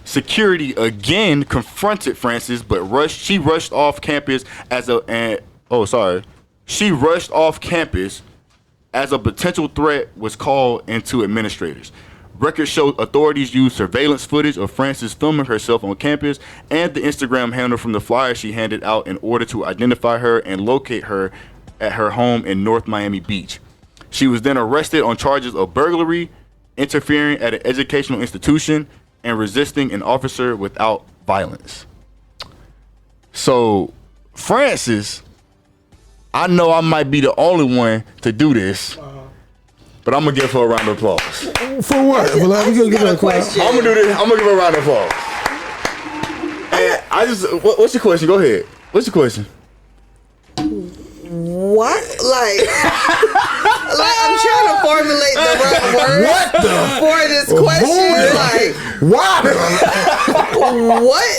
S3: Security again confronted Frances, but she rushed off campus She rushed off campus as a potential threat was called into administrators. Records show authorities used surveillance footage of Frances filming herself on campus and the Instagram handle from the flyer she handed out in order to identify her and locate her at her home in North Miami Beach. She was then arrested on charges of burglary, interfering at an educational institution, and resisting an officer without violence. So, Frances, I know I might be the only one to do this. But I'm gonna give her a round of applause.
S1: For what?
S3: I'm gonna do this. I'm gonna give her a round of applause. And what's your question? Go ahead. What's your question?
S4: What? Like I'm trying to formulate the right words for this question. Like, what?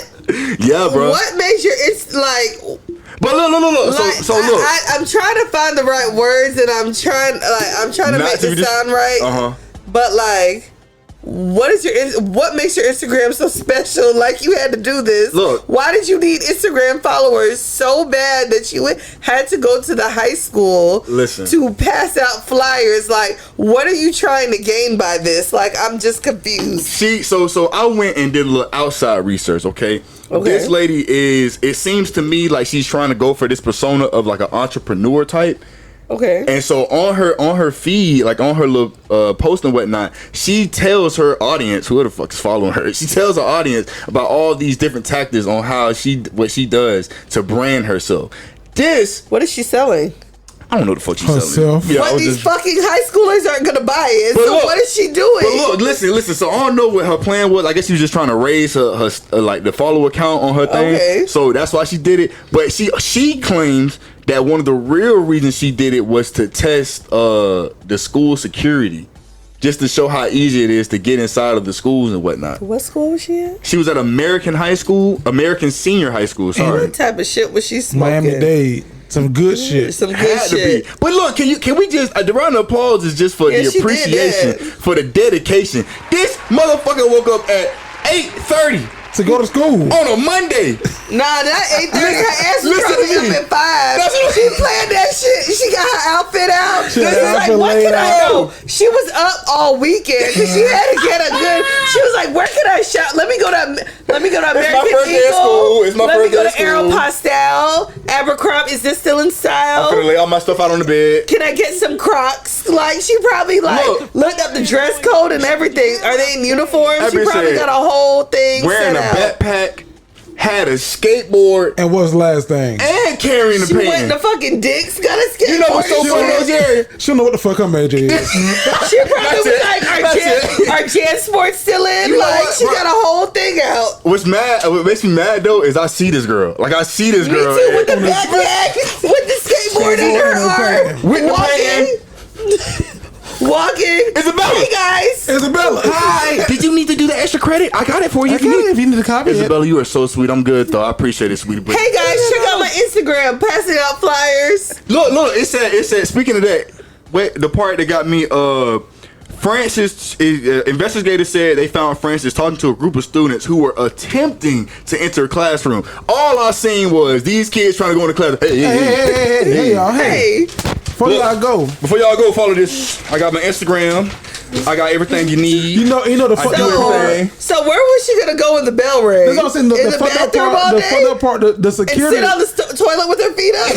S3: Yeah, bro.
S4: What makes you? It's like.
S3: But look.
S4: Like,
S3: so look.
S4: I'm trying to find the right words, and I'm trying to make this sound right. But like, what makes your Instagram so special? Like, you had to do this.
S3: Look.
S4: Why did you need Instagram followers so bad that you had to go to the high school to pass out flyers? Like, what are you trying to gain by this? Like, I'm just confused.
S3: So I went and did a little outside research, okay? This lady it seems to me like she's trying to go for this persona of like an entrepreneur type.
S4: Okay.
S3: And so on her feed, like on her little post and whatnot, she tells her audience, who the fuck is following her, she tells her audience about all these different tactics on how what she does to brand herself. What is she selling? I don't know what the fuck she's selling.
S4: Yeah, but these fucking high schoolers aren't gonna buy it. So look, what is she doing?
S3: But look, listen. So I don't know what her plan was. I guess she was just trying to raise her like the follower count on her thing.
S4: Okay.
S3: So that's why she did it. But she claims that one of the real reasons she did it was to test the school security, just to show how easy it is to get inside of the schools and whatnot.
S4: What school was she at?
S3: She was at American Senior High School. Sorry.
S4: What type of shit was she smoking?
S1: Miami-Dade. Some good shit.
S4: Some good shit.
S3: But look, can we just the round of applause is just for the appreciation, for the dedication. This motherfucker woke up at 8:30
S1: to go to school
S3: on a Monday.
S4: Nah, that 8:30. Her ass was probably up at 5. She planned that shit. She got her outfit out. She was like, what can I do? She was up all weekend because she had to get a good. She was like, where can I shop? Let me go to American Eagle.
S3: It's my
S4: Let me
S3: first
S4: go
S3: day
S4: to Aeropostale. Abercrombie. Is this still in style?
S3: I'm gonna lay all my stuff out on the bed.
S4: Can I get some Crocs? Like, she probably looked up the dress code and everything. Are they in uniform? She probably got a whole thing
S3: wearing a backpack, had a skateboard,
S1: and what's the last thing?
S3: And carrying the pen.
S4: She went to fucking Dick's, got a skateboard.
S3: You know what's so funny though, Jerry?
S1: She don't know what the fuck her major is.
S4: She probably was like, our Jan Sports still in? You like, she got a whole thing out.
S3: What makes me mad though is I see this girl. Like, I see this girl.
S4: Me too, with the backpack, with the skateboard in her arm.
S3: With the pen.
S4: Walking.
S3: Isabella.
S4: Hey guys.
S1: Isabella.
S3: Hi. Did you need to do the extra credit? I got it for you.
S1: If you need to copy
S3: Isabella, you are so sweet. I'm good though. I appreciate it, sweetie.
S4: Hey guys, check out my Instagram. Passing out flyers.
S3: Look. It said. Speaking of that, the part that got me. Frances, investigators said they found Frances talking to a group of students who were attempting to enter a classroom. All I seen was these kids trying to go into class.
S1: Hey, y'all. Before y'all go, follow this. I got my Instagram. I got everything you need. You know the fucked up part.
S4: So where was she gonna go when the bell rang?
S1: That's what I'm saying. The fucked up part. The security.
S4: And sit on the toilet with her feet up.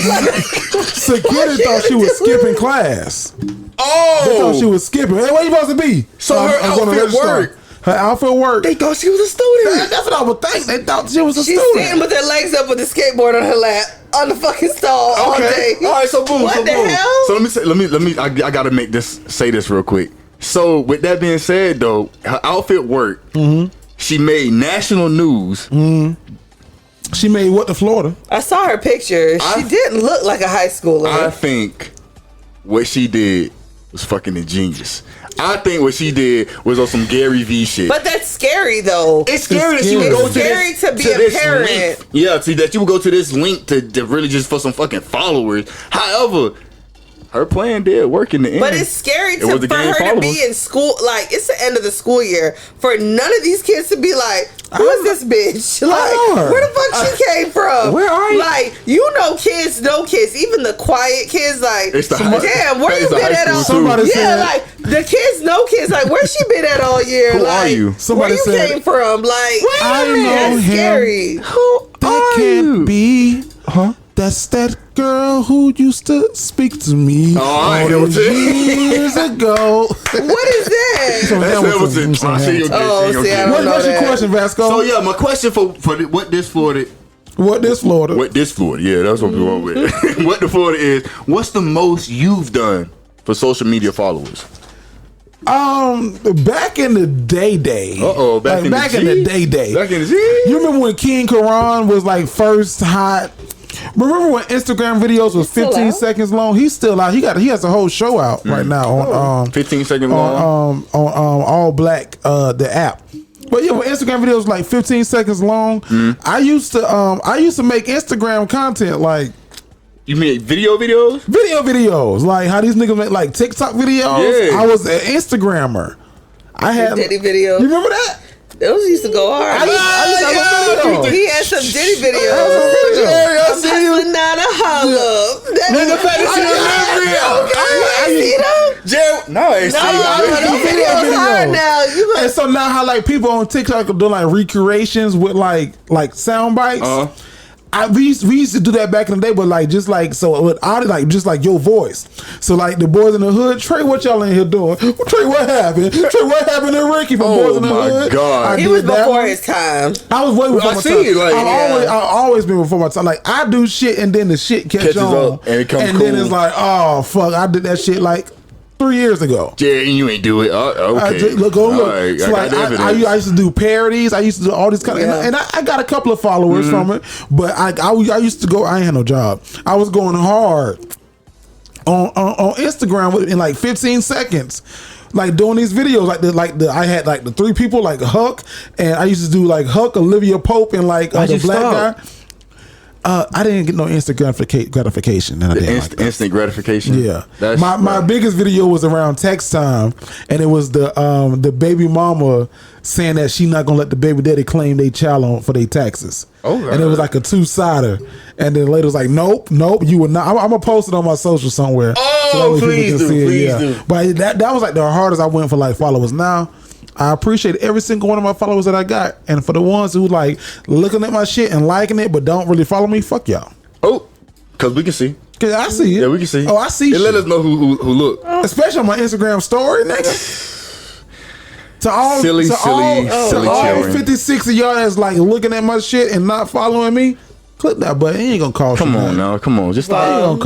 S1: Security thought she was skipping class.
S3: Oh,
S1: they thought she was skipping. Hey, where you supposed to be?
S3: So her outfit worked.
S1: Her outfit worked.
S3: They thought she was a student.
S1: That's what I would think. They thought she was a student.
S4: She's sitting with her legs up with the skateboard on her lap on the fucking stall all day.
S3: All right, so boom.
S4: What the hell?
S3: So let me. I gotta say this real quick. So with that being said, though, her outfit worked. Mm-hmm. She made national news.
S1: Mm-hmm. She made what to Florida?
S4: I saw her picture. She didn't look like a high schooler.
S3: I think what she did was fucking ingenious. I think what she did was on some Gary V shit.
S4: But that's scary though.
S3: It's scary that she would go to
S4: this.
S3: To
S4: be a parent.
S3: Link. Yeah, see that you would go to this link to really just for some fucking followers. However, her plan did work in the end.
S4: But it's scary for her to be in school. Like, it's the end of the school year. For none of these kids to be like, who is this bitch? Like, where the fuck she came from?
S3: Where are you?
S4: Like, kids know kids. Even the quiet kids, like, damn, where you
S3: the
S4: been at all?
S1: Somebody said,
S4: like, the kids know kids. Like, where she been at all year?
S3: Who
S4: like,
S3: are you?
S1: Somebody
S4: where you came from? Like,
S1: I know
S4: that's
S1: him.
S4: scary.
S3: Who
S1: That can't be. That's that girl who used to speak to me
S3: all
S1: those years ago.
S4: What is that?
S3: What's
S1: your question, Vasco?
S3: So yeah, my question for what this Florida? Yeah, that's what we want with. What the Florida is? What's the most you've done for social media followers?
S1: Back in the day.
S3: Back in the day.
S1: You remember when King Karan was like first hot? Remember when Instagram videos was 15 seconds long? He's still out. He has a whole show out right now on
S3: 15 seconds long
S1: on All Black the app. But yeah, when Instagram videos was like 15 seconds long, I used to make Instagram content like.
S3: You mean video videos?
S1: Video videos, like how these niggas make like TikTok videos.
S3: Yeah.
S1: I was an Instagrammer. I had
S4: Diddy videos.
S1: You remember that?
S4: Those used to go hard. He had some Diddy videos.
S3: I
S4: see you now to holla.
S3: Nigga,
S4: I see them.
S3: No, I ain't seen
S4: videos hard now.
S1: And so now how like people on TikTok are doing like recreations with like sound bites. We used to do that back in the day, but like just like so with audio, like just like your voice. So like the boys in the hood, Trey, what y'all in here doing? Trey, what happened? Trey, what happened to Ricky from Boys in the Hood?
S3: Oh my God,
S4: he was before his time.
S1: I was way before my time.
S3: Like,
S1: I've always been before my time. Like I do shit and then the shit catches on,
S3: up and it comes
S1: and then it's like, oh fuck, I did that shit like 3 years ago.
S3: Yeah, and you ain't do it. Okay.
S1: Look. Right, so like I used to do parodies. I used to do all these kind of, and I got a couple of followers from it. But I used to go. I ain't had no job. I was going hard on Instagram in like 15 seconds. Like doing these videos, I had like the 3 people like Huck, and I used to do like Huck, Olivia Pope, and like the black guy. I didn't get no instant gratification. And I didn't like
S3: instant gratification.
S1: Yeah, my biggest video was around tax time, and it was the baby mama saying that she not gonna let the baby daddy claim they child for their taxes. Oh, and it was like a 2-sider, and then later was like, nope, you would not. I'm gonna post it on my social somewhere.
S3: Oh, so please do.
S1: But that was like the hardest I went for like followers. Now I appreciate every single one of my followers that I got. And for the ones who like looking at my shit and liking it but don't really follow me, fuck y'all.
S3: Oh, because we can see.
S1: Cause I see it.
S3: Yeah, we can see.
S1: Oh, I see.
S3: And let us know who look.
S1: Especially on my Instagram story, nigga. To all
S3: silly
S1: all 56 of y'all that's like looking at my shit and not following me, click that button. It ain't gonna cost you.
S3: Come on. Just
S4: I don't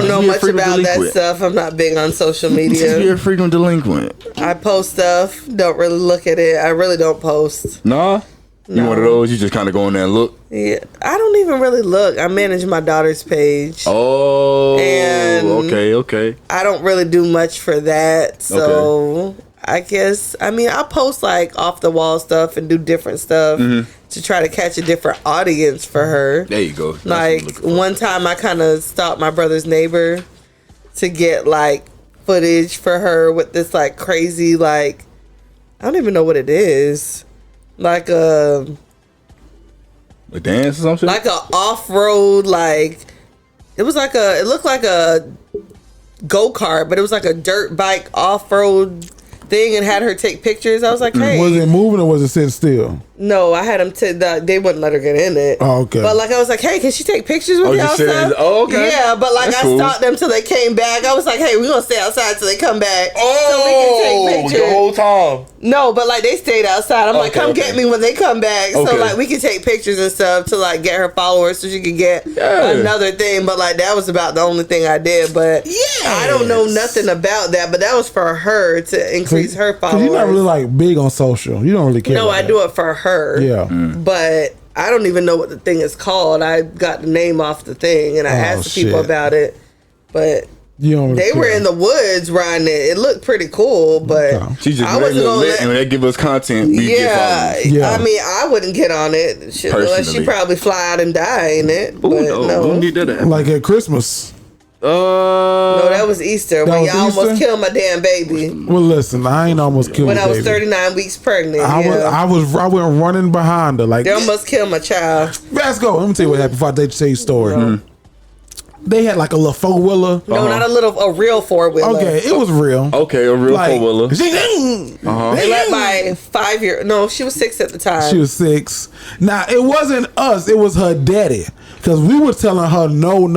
S4: know much about that stuff. I'm not big on social media.
S3: Just be a frequent delinquent.
S4: I post stuff. Don't really look at it. I really don't post.
S3: Nah? You one of those? You just kind of go in there and look?
S4: Yeah. I don't even really look. I manage my daughter's page.
S3: Oh.
S4: And
S3: okay.
S4: I don't really do much for that. So I guess, I'll post like off the wall stuff and do different stuff to try to catch a different audience for her.
S3: There you go. That's
S4: like one time I kind of stalked my brother's neighbor to get like footage for her with this like crazy, like, I don't even know what it is. Like a
S3: dance or something?
S4: Like a off-road, like, it looked like a go-kart, but it was like a dirt bike off-road thing and had her take pictures. I was like, hey.
S1: Was it moving or was it sitting still?
S4: No, I had them they wouldn't let her get in it.
S1: Oh, okay.
S4: But like I was like, hey, can she take pictures with y'all stuff?
S3: Oh, okay.
S4: Yeah, but like
S3: That's
S4: I stalked them till they came back. I was like, hey, we're gonna stay outside till they come back.
S3: Oh,
S4: so we can take pictures.
S3: The whole time.
S4: No, but like they stayed outside. I'm like, come get me when they come back. So
S3: Okay.
S4: like we can take pictures and stuff to like get her followers so she could get another thing. But like that was about the only thing I did. But I don't know nothing about that. But that was for her to increase her followers.
S1: Because you're not really like big on social. You don't really care.
S4: No, I do it for her.
S1: Yeah.
S4: But I don't even know what the thing is called. I got the name off the thing and I asked the people about it. But They were in the woods riding it. It looked pretty cool, but
S3: she just
S4: I wasn't gonna
S3: and when they give us content, we
S4: yeah. I mean, I wouldn't get on it. Unless she probably fly out and die in it. But no.
S1: Like at Christmas.
S4: No, that was Easter when y'all almost killed my damn baby.
S1: Well, listen, I ain't almost killed
S4: when
S1: my
S4: I was
S1: baby.
S4: 39 weeks pregnant.
S1: I went running behind her like
S4: they almost killed my child.
S1: Vasco, let me tell you what happened before I tell you the story. They had like a little 4-wheeler.
S4: No, not a real 4-wheeler.
S1: Okay, it was real.
S3: Okay, a real 4-wheeler.
S4: They let my 5-year. No, she was 6 at the time.
S1: She was 6. Now it wasn't us; it was her daddy. Because we were telling her no.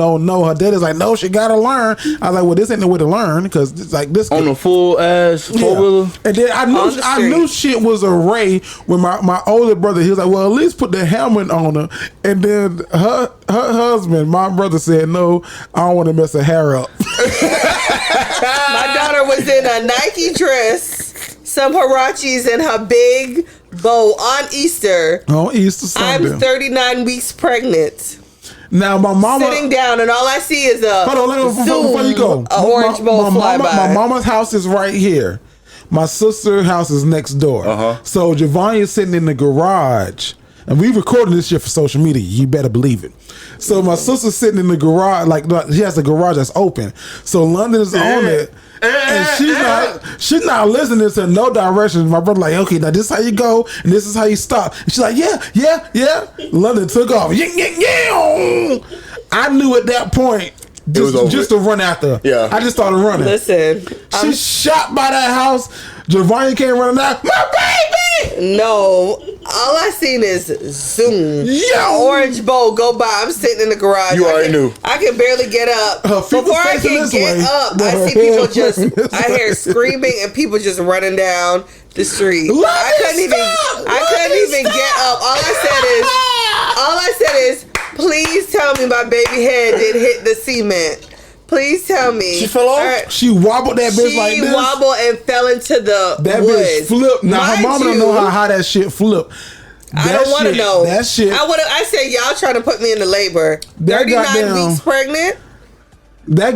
S1: Her daddy's like, no, she gotta learn. I was like, well, this ain't the way to learn because it's like this
S3: on a full ass 4-wheeler.
S1: And then I knew shit was a ray when my older brother. He was like, well, at least put the helmet on her. And then her husband, my brother, said, no, I don't want to mess her hair up.
S4: My daughter was in a Nike dress, some Huaraches, and her big bow on Easter.
S1: On Easter Sunday.
S4: I'm 39 weeks pregnant.
S1: Now my mama
S4: sitting down, and all I see is
S1: before you go,
S4: orange bowl fly by.
S1: My mama's house is right here. My sister's house is next door. So Javon is sitting in the garage. And we recording this shit for social media. You better believe it. So my sister's sitting in the garage, like she has a garage that's open. So London is on it. And she's not listening to no directions. My brother like, okay, now this is how you go and this is how you stop. And she's like, yeah. London took off. I knew at that point just to run after. Yeah. I just started running.
S4: Listen.
S1: She shot by that house. Giovanni came running out. My baby!
S4: No. All I seen is zoom. Yeah. Orange bowl go by. I'm sitting in the garage.
S3: You already knew.
S4: I can barely get up. Before I can get up, I see people I hear screaming and people just running down the street. I couldn't even get up. All I said is, please tell me my baby head didn't hit the cement. Please tell me.
S3: She fell off?
S1: She wobbled that bitch like this.
S4: She wobbled and fell into the
S1: that
S4: woods.
S1: Bitch flipped. Now her mama don't know how that shit flipped.
S4: I don't want to know.
S1: That shit.
S4: I said y'all trying to put me into labor. 39 weeks pregnant.
S1: That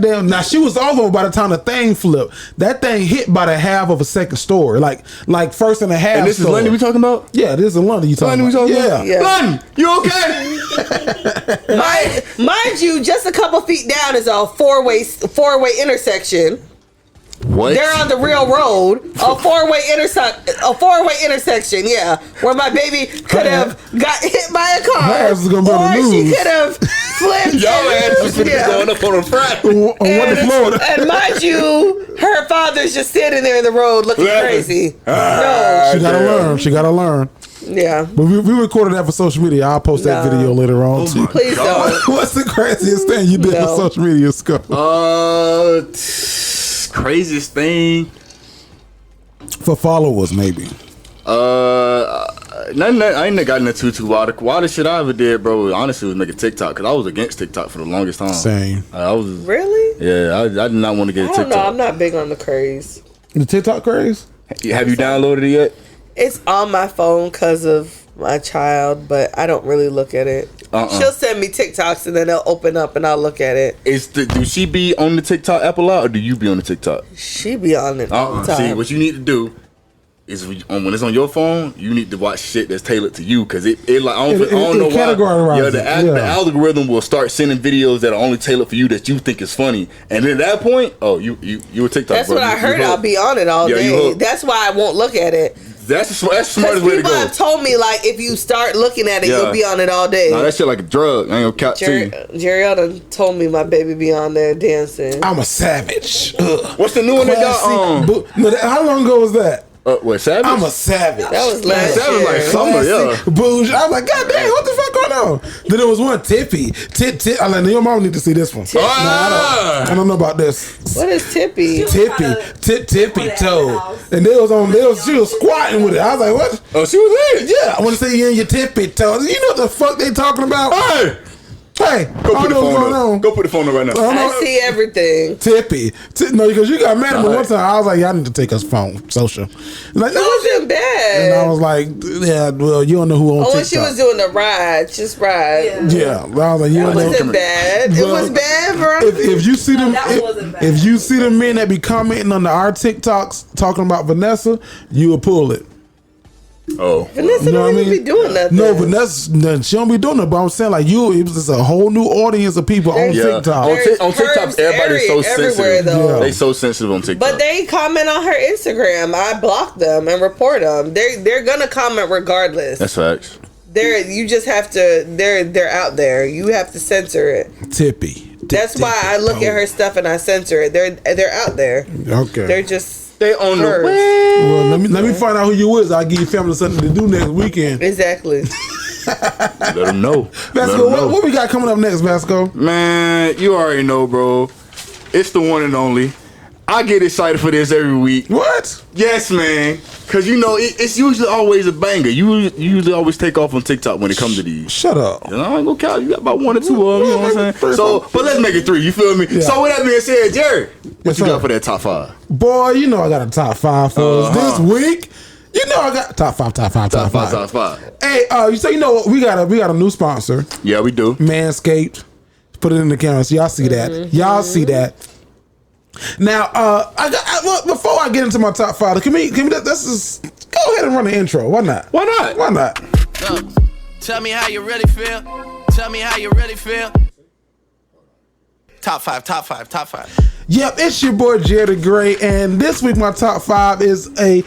S1: damn. Now she was over by the time the thing flipped. That thing hit by the half of a second story, like first and a half.
S3: And this is London we talking about?
S1: Yeah, this is London you talking about.
S4: Yeah.
S3: London, you okay?
S4: Mind you, just a couple feet down is a four-way intersection.
S3: What?
S4: They're on the real road. A four-way intersection, yeah. Where my baby could have got hit by a car. Or she could have flipped.
S3: Y'all ass was going up on a Friday.
S1: Florida.
S4: And mind you, her father's just standing there in the road looking crazy. No.
S1: She gotta learn.
S4: Yeah.
S1: But we recorded that for social media. I'll post that video later on too.
S4: Please don't.
S1: What's the craziest thing you did for social media, Scott?
S3: Craziest thing
S1: for followers, maybe.
S3: Nothing. I ain't got into too wild. Wildest shit I ever did, bro. Honestly, was making TikTok because I was against TikTok for the longest time.
S1: Same.
S3: I was
S4: really.
S3: Yeah, I did not want to get a TikTok.
S4: No, I'm not big on the craze.
S1: The TikTok craze?
S3: Have you downloaded it yet?
S4: It's on my phone because of my child, but I don't really look at it. She'll send me TikToks and then they'll open up and I'll look at it.
S3: Do she be on the TikTok app a lot or do you be on the TikTok?
S4: She be on it all the time.
S3: See, what you need to do is when it's on your phone, you need to watch shit that's tailored to you because it like I don't know why. Yeah, the algorithm will start sending videos that are only tailored for you that you think is funny, and then at that point, you a TikTok.
S4: That's what I heard. I'll be on it all day. That's why I won't look at it.
S3: That's the smartest way to go.
S4: People have told me like if you start looking at it, you'll be on it all day.
S3: Nah, that shit like a drug. I ain't gonna count to you.
S4: Jerry done told me my baby be on there dancing.
S1: I'm a savage.
S3: What's the new one they got?
S1: How long ago was that?
S3: What, Savage?
S1: I'm a savage.
S4: That was last year.
S3: Savage like summer, yeah.
S1: Bougie. I was like, God damn, what the fuck going on? Then there was one Tippy. I'm like, your mom need to see this one. No, I don't know about this.
S4: What is Tippy?
S1: Tippy toe. And she was squatting with it. I was like, what?
S3: Oh, she was in?
S1: Yeah, I want to say you in your tippy toes. You know what the fuck they talking about?
S3: Hey,
S1: Hey,
S3: Go put the phone up. Go put the phone up right now.
S4: I see everything.
S1: Tippy. No, because you got mad at me one time. I was like, y'all need to take us phone social. Like,
S4: It wasn't bad.
S1: And I was like, yeah, well, you don't know who on TikTok.
S4: When she was doing the ride, just ride.
S1: Yeah. I was like, you don't know.
S4: It wasn't bad. It was bad, bro.
S1: If you see them, if you see the men that be commenting on our TikToks talking about Vanessa, you will pull it.
S3: Oh,
S4: Vanessa don't even be doing nothing.
S1: No, Vanessa, she don't be doing it. But I'm saying, like, it was just a whole new audience of people on TikTok.
S3: On TikTok, everybody's so sensitive.
S4: Though.
S3: They so sensitive on TikTok.
S4: But they comment on her Instagram. I block them and report them. They're gonna comment regardless.
S3: That's facts.
S4: You just have to. They're out there. You have to censor it.
S1: Tippy.
S4: That's why I look at her stuff and I censor it. They're out there.
S1: Okay.
S4: They're just.
S3: They on the way.
S1: Well, let me find out who you is. I'll give your family something to do next weekend.
S4: Exactly.
S3: Let them know.
S1: Vasco, what we got coming up next, Vasco?
S3: Man, you already know, bro. It's the one and only. I get excited for this every week.
S1: What?
S3: Yes, man. Because, it's usually always a banger. You usually always take off on TikTok when it comes to these.
S1: Shut up.
S3: I ain't gonna count. You got about one or two of them. You know what I'm saying? But let's make it 3. You feel me? Yeah. So, with that being said, Jerry, what you got for that top 5?
S1: Boy, I got a top 5 for us this week. I got top five. Hey, we got a new sponsor.
S3: Yeah, we do.
S1: Manscaped. Put it in the camera so y'all see that. Y'all see that. Now, before I get into my top 5, let's just go ahead and run the intro. Why not?
S6: Tell me how you really feel. Top five.
S1: Yep, it's your boy JerryThaGreat, and this week my top 5 is a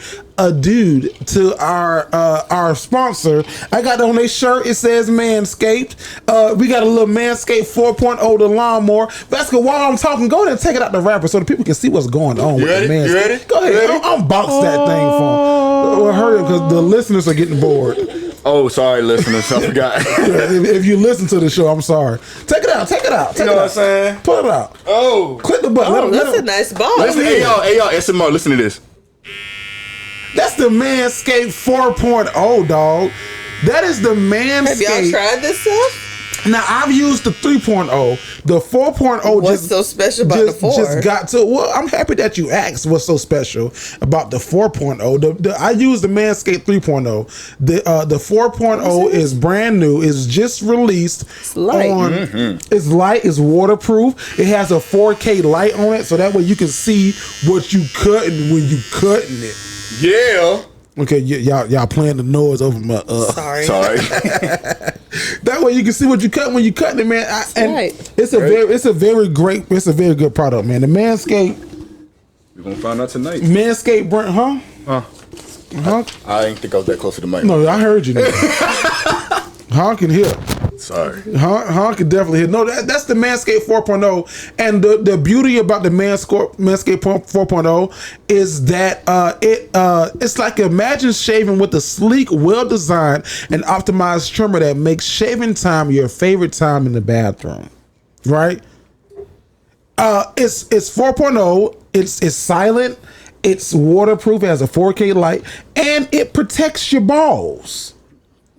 S1: dude to our sponsor. I got on their shirt. It says Manscaped. We got a little Manscaped 4.0 the lawnmower. Vasco, while I'm talking, go ahead and take it out the wrapper so the people can see what's going on with the Manscaped.
S3: You ready?
S1: Go ahead. Unbox that thing for them. Well, hurry because the listeners are getting bored.
S3: Oh, sorry, listeners. I forgot.
S1: If you listen to the show, I'm sorry. Take it out.
S3: You know what I'm saying?
S1: Pull it out.
S3: Oh.
S1: Click the button.
S4: That's a nice ball.
S3: Hey, y'all, SMR, listen to this.
S1: That's the Manscaped 4.0, dog. That is the Manscaped.
S4: Have y'all tried this stuff?
S1: Now, I've used the 3.0. The 4.0
S4: What's so special about the 4?
S1: Just got to. Well, I'm happy that you asked what's so special about the 4.0. I use the Manscaped 3.0. The 4.0 is brand new. It's just released.
S4: It's light.
S1: It's light. It's waterproof. It has a 4K light on it, so that way you can see what you cutting when you cutting it.
S3: Yeah.
S1: Okay, y'all playing the noise over my.
S4: Sorry.
S1: That way you can see what you cut when you cutting it, man. It's a very good product, man. The Manscaped.
S3: We're gonna find out tonight.
S1: Manscaped brand, huh?
S3: I ain't think I was that close to the mic.
S1: No, I heard you. Honk can hear.
S3: Sorry.
S1: Honk can definitely hear. No, that's the Manscaped 4.0. And the beauty about the Manscaped 4.0 is that it's like imagine shaving with a sleek, well-designed, and optimized trimmer that makes shaving time your favorite time in the bathroom. Right? It's 4.0. It's silent. It's waterproof. It has a 4K light, and it protects your balls.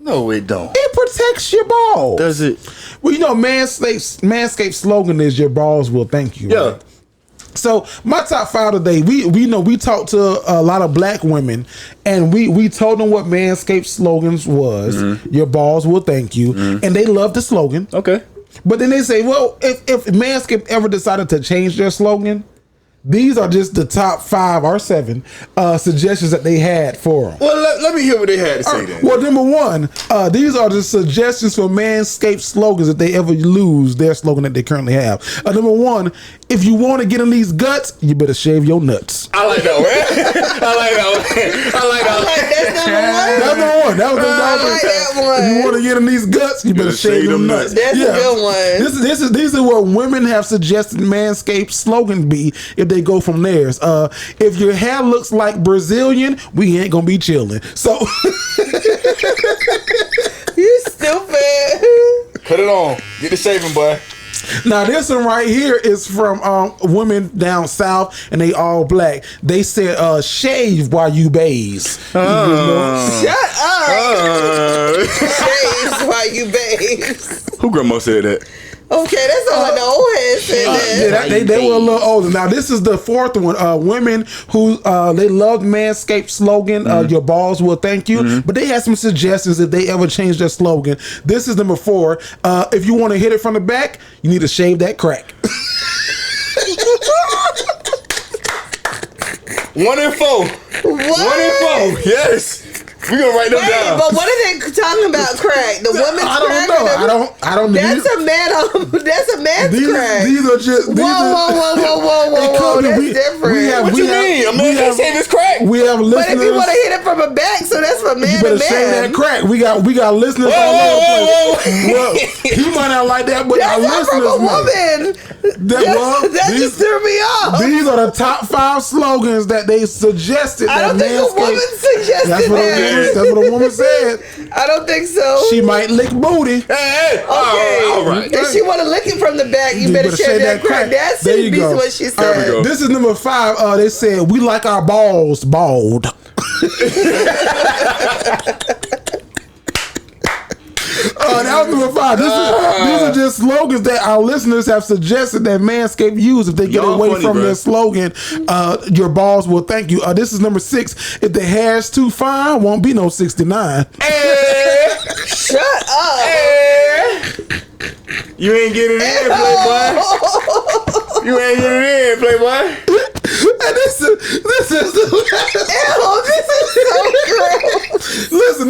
S3: No, it don't.
S1: It protects your balls.
S3: Does it?
S1: Well, Manscaped's slogan is "Your balls will thank you."
S3: Yeah.
S1: Right? So my top 5 today, we talked to a lot of black women, and we told them what Manscaped slogans was. Your balls will thank you, and they love the slogan.
S3: Okay.
S1: But then they say, well, if Manscaped ever decided to change their slogan, these are just the top 5 or 7 suggestions that they had for them.
S3: Well, let me hear what they had to say then.
S1: Well, number 1, these are the suggestions for Manscaped slogans if they ever lose their slogan that they currently have. Number 1, if you want to get in these guts, you better shave your nuts.
S3: I like that one.
S1: That's number 1. That was the number 1. If you want to get in these guts, you better shave them nuts.
S4: That's a good one.
S1: These are what women have suggested Manscaped slogan be if they go from theirs. If your hair looks like Brazilian, we ain't gonna be chilling. So
S4: you stupid.
S3: Put it on. Get the shaving, boy.
S1: Now this one right here is from women down south, and they all black. They said, "Shave while you bathe."
S4: Shut up! Shave while you bathe.
S3: Who grandma said that?
S4: Okay, that's all like the old heads said that.
S1: Yeah, they were a little older. Now this is the fourth one. Women who they love Manscaped slogan, "Your balls will thank you." But they had some suggestions if they ever change their slogan. This is number 4. If you want to hit it from the back, you need to shave that crack.
S3: 1 and 4. 1 and 4. Yes. We gonna write them down.
S4: But what are they talking about? Crack? The woman's
S1: I don't
S4: crack?
S1: know. I don't.
S4: That's a man. That's a man's crack.
S1: These are just.
S4: Whoa. That's different.
S3: What you mean? A man can't save his crack.
S1: We have listeners.
S4: But if you want to hit it from a back, so that's for man
S1: you better
S4: to
S1: shave
S4: man.
S1: that crack. We got listeners all over the place. Well, he might not like that, but our
S4: That's not
S1: listeners
S4: from a woman. That just threw me off.
S1: These are the top 5 slogans that they suggested.
S4: I don't think a woman suggested
S1: that's what a woman said.
S4: I don't think so.
S1: She might lick booty.
S3: Hey.
S4: Okay.
S3: All right.
S4: If she want to lick it from the back, you better shave that crack. That's
S1: there you go.
S4: What she said.
S1: This is number 5. They said we like our balls bald. That was number 5. These are just slogans that our listeners have suggested that Manscaped use if they get away from their slogan. Your balls will thank you. This is number 6. If the hair's too fine, won't be no 69.
S4: Shut up.
S3: You ain't getting it in, Playboy. You ain't getting it in, Playboy.
S1: And this is so gross. Listen,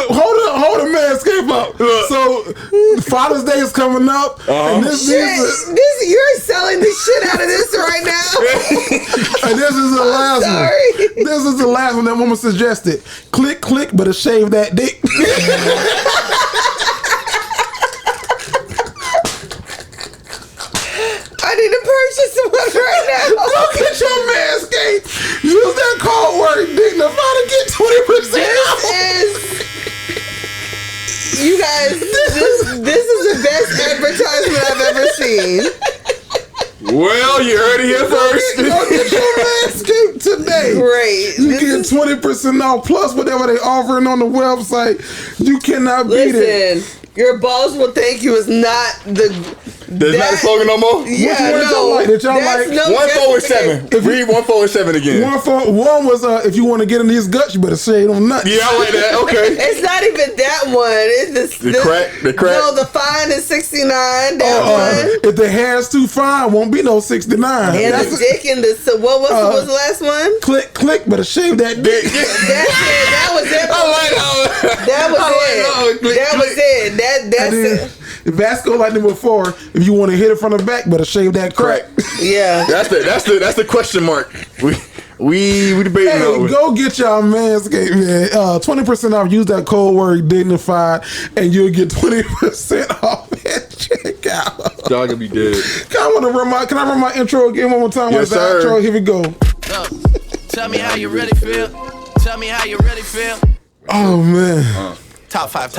S1: hold the Manscaped up. So Father's Day is coming up, and
S4: you're selling the shit out of this right now.
S1: And this is the last one. This is the last one that woman suggested. Click, but shave that dick.
S4: I need to purchase one right now.
S1: Go get your Manscaped. Use that code word Dignified to get 20% off.
S4: You guys, this is the best advertisement I've ever seen.
S3: Well, you heard it here first.
S1: Go get your Manscaped today.
S4: Great.
S1: You get 20% off plus whatever they offering on the website. You cannot beat it.
S4: Listen, your balls will thank you is not the...
S3: There's not a slogan no more?
S4: Yeah,
S1: Did y'all like?
S3: 1, 4, and 7. Read 1, 4, and 7 again.
S1: 1 was if you want to get in these guts, you better shave them nuts.
S3: Yeah, I like that. Okay.
S4: It's not even that one. It's
S3: the crack.
S4: No, the fine is 69. That one.
S1: If the hair's too fine, won't be no 69.
S4: And the dick and the what was the last one?
S1: Click, better shave that dick.
S4: That's it. That was it. That was it. That's it.
S1: Vasco like number 4. If you want to hit it from the back, better shave that crack.
S4: Yeah,
S3: that's the question mark. We debating.
S1: Hey, go get y'all Manscaped, man. 20% off. Use that code word Dignified, and you'll get 20% off at checkout.
S3: Y'all gonna be dead.
S1: Can I run my intro again one more time?
S3: Yes, sir.
S1: Intro? Here we go.
S6: Tell me how you really feel. Tell me how you really feel.
S1: Oh man.
S6: Top five.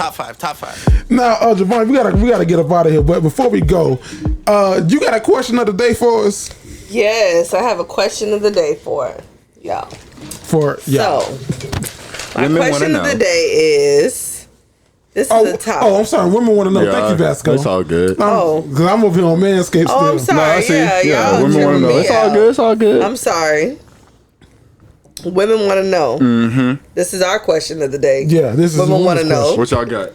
S1: Now, Javon, we gotta get up out of here. But before we go, you got a question of the day for us?
S4: Yes, I have a question of the day for y'all.
S1: So,
S4: my question of the day is: this is the top.
S1: Oh, I'm sorry. Women want to know. Thank you, Vasco.
S3: It's all good.
S1: Because I'm over here on Manscaped still.
S4: Oh, I'm sorry.
S3: No, I see.
S4: Y'all
S3: women want to know. It's all good. It's all good.
S4: I'm sorry. Women want to know.
S3: Mm-hmm.
S4: This is our question of the day.
S1: Yeah, this is
S4: women want to know.
S3: What y'all got?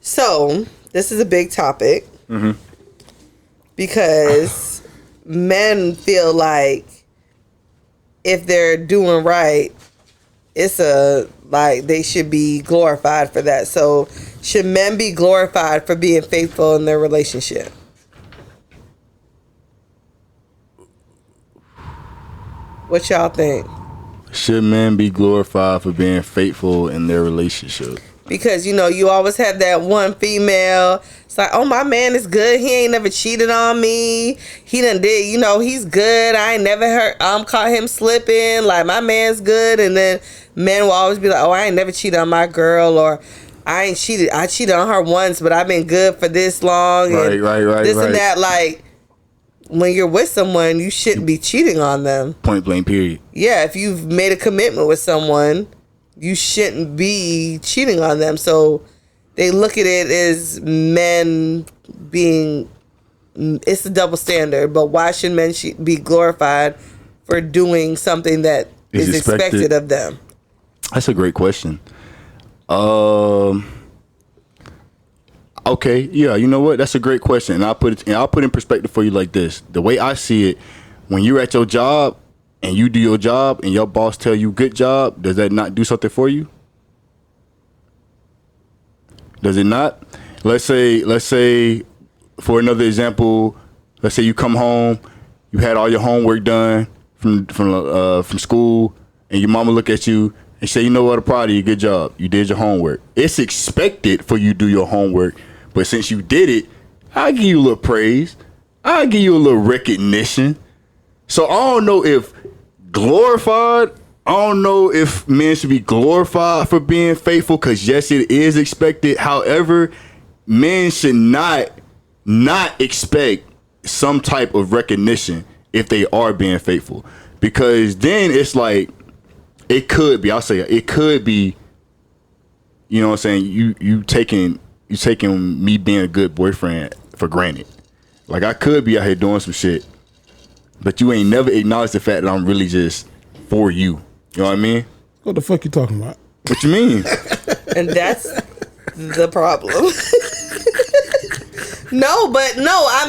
S4: So this is a big topic because men feel like if they're doing right, it's they should be glorified for that. So should men be glorified for being faithful in their relationship? What y'all think?
S3: Should men be glorified for being faithful in their relationship?
S4: Because, you always have that one female. It's like, oh, my man is good. He ain't never cheated on me. He done did, he's good. I ain't never caught him slipping. Like, my man's good. And then men will always be like, oh, I ain't never cheated on my girl. Or I ain't cheated. I cheated on her once, but I've been good for this long. And
S3: Right.
S4: This and that. Like, when you're with someone, you shouldn't be cheating on them.
S3: Point blank, period.
S4: Yeah, if you've made a commitment with someone, you shouldn't be cheating on them. So they look at it as men being, it's a double standard, but why should men be glorified for doing something that is expected of them?
S3: That's a great question. Okay, yeah, you know what? That's a great question, and I'll put in perspective for you like this. The way I see it, when you're at your job and you do your job, and your boss tell you good job, does that not do something for you? Does it not? Let's say, for another example, let's say you come home, you had all your homework done from school, and your mama look at you and say, you know what, I'm proud of you, good job, you did your homework. It's expected for you to do your homework, but since you did it, I'll give you a little praise, I'll give you a little recognition. So I don't know if men should be glorified for being faithful, because yes, it is expected. However, men should not expect some type of recognition if they are being faithful, because then it's like, it could be, you know what I'm saying, you taking me being a good boyfriend for granted. Like, I could be out here doing some shit, but you ain't never acknowledged the fact that I'm really just for you. You know what I mean?
S1: What the fuck you talking about?
S3: What you mean?
S4: And that's the problem.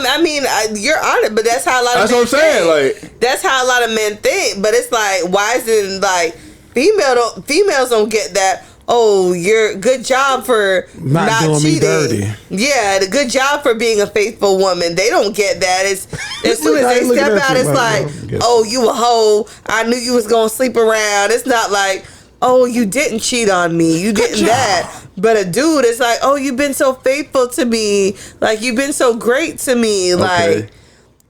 S4: I mean, you're on it, but that's how a lot of men
S3: what I'm saying.
S4: think.
S3: Like,
S4: that's how a lot of men think. But it's like, why is it like females don't get that? Oh, you're good job for not
S1: doing
S4: cheating.
S1: me dirty.
S4: Yeah, the good job for being a faithful woman. They don't get that. It's as soon as they step out, it's like, oh, you a hoe. I knew you was gonna sleep around. It's not like, oh, you didn't cheat on me. You didn't that. But a dude, it's like, oh, you've been so faithful to me. Like, you've been so great to me.
S3: Okay.
S4: Like,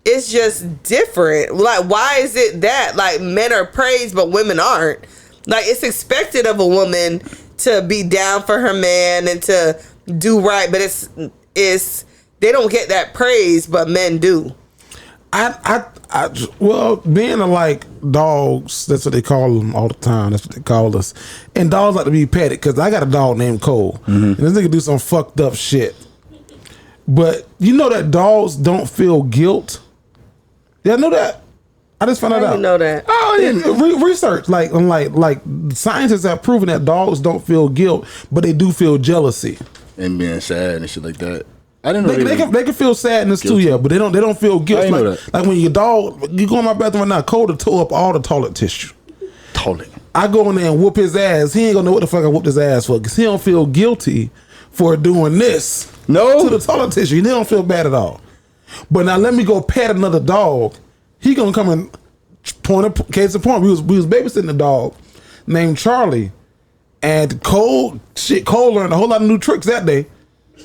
S4: it's just different. Like, why is it that? Like, men are praised, but women aren't. Like, it's expected of a woman to be down for her man and to do right, but it's they don't get that praise, but men do.
S1: Well, being like dogs, that's what they call them all the time. That's what they call us. And dogs like to be petted, because I got a dog named Cole. And this nigga do some fucked up shit. But you know that dogs don't feel guilt? Yeah, I know that. I just found that out.
S4: You know that?
S1: Oh, yeah. Research. Like scientists have proven that dogs don't feel guilt, but they do feel jealousy.
S3: And being sad and shit like that. I didn't know
S1: they can feel sadness guilty too, yeah, but they don't feel guilt.
S3: I didn't know that.
S1: Like when your dog, you go in my bathroom right now, Cole to toe up all the toilet tissue.
S3: Toilet.
S1: I go in there and whoop his ass. He ain't gonna know what the fuck I whooped his ass for, because he don't feel guilty for doing this.
S3: No,
S1: to the toilet tissue. He don't feel bad at all. But now let me go pet another dog. He gonna come and case in point. We was babysitting a dog named Charlie, and Cole learned a whole lot of new tricks that day.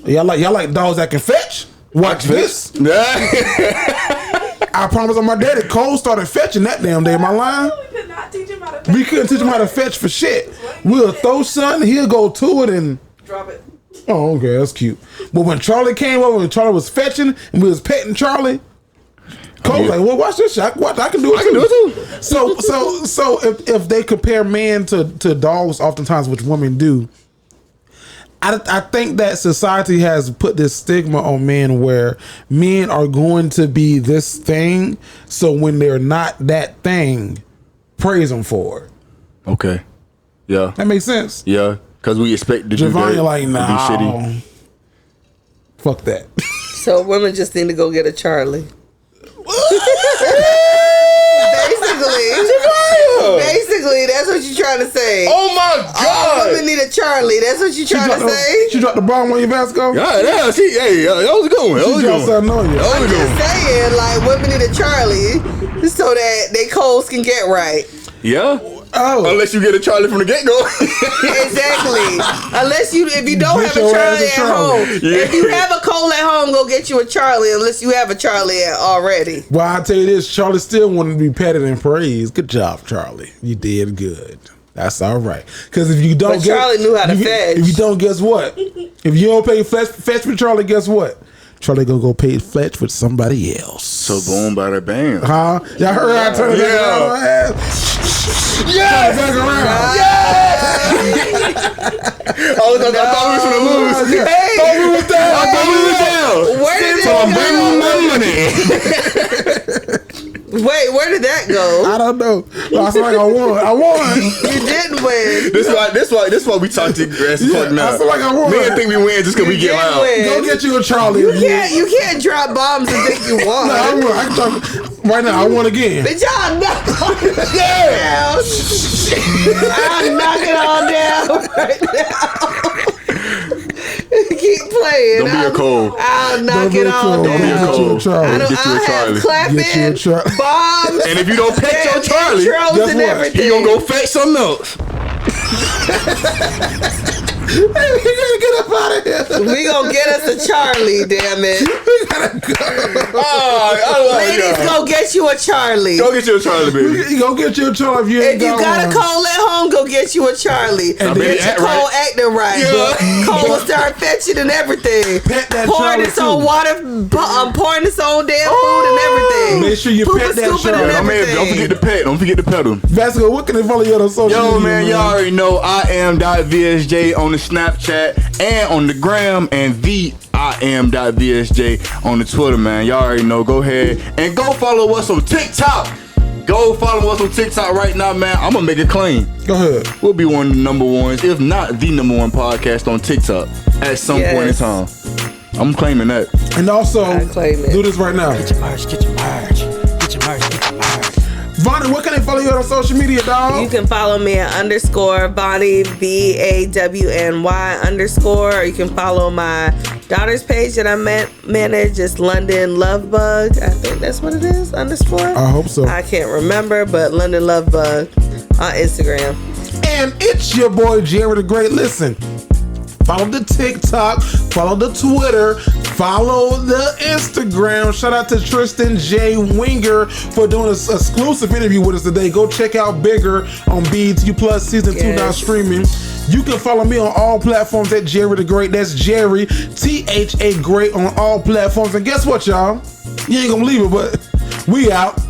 S1: Y'all like dogs that can fetch? Watch this. I promise on my daddy, Cole started fetching that damn day. Am I lying? We couldn't teach him how to fetch for shit. We'll throw something, he'll go to it and
S4: drop it.
S1: Oh, okay, that's cute. But when Charlie came over, when Charlie was fetching and we was petting Charlie, Cole was like, well, watch this shit. I can do it too. So if they compare men to dogs, oftentimes, which women do, I think that society has put this stigma on men where men are going to be this thing. So when they're not that thing, praise them for it.
S3: Okay. Yeah.
S1: That makes sense.
S3: Yeah. Because we expect to
S1: Javon,
S3: do
S1: you're like, nah.
S3: Be shitty.
S1: Fuck that.
S4: So women just need to go get a Charlie. Basically, that's what you're trying to say.
S3: Oh my God!
S4: All women need a Charlie. That's what you're trying to say.
S1: She dropped the bomb on you, Vasco.
S3: Yeah. That was a good one.
S4: I'm just saying, like, women need a Charlie so that they coals can get right.
S3: Yeah.
S1: Oh.
S3: Unless you get a Charlie from the get-go.
S4: Exactly. If you don't have a Charlie at home. Yeah. If you have a Cole at home, go get you a Charlie, unless you have a Charlie already.
S1: Well, I'll tell you this, Charlie still wanted to be petted and praised. Good job, Charlie. You did good. That's all right. Because if you don't,
S4: but Charlie knew how to fetch.
S1: If you don't, guess what? If you don't pay fetch for Charlie, guess what? Charlie gonna go pay fetch with somebody else.
S3: So boom, bada bam.
S1: Huh? Y'all heard how I turned it around?
S3: Yeah.
S1: Back around.
S3: I thought we was gonna lose.
S4: Hey,
S3: I thought we was down.
S4: Where did
S3: So I'm bringing my money.
S4: Wait, where did that go?
S1: I don't know. I feel like I won.
S4: You didn't win.
S3: This why we talk to grass fuck now.
S1: I feel like I won.
S3: Men think we win just because we get loud.
S1: Go get you a Charlie.
S4: You can't drop bombs and think you won.
S1: No, I won. I can talk right now. I won again.
S4: But y'all knock it down. I'll knock it all down right now. Keep playing.
S3: Don't be a cold.
S4: I'll knock it all down.
S3: Don't be a cold.
S4: I'll have clapping, bombs,
S3: and if you don't pet your Charlie,
S4: and everything.
S3: He gonna go fetch something else.
S1: We gotta get up out of here.
S4: We gonna get us a Charlie, damn it.
S1: We gotta go.
S4: Ladies, go get you a Charlie.
S3: Go get you a Charlie, baby.
S1: Go get you a Charlie if you ain't got one.
S4: If you got a Cole at home, go get you a Charlie.
S1: And
S4: get your Cole acting right.
S3: Yeah.
S4: Cole will start fetching and everything.
S1: Pet that
S4: pouring its own water, pouring its own damn food and everything.
S1: Make sure you pet that Charlie.
S3: Don't forget to pet. Don't forget to pet him.
S1: Vasco, what can they follow you on social media?
S3: Yo, man, y'all already know I am .vsj on the Snapchat and on the gram, and I am.vsj on the Twitter, man. Y'all already know. Go ahead and go follow us on TikTok. Go follow us on TikTok right now, man. I'm gonna make a claim.
S1: Go ahead.
S3: We'll be one of the number ones, if not the number one podcast on TikTok at some point in time. I'm claiming that.
S1: And also,
S4: claim it.
S1: do this right now.
S5: Get your merch, get your merch. Get your merch, get your merch.
S1: Vawny, what can they follow you on social media, dog?
S4: You can follow me at _Vawny, VAWNY_, or you can follow my daughter's page that I manage. It's London Lovebug. I think that's what it is, _.
S1: I hope so.
S4: I can't remember, but London Lovebug on Instagram.
S1: And it's your boy, JerryThaGreat. Listen, follow the TikTok, follow the Twitter, follow the Instagram. Shout out to Tristen J Winger for doing an exclusive interview with us today. Go check out Bigger on BET Plus Season 2 now streaming. You can follow me on all platforms at JerryThaGreat. That's Jerry, THA Great on all platforms. And guess what, y'all? You ain't gonna believe it, but we out.